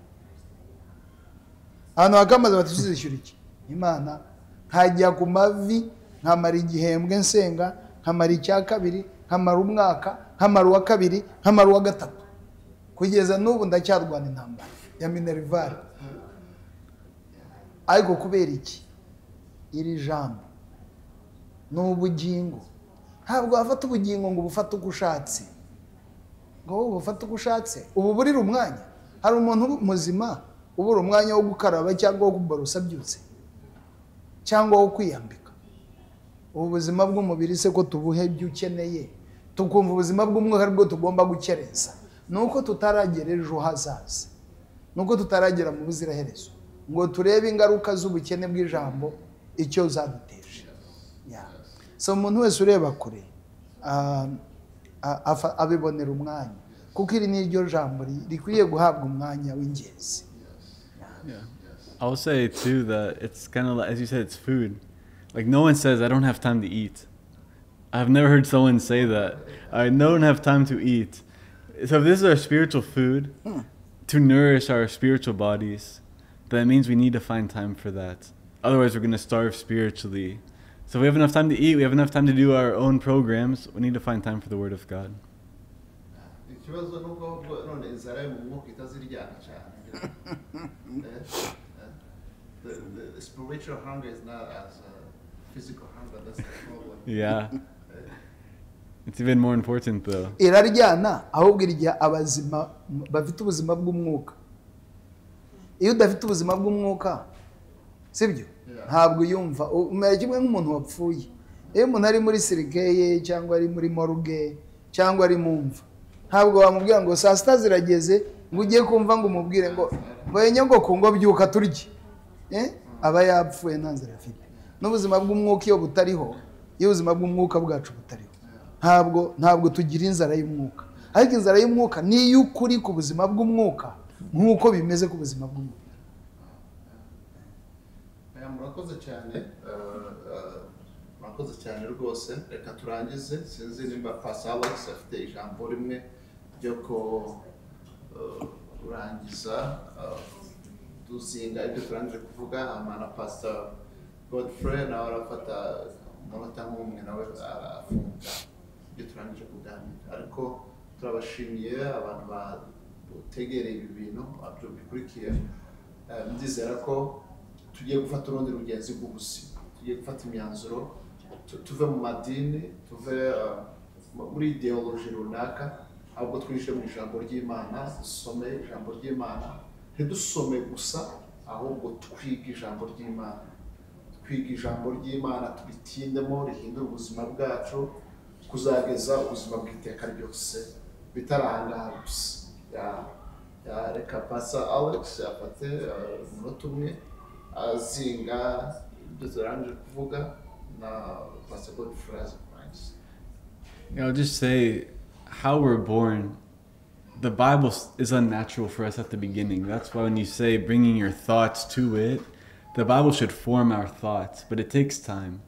ahantu hakamaze batuzishyura iki? Imana. Nkajya ku mavi nkamara igihembwe nsenga, nkamara icya kabiri, nkamara umwaka, nkamara uwa kabiri, nkamara uwa gatatu, kugeza n'ubu ndacyarwana intambara ya minerivare. Ariko kubera iki? Iri jambo ni ubugingo. Ntabwo wafata ubugingo ngo ubufate uko ushatse, ngo ubufate uko ushatse ubu burira umwanya. Hari umuntu muzima ubura umwanya wo gukaraba cyangwa wo kuborosa byutse, cyangwa wo kwiyambika? Ubu buzima bw'umubiri se ko tubuhe ibyo ukeneye, tukumva ubuzima bw'umwuka aribwo tugomba gukereza? Nuko tutaragera ejo hazaza, nuko tutaragera mu buziraherezo ngo turebe ingaruka z'ubukene bw'ijambo icyo zaduteje. So umuntu wese ureba kure abibonera umwanya, kuko iri ni ryo jambo rikwiye guhabwa umwanya w'ingenzi. Yeah. I'll say too that it's kind of like, as you said, it's food. Like no one says, I don't have time to eat. I've never heard someone say that. I don't have time to eat. So if this is our spiritual food to nourish our spiritual bodies, that means we need to find time for that. Otherwise we're going to starve spiritually. So if we have enough time to eat, we have enough time to do our own programs, we need to find time for the Word of God. The spiritual hunger is not as physical hunger. That's the problem. Yeah. It's even more important though. Iraryana ahubwo irya abazima bafite ubuzima bw'umwuka. Iyo udafite ubuzima bw'umwuka, sibyo? Ntabwo yumva umera kimwe nk'umuntu wapfuye. Iyo umuntu ari muri sirikeye cyangwa ari muri morgue cyangwa ari mu mva, ntabwo wamubwira ngo saa sita zirageze ngo ugiye kumva ngo umubwire ngo mwenye ngo kungo byuka turye. Aba yapfuye nta nzira afite. N'ubuzima bw'umwuka iyo butariho, iyo ubuzima bw'umwuka bwacu butariho, ntabwo tugira inzara y'umwuka. Ariko inzara y'umwuka ni y'ukuri ku buzima bw'umwuka nk'uko bimeze ku buzima bw'umwuka. Murakoze cyane, murakoze cyane rwose. Reka turangize, sinzi nimba Pastor Alex afite ijambo rimwe ryo kurangiza tuzinga ibyo turangije kuvuga amana Pastor Godfrey nawe arafata umunota nk'umwe nawe arafunga ibyo turangije kuganira ariko turabashimiye abantu bategereye ibi bintu bikurikiye ndizera ko tugiye gufata urundi rugenzi rw'ubuzima tugiye gufata imyanzuro tuve mu madini tuve muri ideology runaka ahubwo twinjire mu ijambo ry'Imana dusome ijambo ry'Imana ntidusome gusa ahubwo twiga ijambo ry'Imana tubitindemo rihindura ubuzima bwacu kuzageza ubuzima bw'iteka ryose bitarahangaha gusa reka Pastor Alex afate umunota umwe azinga ibyo turangije kuvuga na Pastor Godfrey. I'll just say how we're born. The Bible is unnatural for us at the beginning. That's why when you say bringing your thoughts to it, the Bible should form our thoughts, but it takes time.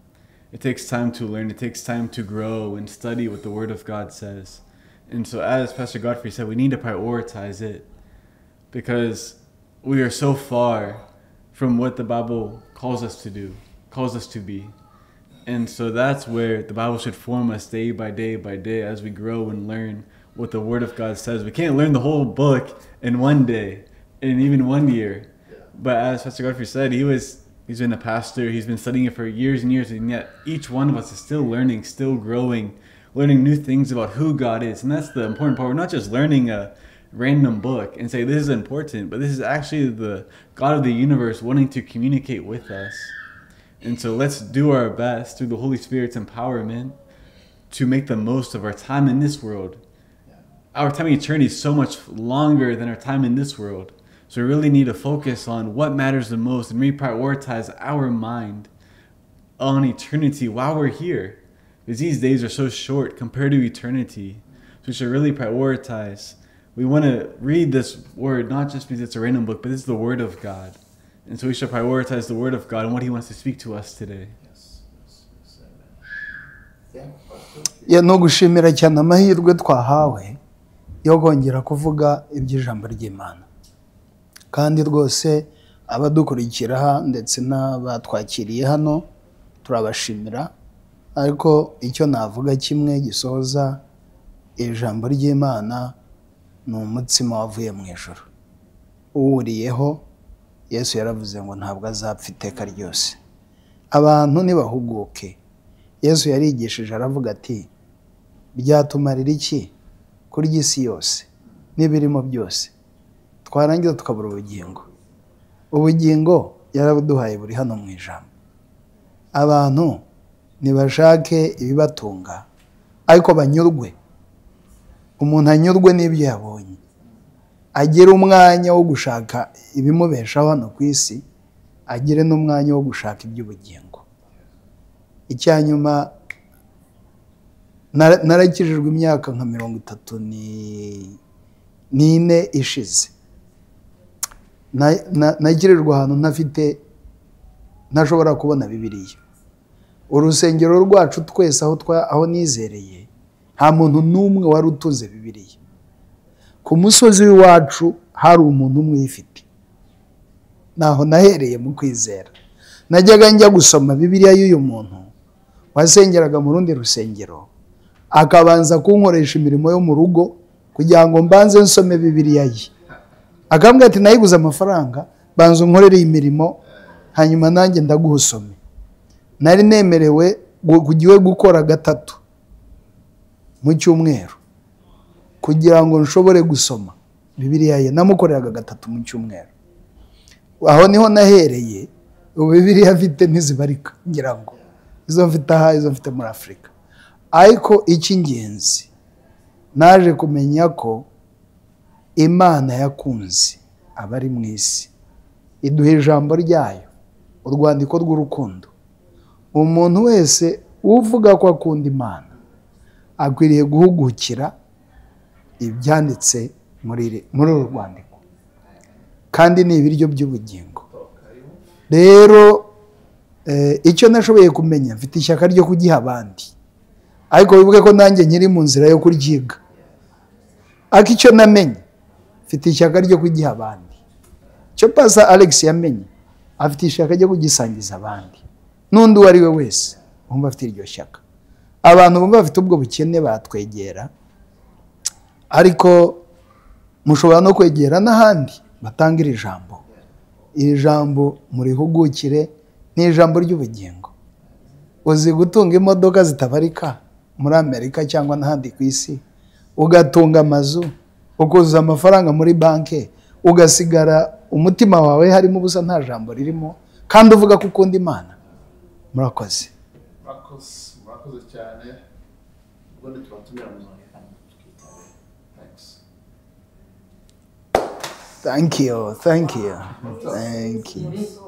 It takes time to learn. It takes time to grow and study what the Word of God says. And so as Pastor Godfrey said, we need to prioritize it because we are so far from what the Bible calls us to do, calls us to be. And so that's where the Bible should form us day by day by day as we grow and learn what the Word of God says. We can't learn the whole book in one day, in even 1 year. But as Pastor Godfrey said, he's been a pastor, he's been studying it for years and years, and yet each one of us is still learning, still growing, learning new things about who God is. And that's the important part. We're not just learning a random book and say this is important, but this is actually the God of the universe wanting to communicate with us. And so let's do our best through the Holy Spirit's empowerment to make the most of our time in this world. Our time in eternity is so much longer than our time in this world. So we really need to focus on what matters the most and reprioritize our mind on eternity while we're here. Because these days are so short compared to eternity. So we should really prioritize. We want to read this word not just because it's a random book, but it's the Word of God. And so we should prioritize the Word of God and what He wants to speak to us today. No gushimira cyane amahirwe twahawe yo kongera kuvuga iby'ijambo ry'Imana. Kandi rwose abadukurikira ndetse n'abatwakiriye hano turabashimira, ariko icyo navuga kimwe gisoza ijambo ry'Imana ni umutsima wavuye mu ijuru uwuriyeho. Yesu yaravuze ngo ntabwo azapfa iteka ryose. Abantu nibahuguke. Yesu yarigishije aravuga ati byatumarira iki kurya isi yose n'ibirimo byose twarangiza tukabura ubugingo. Ubugingo yarabuduhaye buri hano mu ijambo. Abantu nibashake ibibatunga ariko banyurwe. Umuntu anyurwe n'ibyo yabonye, agire umwanya wo gushaka ibimubeshaho hano ku isi, agire n'umwanya wo gushaka iby'ubugingo. Icyanyuma narakijijwe imyaka nka 34 ishize. Nagirirwa ahantu ntashobora kubona Bibiliya. Urusengero rwacu twese aho nizereye nta muntu n'umwe wari utuze Bibiliya. Ku musozi w'iwacu hari umuntu umwe uyifite. Naho nahereye mu kwizera. Najyaga njya gusoma Bibiliya y'uyu muntu wasengeraga mu rundi rusengero, akabanza kunkoresha imirimo yo mu rugo kugira ngo mbanze nsome Bibiliya ye. Akambwira ati nayiguze amafaranga, banza unkorere imirimo hanyuma nanjye ndaguhusome. Nari nemerewe kugiwe gukora 3 mu cyumweru kugira ngo nshobore gusoma Bibiliya ye. Namukoreraga 3 mu cyumweru. Aho niho nahereye. Bibiliya afite ntizibarika ngira ngo izo mfite aha, izo mfite muri Afrika. Ariko icy'ingenzi naje kumenya ko Imana yakunze abari mu isi, iduha ijambo ryayo, urwandiko rw'urukundo. Umuntu wese uvuga ko akunda Imana akwiriye guhugukira ibyanditse muri uru rwandiko, kandi ni ibiryo by'ubugingo. Rero icyo nashoboye kumenya, mfite ishyaka ryo kugiha abandi, ariko wibuke ko nanjye nyiri mu nzira yo kuryiga. ariko icyo namenye mfite ishyaka ryo kugiha abandi. Icyo Pastor Alex yamenye afite ishyaka ryo kugisangiza abandi, n'undi uwo ari we wese wumva afite iryo shyaka. Abantu bumva bafite ubwo bukene batwegera, ariko mushobora no kwegera n'ahandi batanga iri jambo. Iri jambo murihugukire, ni ijambo ry'ubugingo. Uzi gutunga imodoka zitabarika muri Amerika cyangwa n'ahandi ku isi, ugatunga amazu, ukuzuza amafaranga muri banki, ugasigara umutima wawe harimo ubusa, nta jambo ririmo, kandi uvuga ko ukunda Imana. Murakoze. Murakoze cyane. Ubundi tubatumira muzongera tukitabe. Thanks. Thank you. Thank you. Thank you.